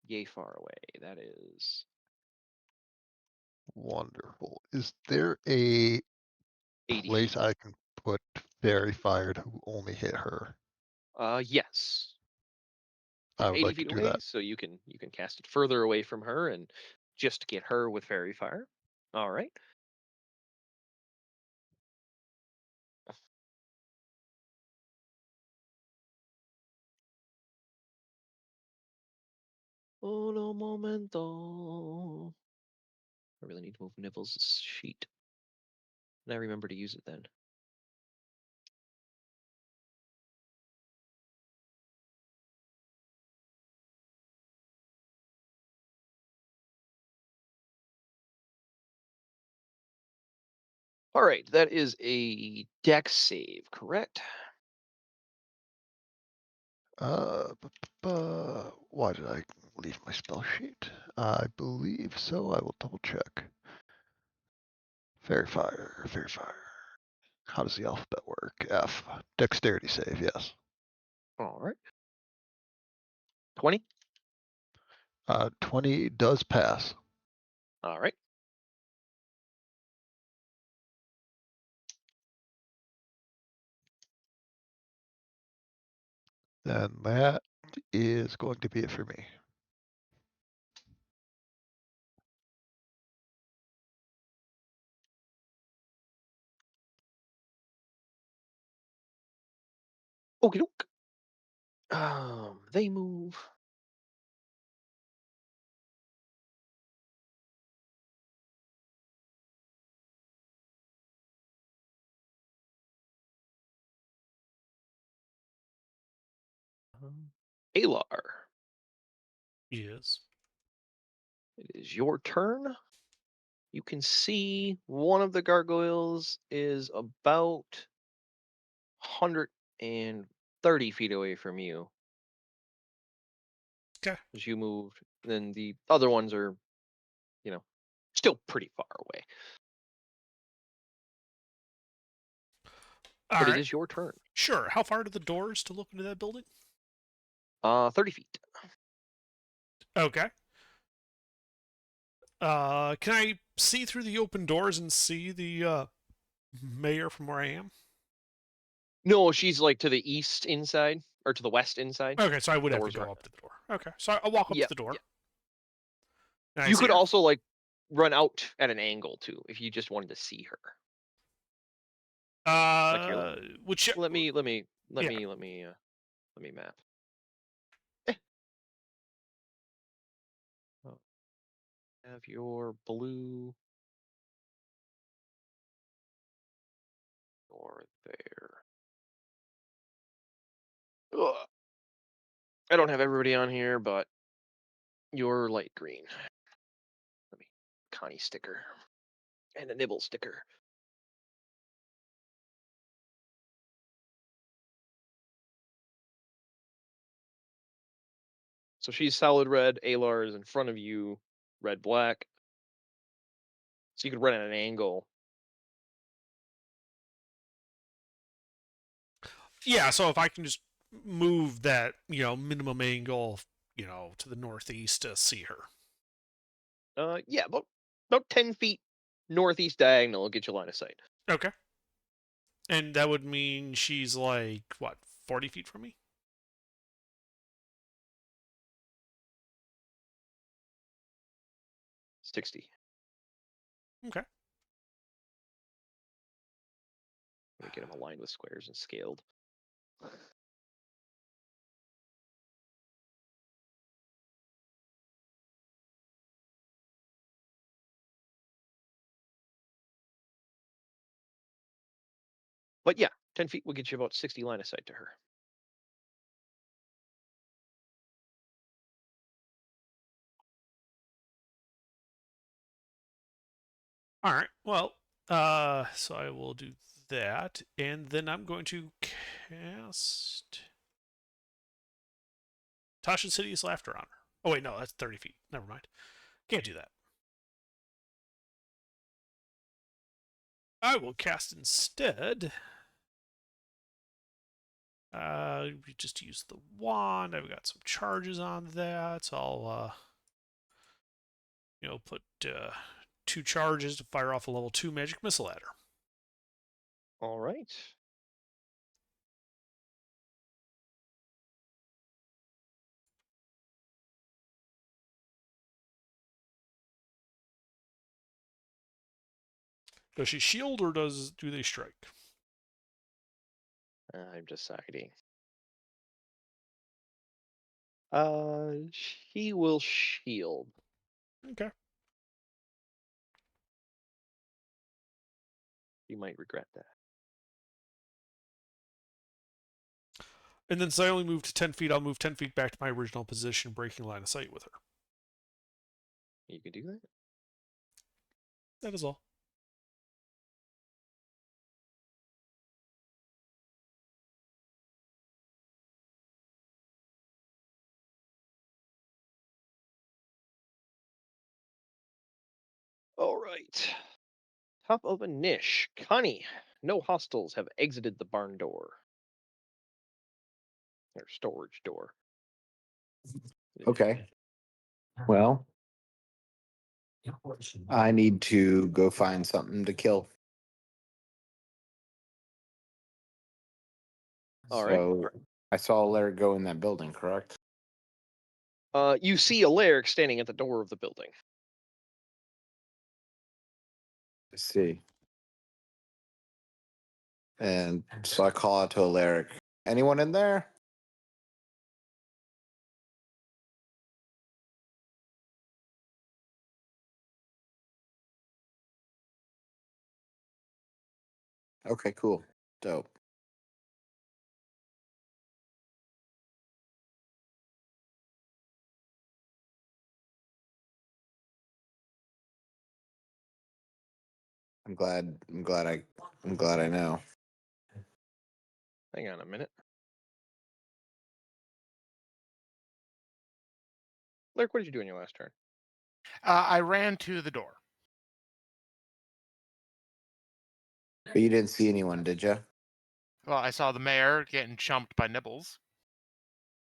yay far away. That is Wonderful. Is there a 80 place feet. I can put Fairy Fire to only hit her? Yes. I would 80 like to feet do away, that. so you can cast it further away from her and just get her with fairy fire. All right. Uno momento. I really need to move Nibbles' sheet. And I remember to use it then. All right, that is a dex save, correct? Why did I leave my spell sheet? I believe so. I will double check. Fairy Fire, Fairy Fire. How does the alphabet work? F. Dexterity save, yes. All right. 20? 20 does pass. All right. And that is going to be it for me. Okie doke. They move. Alar, Yes. it is your turn. You can see one of the gargoyles is about 130 feet away from you. Okay. As you moved, then the other ones are, still pretty far away. All But right. it is your turn. Sure. How far to the doors to look into that building? 30 feet. Okay. Can I see through the open doors and see the mayor from where I am? No, she's like to the east inside, or to the west inside. Okay, so I would have to Doors go are- up to the door. Okay, so I'll walk up Yeah, to the door. yeah. Can I You see could her? also like run out at an angle too, if you just wanted to see her. Like you're which Let me Yeah. map. Oh. Have your blue or there. Ugh. I don't have everybody on here, but you're light green. Let me Connie sticker and a nibble sticker. So she's solid red. Alar is in front of you, red black. So you could run at an angle. Yeah, so if I can just move that, minimum angle, to the northeast to see her. Yeah, about 10 feet northeast diagonal will get you line of sight. Okay. And that would mean she's like, what, 40 feet from me? 60. Okay. Let me get them aligned with squares and scaled. But yeah, 10 feet will get you about 60 line of sight to her. All right. Well, so I will do that, and then I'm going to cast Tasha's Hideous Laughter on her. Oh wait, no, that's 30 feet. Never mind. Can't do that. I will cast instead. We just use the wand. I've got some charges on that. So I'll, put 2 charges to fire off a level 2 magic missile at her. All right. Does she shield or do they strike? I'm deciding. She will shield. Okay. You might regret that. And then since I only moved to 10 feet, I'll move 10 feet back to my original position, breaking line of sight with her. You can do that. That is all. All right. Top of a niche. Connie, no hostiles have exited the barn door. Or storage door. Okay. Well, I need to go find something to kill. All right. So I saw Larry go in that building, correct? You see Alaric standing at the door of the building. I see. And so I call out to Alaric. Anyone in there? Okay, cool. Dope. I'm glad I know. Hang on a minute. Alaric, what did you do in your last turn? I ran to the door. But you didn't see anyone, did you? Well, I saw the mayor getting chumped by Nibbles.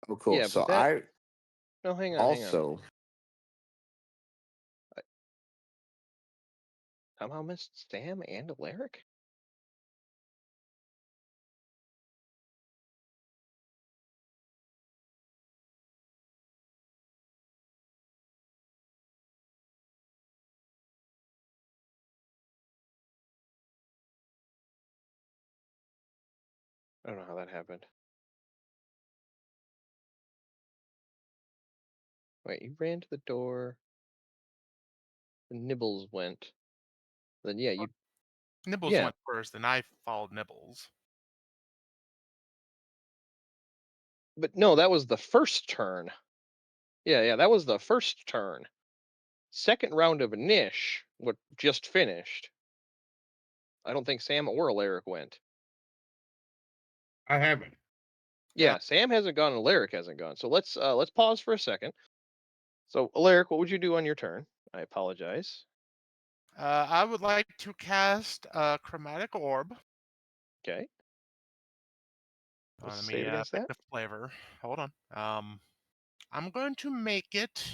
Oh, cool. Yeah, So but that- I No, hang on. also Somehow missed Sam and Alaric? I don't know how that happened. Wait, you ran to the door. The Nibbles went. Then yeah, you Nibbles Yeah. went first, and I followed Nibbles. but no, that was the first turn. Yeah, that was the first turn. Second round of Nish, what just finished. I don't think Sam or Alaric went. I haven't. Yeah, Sam hasn't gone and Alaric hasn't gone. So let's pause for a second. So Alaric, what would you do on your turn? I apologize. I would like to cast a Chromatic Orb. Okay. Let What's the me save against pick that? the flavor. Hold on. I'm going to make it.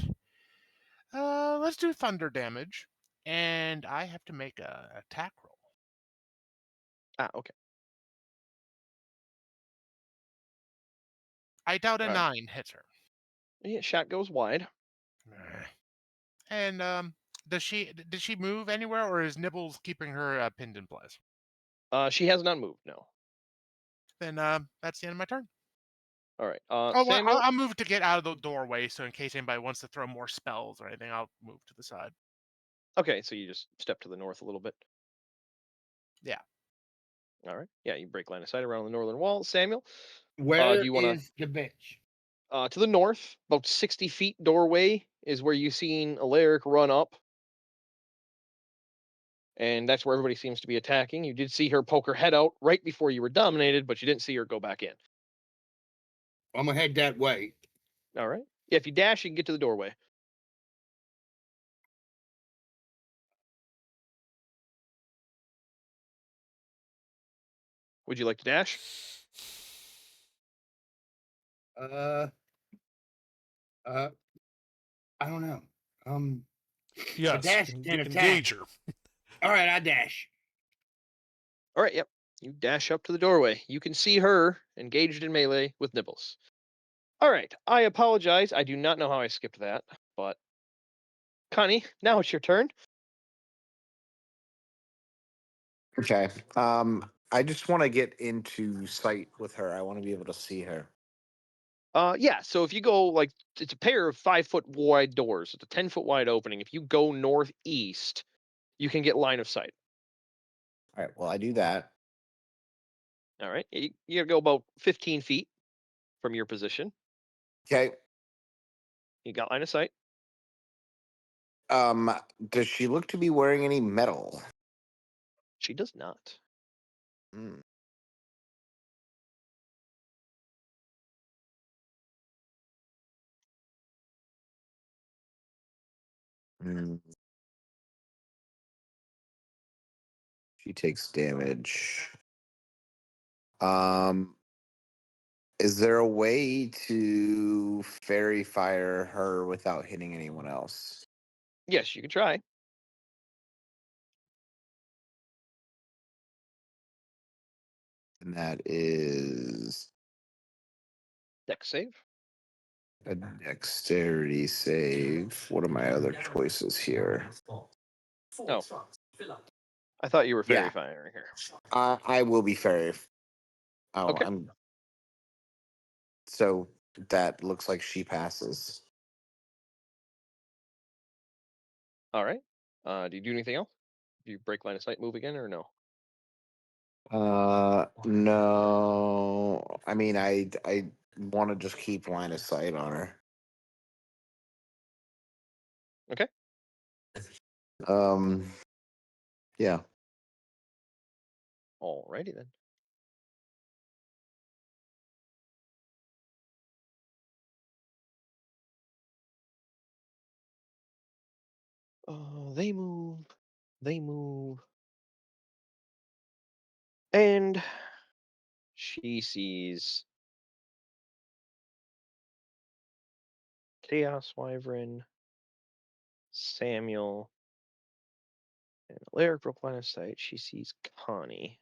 Let's do thunder damage, and I have to make a attack roll. Ah, okay. I doubt a Alright. 9 hits her. Yeah, shot goes wide. And Did she move anywhere, or is Nibbles keeping her pinned in place? She has not moved. No. Then that's the end of my turn. All right. Oh, well, Samuel. I'll move to get out of the doorway, so in case anybody wants to throw more spells or anything, I'll move to the side. Okay, so you just step to the north a little bit. Yeah. All right. Yeah, you break line of sight around the northern wall. Samuel, Where do you want is the bench? to the north, about 60 feet doorway is where you seen Alaric run up. And that's where everybody seems to be attacking. You did see her poke her head out right before you were dominated, but you didn't see her go back in. I'm gonna head that way. All right. Yeah, if you dash, you can get to the doorway. Would you like to dash? Uh, I don't know. Yes, dash and attack. engage her. All right, I dash. All right, yep. You dash up to the doorway. You can see her engaged in melee with Nibbles. All right, I apologize. I do not know how I skipped that, but Connie, now it's your turn. Okay. I just want to get into sight with her. I want to be able to see her. Yeah, so if you go like it's a pair of 5-foot wide doors, it's a 10-foot wide opening. If you go northeast, you can get line of sight. All right. Well, I do that. All right, you gotta go about 15 feet from your position. Okay. You got line of sight. Does she look to be wearing any metal? She does not. Hmm. Hmm. She takes damage. Is there a way to fairy fire her without hitting anyone else? Yes, you can try. And that is Dex save. a dexterity save. What are my other choices here? Oh, I thought you were fairy Yeah. firing here. I will be fairy. Oh, Okay. So that looks like she passes. All right. Do you do anything else? Do you break line of sight, move again, or no? No. I mean, I want to just keep line of sight on her. Okay. Yeah. Alrighty then. They move. They move. And she sees Chaos Wyvern, Samuel, and Alaric broke line of sight. She sees Connie.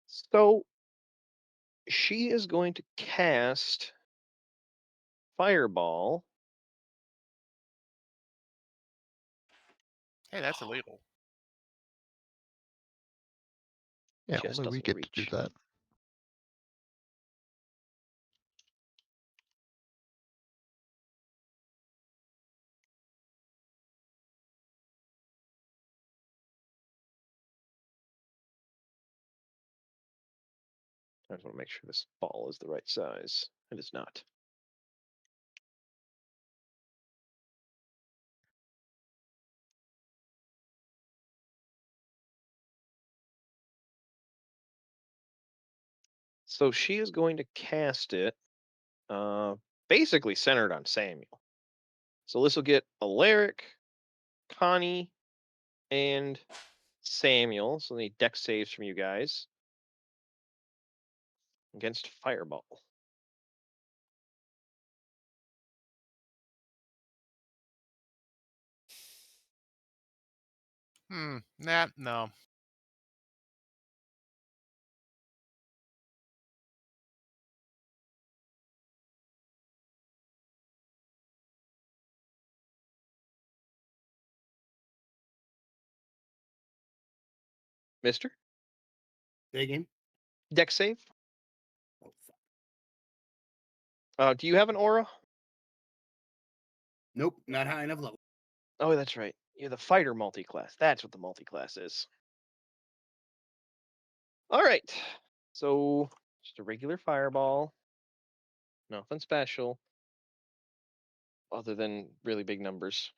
So she is going to cast Fireball. Hey, that's illegal. Yeah, Just only we doesn't get reach. to do that. I just want to make sure this ball is the right size. It is not. So she is going to cast it basically centered on Samuel. So this will get Alaric, Connie, and Samuel. So they need dex saves from you guys against Fireball. Nah, no. Mister? Say again? Dex save? Oh, fuck. Do you have an aura? Nope, not high enough level. Oh, that's right. You're the fighter multi-class. That's what the multi-class is. All right. So just a regular fireball. Nothing special. Other than really big numbers.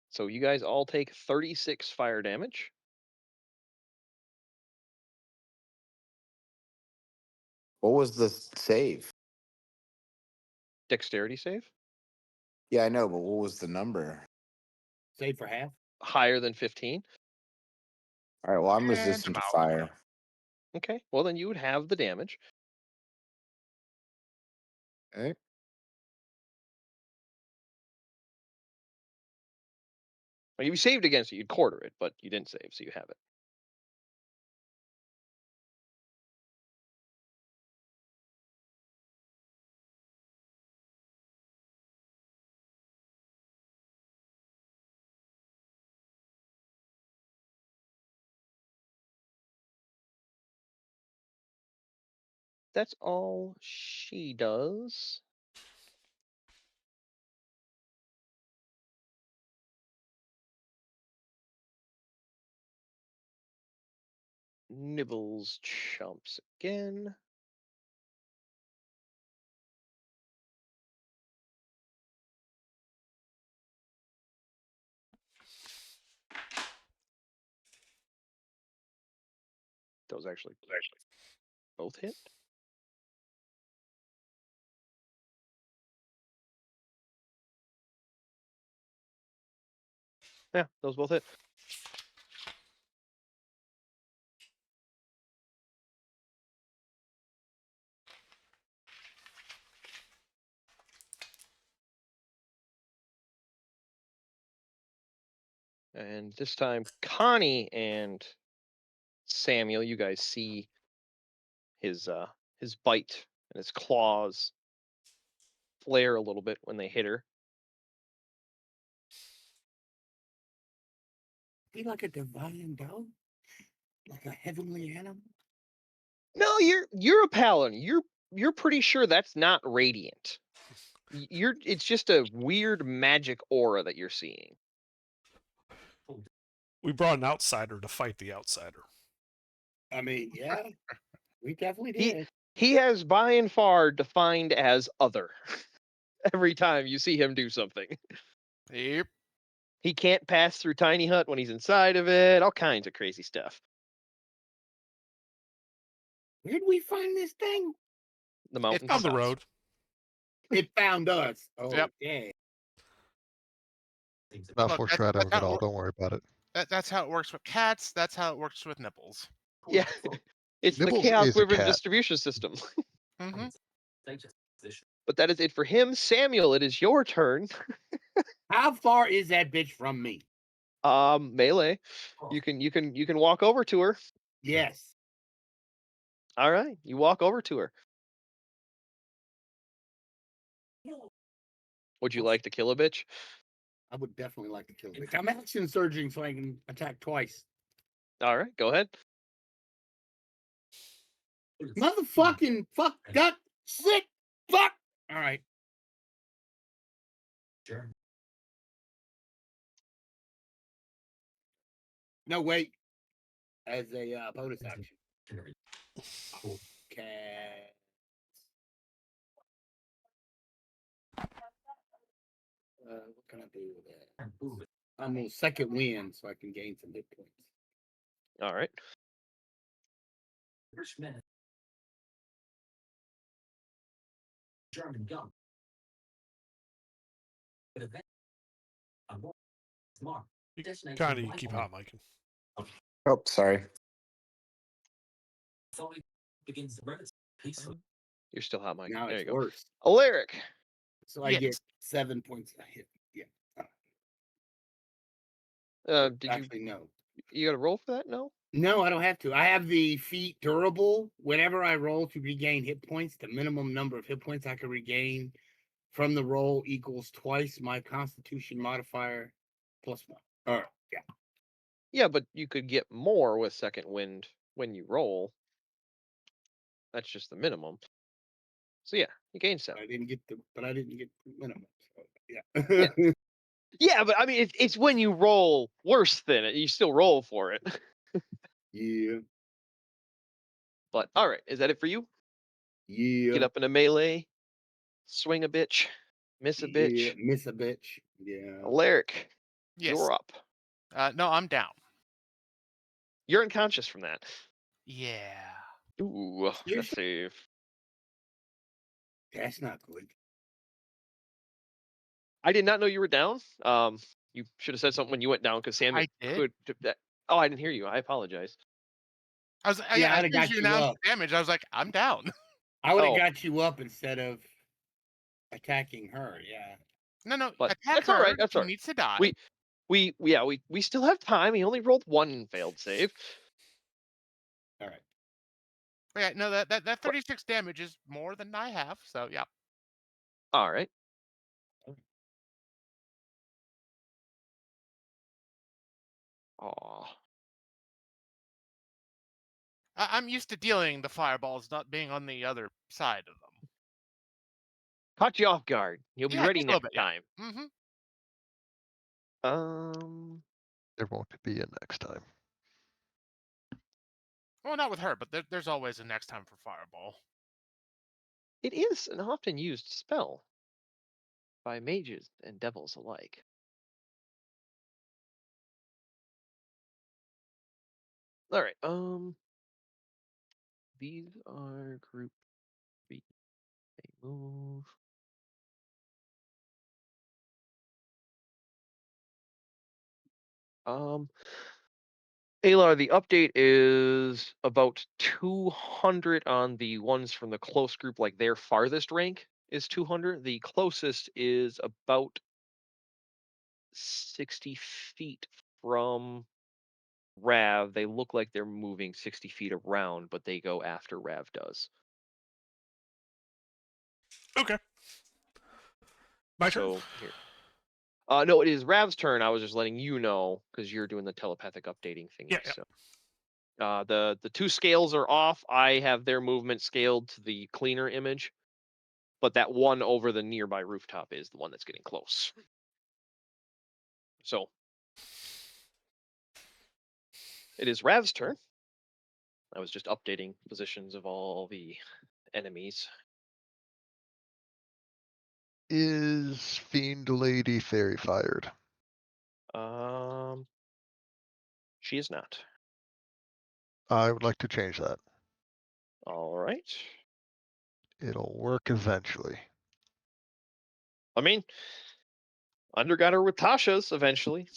So you guys all take 36 fire damage. What was the save? Dexterity save. Yeah, I know, but what was the number? Save for half. Higher than 15. All right, well, I'm And resistant to I'm out. fire. Okay. Well, then you would have the damage. Okay. Well, if you saved against it, you'd quarter it, but you didn't save, so you have it. That's all she does. Nibbles chumps again. Those actually both hit. Yeah, those both hit. And this time, Connie and Samuel, you guys see his bite and his claws flare a little bit when they hit her. Be like a divine dog, like a heavenly animal. No, you're a paladin. You're pretty sure that's not radiant. It's just a weird magic aura that you're seeing. We brought an outsider to fight the outsider. I mean, yeah, we definitely He- did. He has by and far defined as other every time you see him do something. Yep. He can't pass through Tiny Hut when he's inside of it, all kinds of crazy stuff. Where'd we find this thing? The mountains. On the us. road. It found us. Oh, Yep. yeah. Not Look, foreshadowing that's at all. how- Don't worry about it. That's how it works with cats. That's how it works with nipples. Yeah. It's Nibbles the chaos is a river cat. distribution system. Mm-hmm. But that is it for him. Samuel, it is your turn. How far is that bitch from me? Melee. You can walk over to her. Yes. All right. You walk over to her. Would you like to kill a bitch? I would definitely like to kill the bitch. I'm action surging so I can attack twice. All right, go ahead. Motherfucking fuck gut sick fuck. All right. Sure. No, wait. As a bonus action. Okay. What can I do with that? I'm on second wind, so I can gain some hit points. All right. German gun. But eventually, I'm going tomorrow. Kind of keep hot micing. Oh, sorry. Slowly begins the remnants peacefully. You're still hot, Mike. Now There you it's go. worse. Alaric. So I get 7 points a hit. Yeah. Did you Actually, no. got to roll for that? No. No, I don't have to. I have the feat durable. Whenever I roll to regain hit points, the minimum number of hit points I can regain from the roll equals twice my Constitution modifier plus 1. All right, yeah. Yeah, but you could get more with second wind when you roll. That's just the minimum. So yeah, you gain 7. I didn't get the minimum. So, yeah. Yeah. Yeah, but I mean, it's when you roll worse than it. You still roll for it. Yeah. But all right, is that it for you? Yeah. Get up in a melee, swing a bitch, miss a Yeah. bitch. Miss a bitch. Yeah. Alaric, Yes. you're up. No, I'm down. You're unconscious from that. Yeah. Ooh, that's Seriously? save. That's not good. I did not know you were down. You should have said something when you went down because Sam I did. could. Oh, I didn't hear you. I apologize. I was Yeah, as I'd have soon as got you you announced up. damage, I was like, I'm down. I would have Oh. got you up instead of attacking her. Yeah. No, But attack that's her. all right. That's She all right. needs to die. We still have time. He only rolled 1 failed save. All right. But yeah, no, that 36 damage is more than I have. So yeah. All right. Aw. I'm used to dealing the fireballs, not being on the other side of them. Caught you off guard. You'll be Yeah, ready just a little next bit, yeah. time. Mm-hmm. There won't be a next time. Well, not with her, but there's always a next time for fireball. It is an often used spell by mages and devils alike. All right. These are group 3. They move. Alar, the update is about 200 on the ones from the close group, like their farthest rank is 200. The closest is about 60 feet from Rav. They look like they're moving 60 feet around, but they go after Rav does. Okay. My turn. So here. No, it is Rav's turn. I was just letting you know because you're doing the telepathic updating thing. Yeah, yeah. So the 2 scales are off. I have their movement scaled to the cleaner image, but that one over the nearby rooftop is the one that's getting close. So it is Rav's turn. I was just updating positions of all the enemies. Is Fiend Lady Fairy fired? She is not. I would like to change that. All right. It'll work eventually. I mean, Under got her with Tasha's eventually.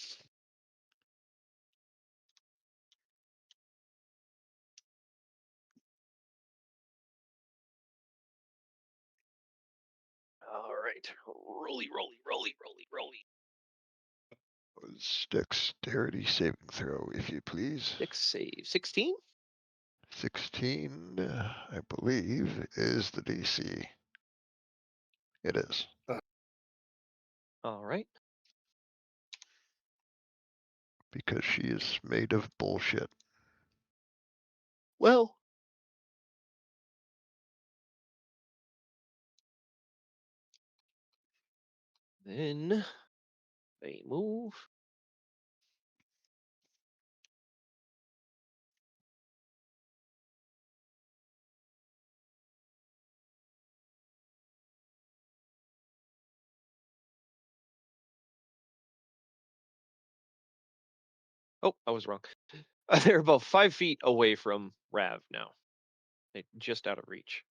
All right. Rolly. Dexterity saving throw, if you please. 6 save. 16? 16, I believe, is the DC. It is. All right. Because she is made of bullshit. Well, then they move. Oh, I was wrong. They're about 5 feet away from Rav now. They're just out of reach.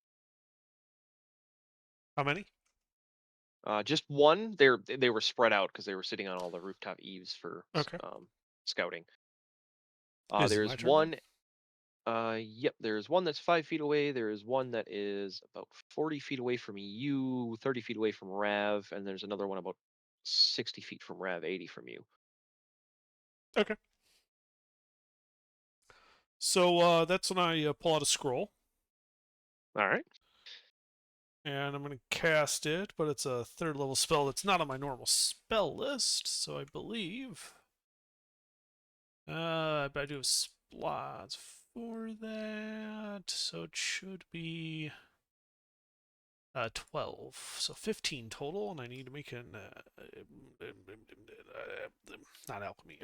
How many? Just one. They were spread out because they were sitting on all the rooftop eaves for Okay. scouting. Is it There's my turn one. Yep. There's one that's 5 feet away. There is one that is about 40 feet away from you, 30 feet away from Rav, and there's another one about 60 feet from Rav, 80 from you. Okay. So that's when I pull out a scroll. All right. And I'm going to cast it, but it's a 3rd level spell that's not on my normal spell list, so I believe But I do have slots for that, so it should be 12. So 15 total, and I need to make an not alchemy,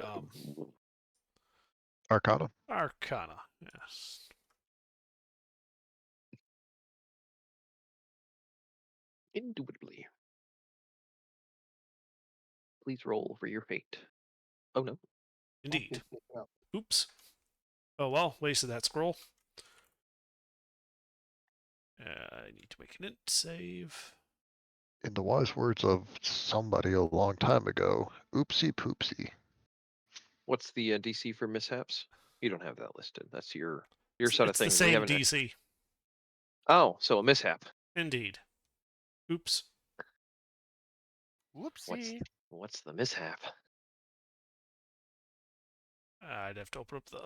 Arcana. Arcana. Yes. Indubitably. Please roll for your fate. Oh no. Indeed. Oops. Oh well, wasted that scroll. I need to make an int save. In the wise words of somebody a long time ago, oopsie poopsie. What's the DC for mishaps? You don't have that listed. That's your It's set of the things. We same haven't. DC. Oh, so a mishap. Indeed. Oops. Whoopsie. What's the mishap? I'd have to open up the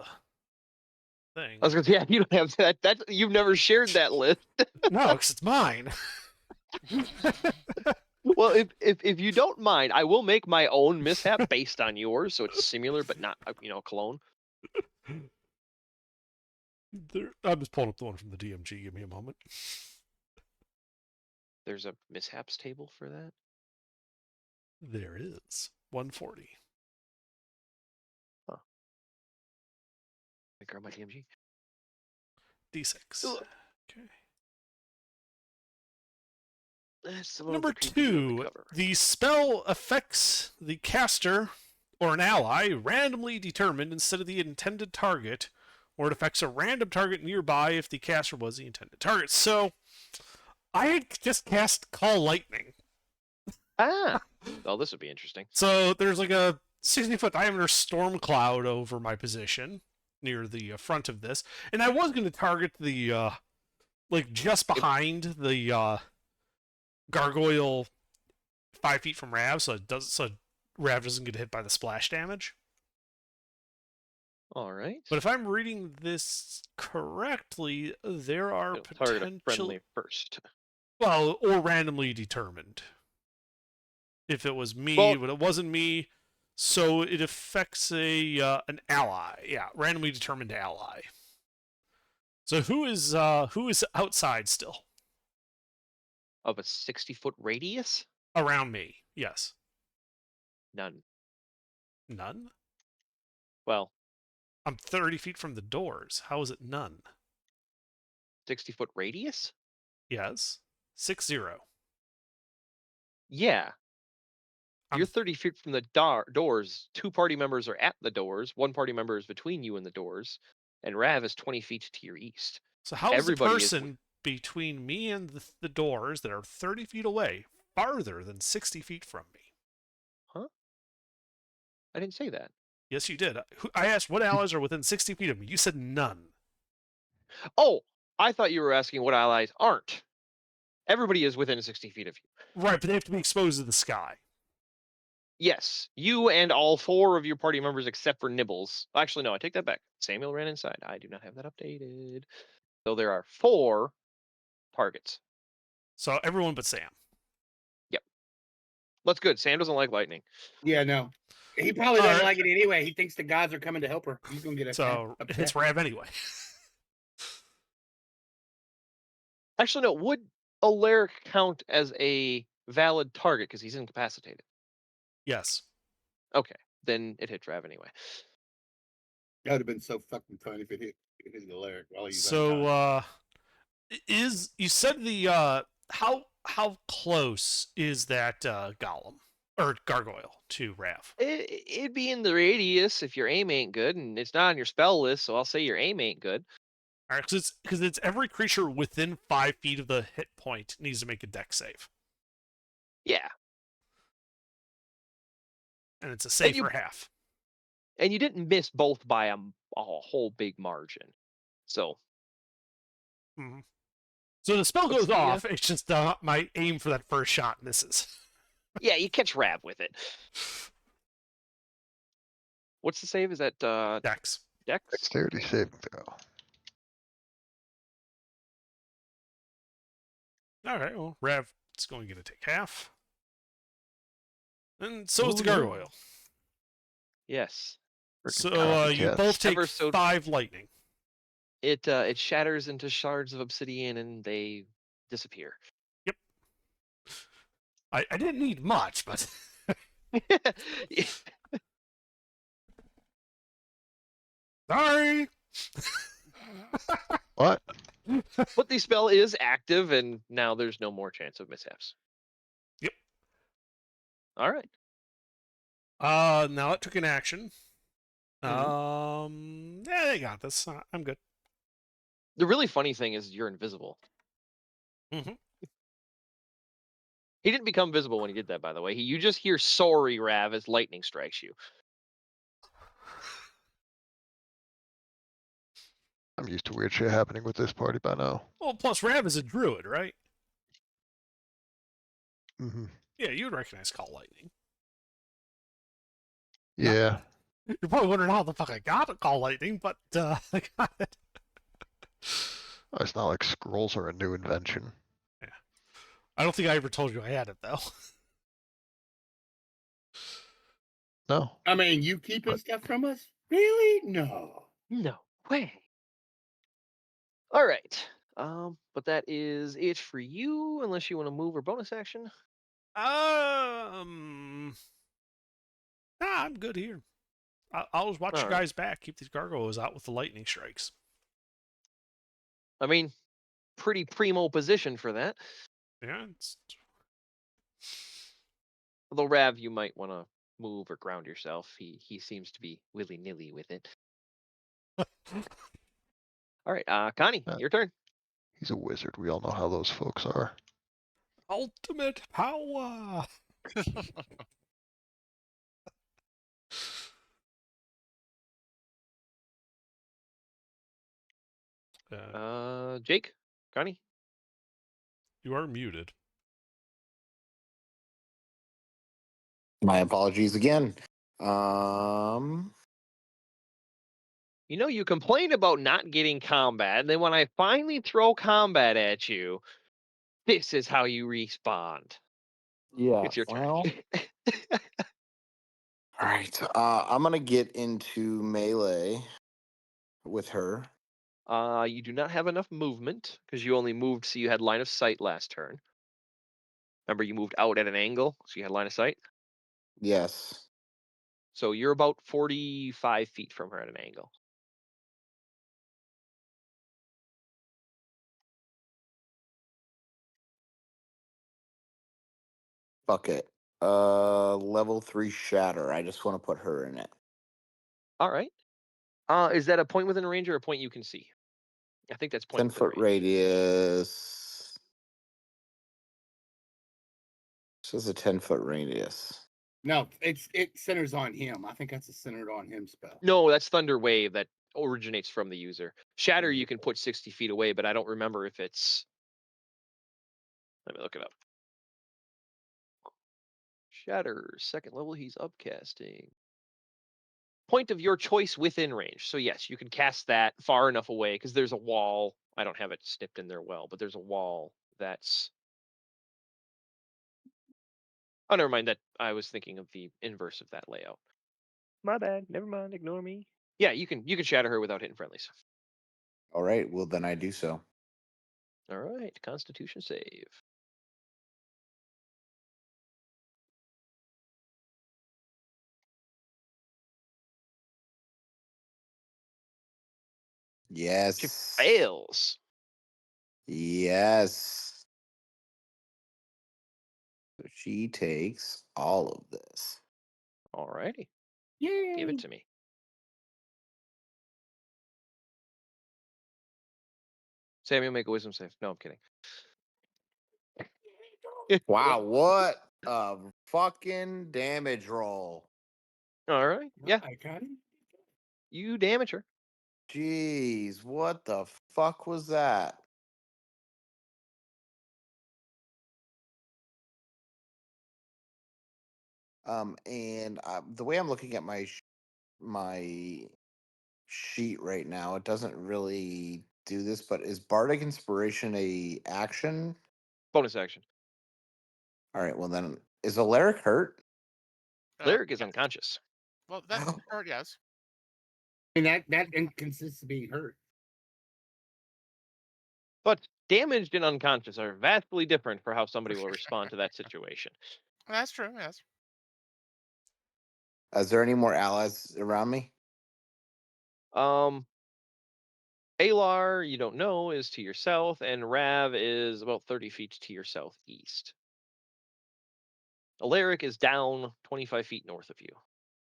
thing. I was gonna say, yeah, you don't have that. That you've never shared that list. No, because it's mine. Well, if you don't mind, I will make my own mishap based on yours, so it's similar but not a clone. I'm just pulling up the one from the DMG. Give me a moment. There's a mishaps table for that. There is 140. I grab my DMG. D6. Ugh. Okay. That's the one Number with the PG on the 2, cover. the spell affects the caster or an ally randomly determined instead of the intended target, or it affects a random target nearby if the caster was the intended target. So, I had just cast Call Lightning. Ah! Oh, this would be interesting. So, there's like a 60-foot diameter storm cloud over my position near the front of this, and I was going to target the, like, just behind the, gargoyle 5 feet from Rav, so Rav doesn't get hit by the splash damage. All right. But if I'm reading this correctly, there are It'll target a potential, friendly first. well, or randomly determined. If it was me, Well- but it wasn't me, so it affects an ally. Yeah, randomly determined ally. So who is outside still? Of a 60-foot radius? Around me? Yes. None. None? Well, I'm 30 feet from the doors. How is it none? 60-foot radius? Yes. 60. Yeah. I'm- You're 30 feet from the doors. 2 party members are at the doors. 1 party member is between you and the doors. And Rav is 20 feet to your east. So how is the Everybody is person between me and the doors that are 30 feet away farther than 60 feet from me? I didn't say that. Yes, you did. I asked what allies are within 60 feet of me. You said none. Oh, I thought you were asking what allies aren't. Everybody is within 60 feet of you. Right, but they have to be exposed to the sky. Yes, you and all 4 of your party members except for Nibbles. Actually, no, I take that back. Samuel ran inside. I do not have that updated. So there are 4 targets. So everyone but Sam. That's good. Sam doesn't like lightning. Yeah, no. He probably All doesn't right. like it anyway. He thinks the gods are coming to help her. He's gonna get So upset. it's Rav anyway. Actually, no. Would Alaric count as a valid target because he's incapacitated? Yes. Okay, then it hits Rav anyway. That would have been so fucking fun if it hit the lyric while he's So unconscious. is you said the how close is that golem or gargoyle to Rav? It'd be in the radius if your aim ain't good, and it's not on your spell list, so I'll say your aim ain't good. All right, because it's every creature within 5 feet of the hit point needs to make a dex save, Yeah, and it's a save you- for half. and you didn't miss both by a whole big margin. So Mhm. So the spell What's goes the, off. It's just my aim for that first shot misses. yeah, you catch Rav with it. What's the save? Is that Dex. Dex? Dexterity saving throw. All right. Well, Rav is going to take half, and so is the Oh, no. gargoyle. Yes. So you copycats. both take Ever so- 5 lightning. It shatters into shards of obsidian and they disappear. I didn't need much, but sorry. What? But the spell is active, and now there's no more chance of mishaps. Yep. All right. Now it took an action. Mhm. Yeah, they got this. I'm good. The really funny thing is you're invisible. Mhm. He didn't become visible when he did that, by the way. You just hear "Sorry, Rav" as lightning strikes you. I'm used to weird shit happening with this party by now. Well, plus Rav is a druid, right? Hmm. Yeah, you would recognize Call Lightning. Yeah. You're probably wondering how the fuck I got a Call Lightning, but I got it. It's not like scrolls are a new invention. I don't think I ever told you I had it though. No. I mean, you keeping But- stuff from us? Really? No. No way. All right. But that is it for you, unless you want to move or bonus action. Nah, I'm good here. I'll just watch you All right. guys back. Keep these gargoyles out with the lightning strikes. I mean, pretty primo position for that. Yeah. Although Rav, you might want to move or ground yourself. He seems to be willy nilly with it. All right, Connie, Uh, your turn. He's a wizard. We all know how those folks are. Ultimate power. Jake, Connie. You are muted. My apologies again. You know, you complain about not getting combat, and then when I finally throw combat at you, this is how you respond. Yeah. It's your turn. Well, all right. I'm gonna get into melee with her. You do not have enough movement because you only moved so you had line of sight last turn. Remember, you moved out at an angle, so you had line of sight. Yes. So you're about 45 feet from her at an angle. Fuck it. Level 3 shatter. I just want to put her in it. All right. Is that a point within range or a point you can see? I think that's point 10-foot within range. radius. This is a 10-foot radius. No, it centers on him. I think that's a centered on him spell. No, that's Thunder Wave that originates from the user. Shatter you can put 60 feet away, but I don't remember if it's. Let me look it up. Shatter, second level, he's upcasting. Point of your choice within range. So yes, you can cast that far enough away because there's a wall. I don't have it snipped in there well, but there's a wall that's. Oh, never mind. That I was thinking of the inverse of that layout. My bad. Never mind. Ignore me. Yeah, you can shatter her without hitting friendlies. All right. Well, then I do so. All right, Constitution save. She Yes. fails. Yes. So she takes all of this. All righty. Yay. Give it to me. Samuel, make a wisdom save. No, I'm kidding. Wow, what a fucking damage roll. All right. Yeah, I got him. you damage her. Jeez, what the fuck was that? And the way I'm looking at my sheet right now, it doesn't really do this, but is Bardic Inspiration a action? Bonus action. All right, well then, is Alaric hurt? Lyric is yes. unconscious. Well, that's Ow. hurt. Yes. mean, that consists of being hurt. But damaged and unconscious are vastly different for how somebody will respond to that situation. That's true. Yes. Is there any more allies around me? Alar, you don't know, is to your south, and Rav is about 30 feet to your southeast. Alaric is down 25 feet north of you.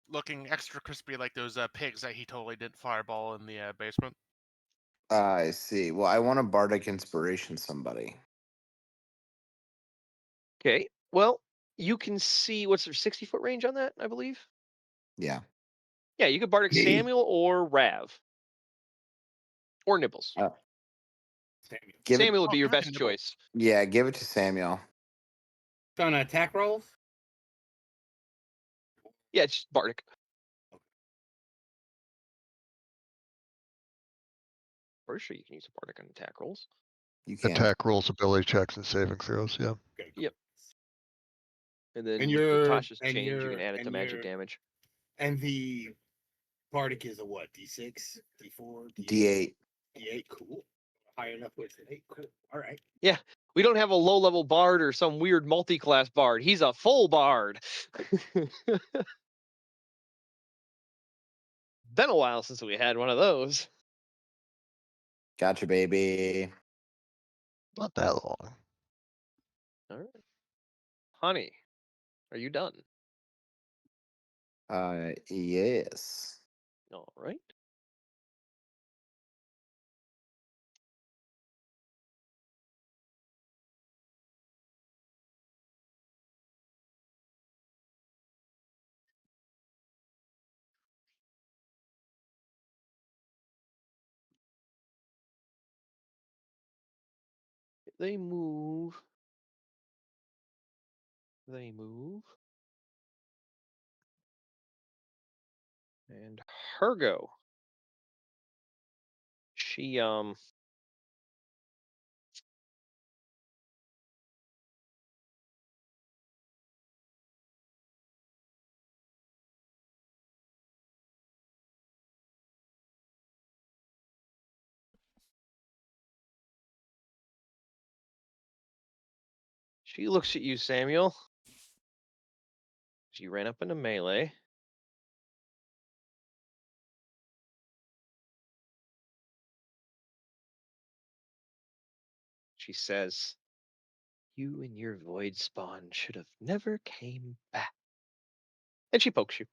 Looking extra crispy like those pigs that he totally did fireball in the basement. I see. Well, I want to bardic inspiration somebody. Okay. Well, you can see what's their 60-foot range on that, I believe? Yeah. Yeah, you could Bardic Me. Samuel or Rav. Or Nibbles. Samuel. Give it. Samuel would Oh, be your give it to best Nibbles. choice. Yeah, give it to Samuel. It's on attack rolls. Yeah, it's just Bardic. Pretty sure you can use a Bardic on attack rolls. You can. Attack rolls, ability checks, and saving throws. Yeah. Okay. Yep. And then And with you're- Tasha's and change, you you're- can add it to and magic you're- damage. And the Bardic is a what? D6, D4, D8. D8. Cool. High enough with an 8. Cool. All right. We don't have a low-level bard or some weird multi-class bard. He's a full bard. Been a while since we had one of those. Gotcha, baby. Not that long. All right. Honey, are you done? Yes. All right. They move. They move. And Hergo. She looks at you, Samuel. She ran up into melee. She says, "You and your void spawn should have never came back." And she pokes you.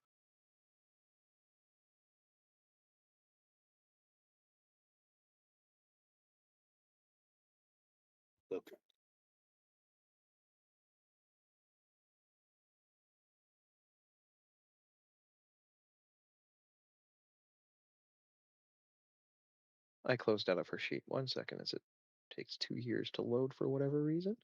Okay. I closed out of her sheet. 1 second, as it takes 2 years to load for whatever reason.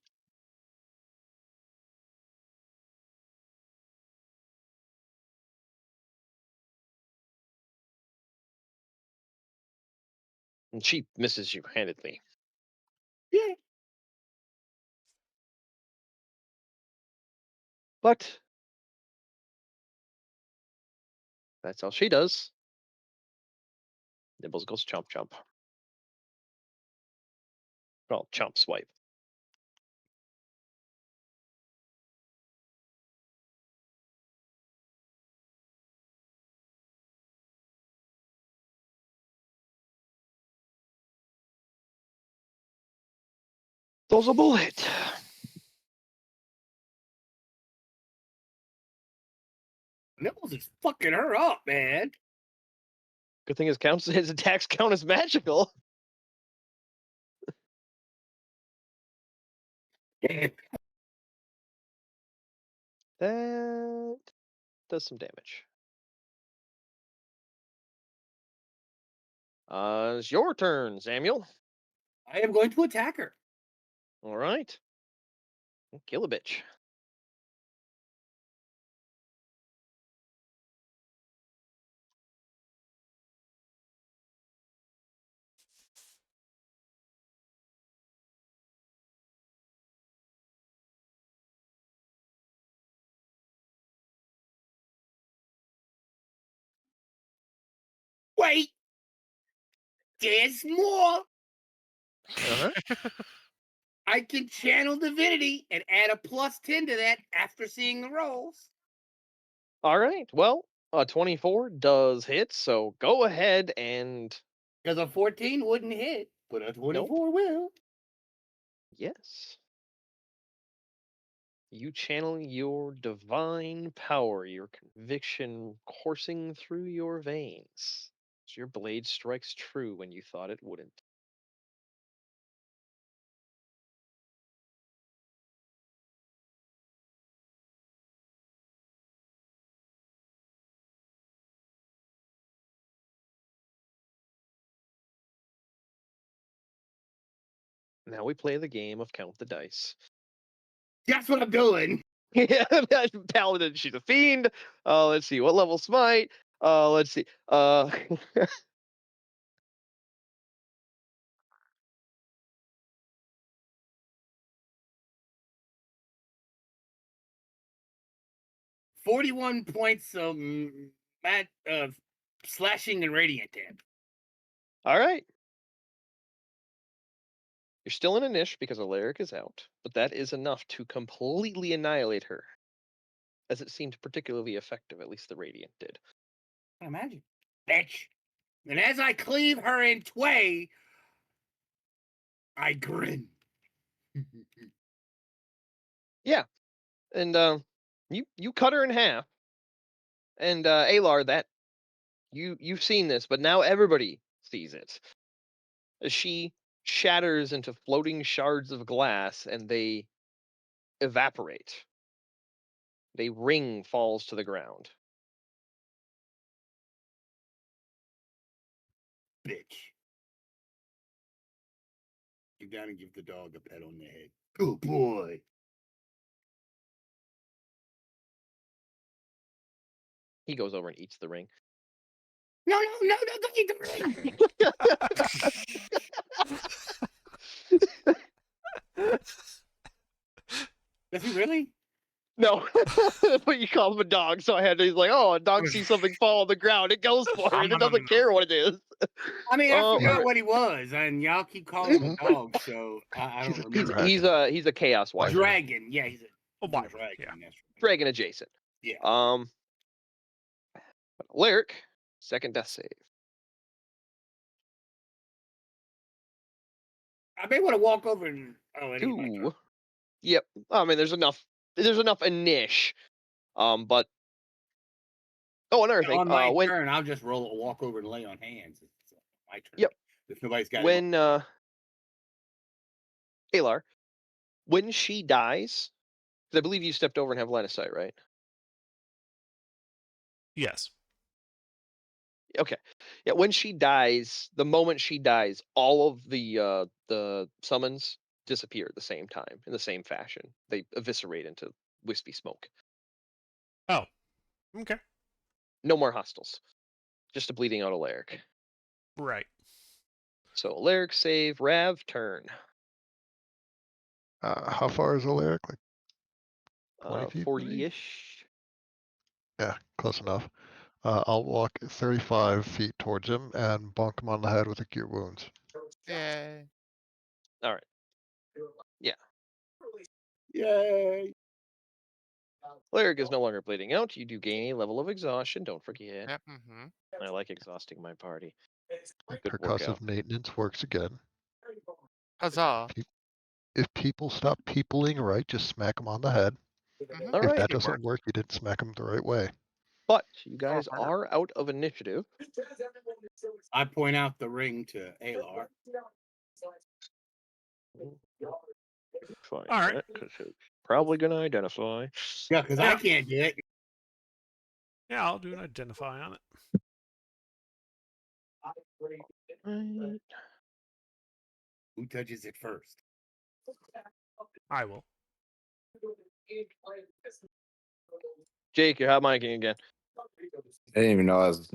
And she misses you handedly. Yeah. But that's all she does. Nibbles goes chomp chomp. Well, chomp swipe. Throws a bullet. Nibbles is fucking her up, man. Good thing his attacks count as magical. That does some damage. It's your turn, Samuel. I am going to attack her. All right. Kill a bitch. Wait, there's more. Uh-huh. I can channel divinity and add a +10 to that after seeing the rolls. All right. Well, 24 does hit, so go ahead and Because a 14 wouldn't hit, but a 24 will. yes. You channel your divine power, your conviction coursing through your veins. So your blade strikes true when you thought it wouldn't. Now we play the game of count the dice. That's what I'm doing. Yeah, Paladin, she's a fiend. Let's see, what level smite? Let's see. 41 points of slashing and radiant damage. All right. You're still in a niche because Alaric is out, but that is enough to completely annihilate her. As it seemed particularly effective, at least the Radiant did. I imagine. Bitch. And as I cleave her in tway, I grin. And you cut her in half. And Alar, that you've seen this, but now everybody sees it. As she shatters into floating shards of glass and they evaporate. A ring falls to the ground. Bitch. You gotta give the dog a pat on the head. Good boy. He goes over and eats the ring. No, don't eat the ring. Does he really? No, but you call him a dog, so I had to. He's like, oh, a dog sees something fall on the ground, it goes for it, and it doesn't care what it is. I mean, I Oh, forgot alright. what he was, and y'all keep calling him a dog, so I He's don't a remember. He's a chaos wyvern, Dragon, yeah, he's a Oh, he's a wyvern, dragon. yeah. That's right. dragon adjacent. Yeah. Lyric, second death save. I may want to walk over and it ain't my turn. 2. Yep. I mean, there's enough. There's enough niche. But another thing. On my When turn, I'll just walk over and lay on hands. It's my turn. Yep. If nobody's got when Alar, when she dies, 'cause I believe you stepped over and have line of sight, right? Yes. Okay. Yeah, when she dies, the moment she dies, all of the summons disappear at the same time in the same fashion. They eviscerate into wispy smoke. Oh. Okay. No more hostiles. Just a bleeding out Alaric. Right. So Alaric save, Rav turn. How far is Alaric? Like 20 feet from me? 40-ish. Yeah, close enough. I'll walk 35 feet towards him and bonk him on the head with a cure wounds. Yay. All right. Yay. Alaric is no longer bleeding out. You do gain a level of exhaustion. Don't forget. Yep. Mm-hmm. I like exhausting my party. Good Percussive workout. maintenance works again. Huzzah. If people stop peopling right, just smack them on the head. Mhm. All If right. that doesn't work, you didn't smack them the right way. But you guys Or- are out of initiative. I point out the ring to Alar. Fine. All right. Because it's probably going to identify. Yeah, because I Yeah. can't do it. Yeah, I'll do an identify on it. Right. Who touches it first? I will. Jake, you're hot micing again. I didn't even know I was.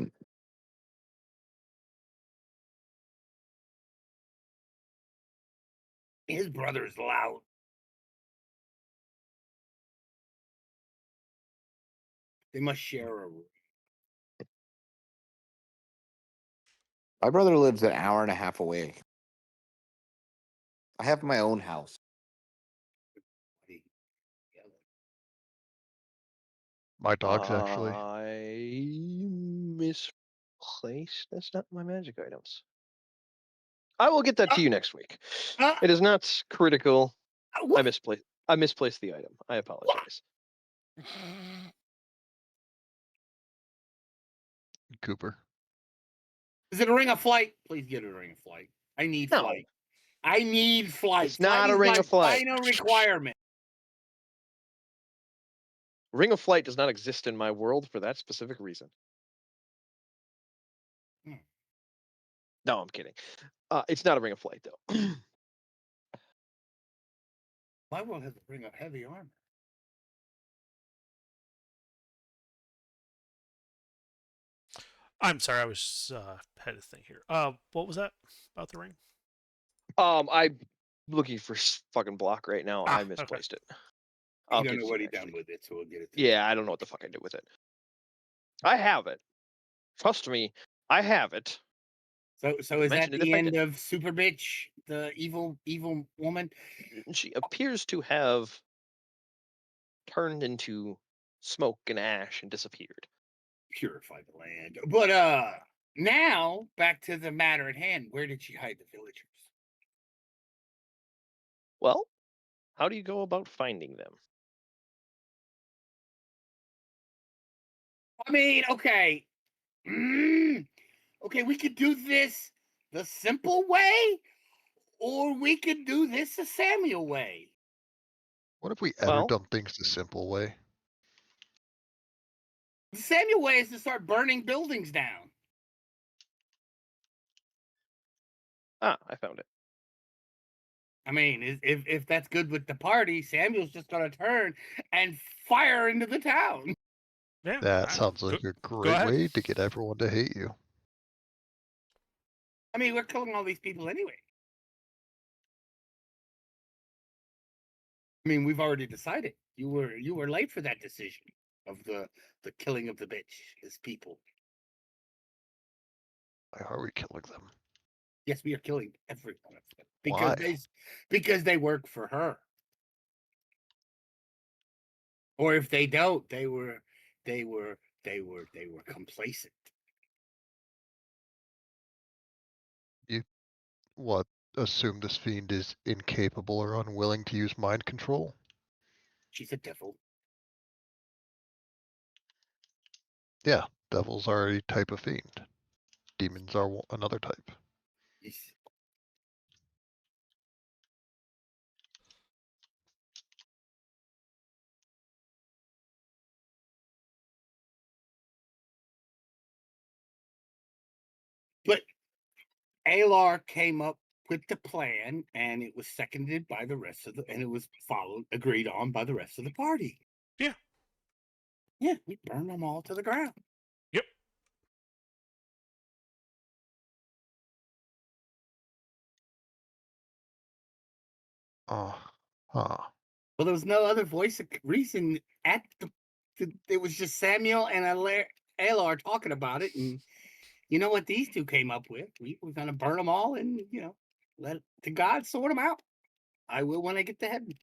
His brother is loud. They must share a room. My brother lives an hour and a half away. I have my own house. My dog's actually. I misplaced. That's not my magic items. I will get that to you next week. It is not critical. I What? misplaced the item. I apologize. Cooper. Is it a ring of flight? Please get a ring of flight. I need No. flight. I need flight. It's not Flight a is ring my of flight. Final requirement. Ring of Flight does not exist in my world for that specific reason. Hmm. No, I'm kidding. It's not a Ring of Flight though. My world has a ring of heavy armor. I'm sorry, I was had a thing here. What was that about the ring? I'm looking for fucking block right now. I Okay. misplaced it. You I'll don't get know it what to he you next done week. with it, so we'll get it. Yeah, I don't know what the fuck I did with it. I have it. Trust me, I have it. So is that mention it the if I end did. of Super Bitch, the evil woman? She appears to have turned into smoke and ash and disappeared. Purify the land. But now back to the matter at hand. Where did she hide the villagers? Well, how do you go about finding them? I mean, okay. Okay, we could do this the simple way, or we could do this the Samuel way. What if we ever Well- done things the simple way? The Samuel way is to start burning buildings down. Ah, I found it. I mean, if that's good with the party, Samuel's just gonna turn and fire into the town. Yeah, That sounds like a great ahead. way to get everyone to hate you. I mean, we're killing all these people anyway. I mean, we've already decided. You were late for that decision of the killing of the bitch, his people. Why are we killing them? Yes, we are killing every one of them Why? because they work for her. Or if they don't, they were complacent. What? Assume this fiend is incapable or unwilling to use mind control? She's a devil. Yeah, devils are a type of fiend. Demons are another type. Yes. But Alar came up with the plan, and it was seconded by the rest of and it was agreed on by the rest of the party. Yeah. Yeah, we burned them all to the ground. Yep. Huh. Well, there was no other voice of reason at it was just Samuel and Alar talking about it, and you know what these two came up with? We were gonna burn them all, and let the gods sort them out. I will when I get to heaven.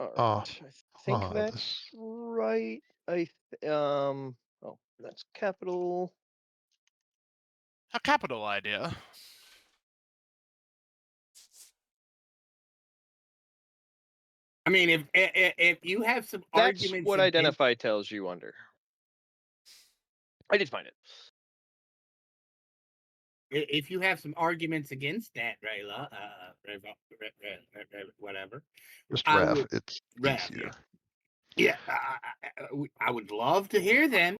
All Oh, right. I think that's this- right. Oh, that's capital. A capital idea. I mean, if you have some That's arguments, what against- identify tells you under. I did find it. if you have some arguments against that, Rayla, whatever, Just I Rav, would- it's Rav, easier. yeah, I would love to hear them.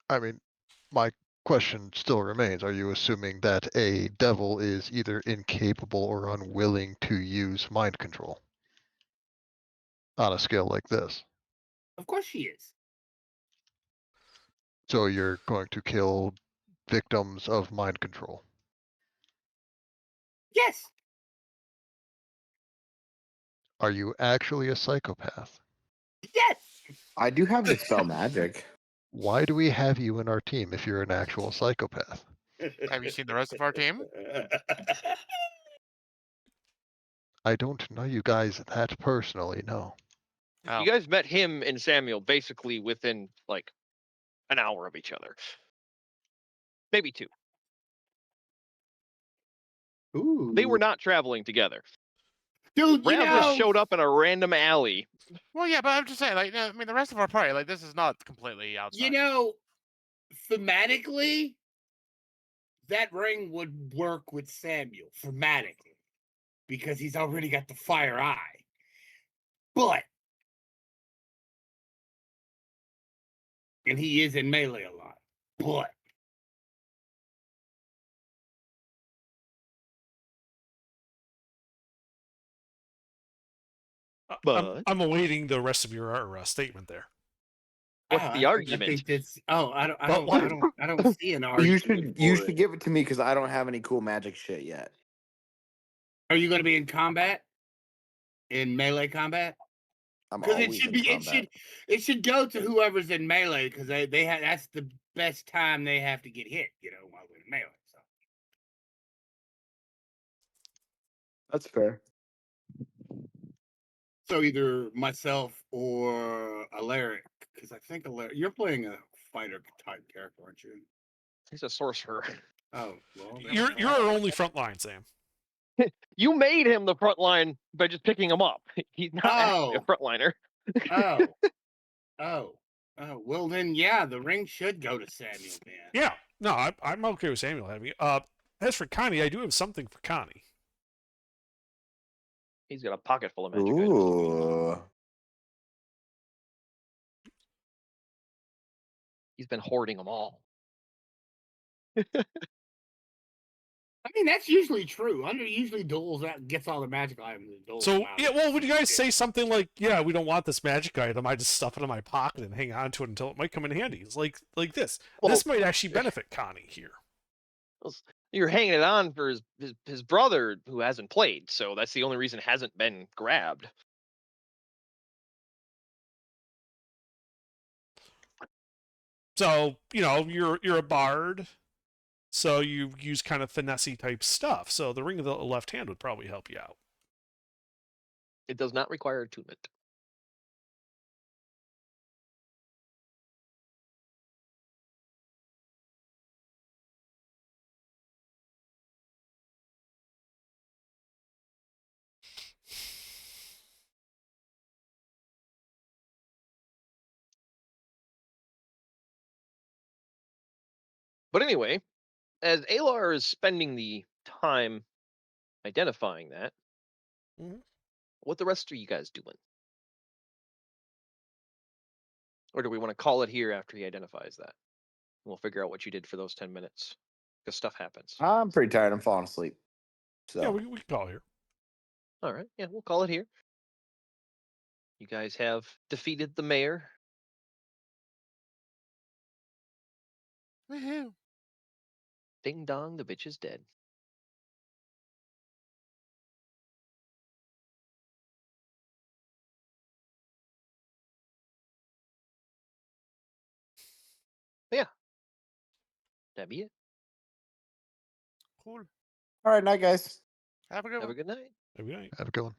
I mean, my question still remains. Are you assuming that a devil is either incapable or unwilling to use mind control? On a scale like this. Of course, she is. So you're going to kill victims of mind control. Yes, Are you actually a psychopath? yes. I do have the spell magic. Why do we have you in our team if you're an actual psychopath? Have you seen the rest of our team? I don't know you guys that personally, no. Oh. You guys met him and Samuel basically within like an hour of each other, maybe 2. Ooh. They were not traveling together. Dude, you Rav know, just showed up in a random alley. Well, yeah, but I'm just saying, like, I mean, the rest of our party, like, this is not completely outside. you know, thematically, that ring would work with Samuel thematically because he's already got the fire eye. But and he is in melee a lot. But I'm awaiting the rest of your statement there. What's the argument? I think that's. Oh, I But don't see an argument. You for should it. give it to me because I don't have any cool magic shit yet. Are you going to be in combat? In melee combat? I'm Because always in combat. it should go to whoever's in melee because they have that's the best time they have to get hit. You know, while they're in melee. So. That's fair. So either myself or Alaric, because I think Alaric, you're playing a fighter type character, aren't you? He's a sorcerer. Oh, well, you're our only front line, Sam. You made him the front line by just picking him up. He's not actually a Oh. frontliner. oh. Well then, yeah, the ring should go to Samuel, man. Yeah, no, I'm okay with Samuel having it. As for Connie, I do have something for Connie. He's got a pocket full of magic items. Ooh. He's been hoarding them all. I mean, that's usually true. Under usually duels that gets all the magic items. And duels So them out. yeah, well, would you guys say something like, "Yeah, we don't want this magic item. I just stuff it in my pocket and hang on to it until it might come in handy." It's like this. Well, This might actually benefit Connie here. You're hanging it on for his brother who hasn't played, so that's the only reason it hasn't been grabbed. So you're a bard, so you use kind of finessey type stuff. So the ring of the left hand would probably help you out. It does not require attunement. But anyway, as Alar is spending the time identifying that, what the rest of you guys doing? Or do we want to call it here after he identifies that? We'll figure out what you did for those 10 minutes. Because stuff happens. I'm pretty tired. I'm falling asleep. So Yeah, we can call here. All right, yeah, we'll call it here. You guys have defeated the mayor. Woohoo. Ding dong, the bitch is dead. Yeah. That'd be it. Cool. all right, night, guys. Have a good Have one. a good night. Maybe I- Have a good one.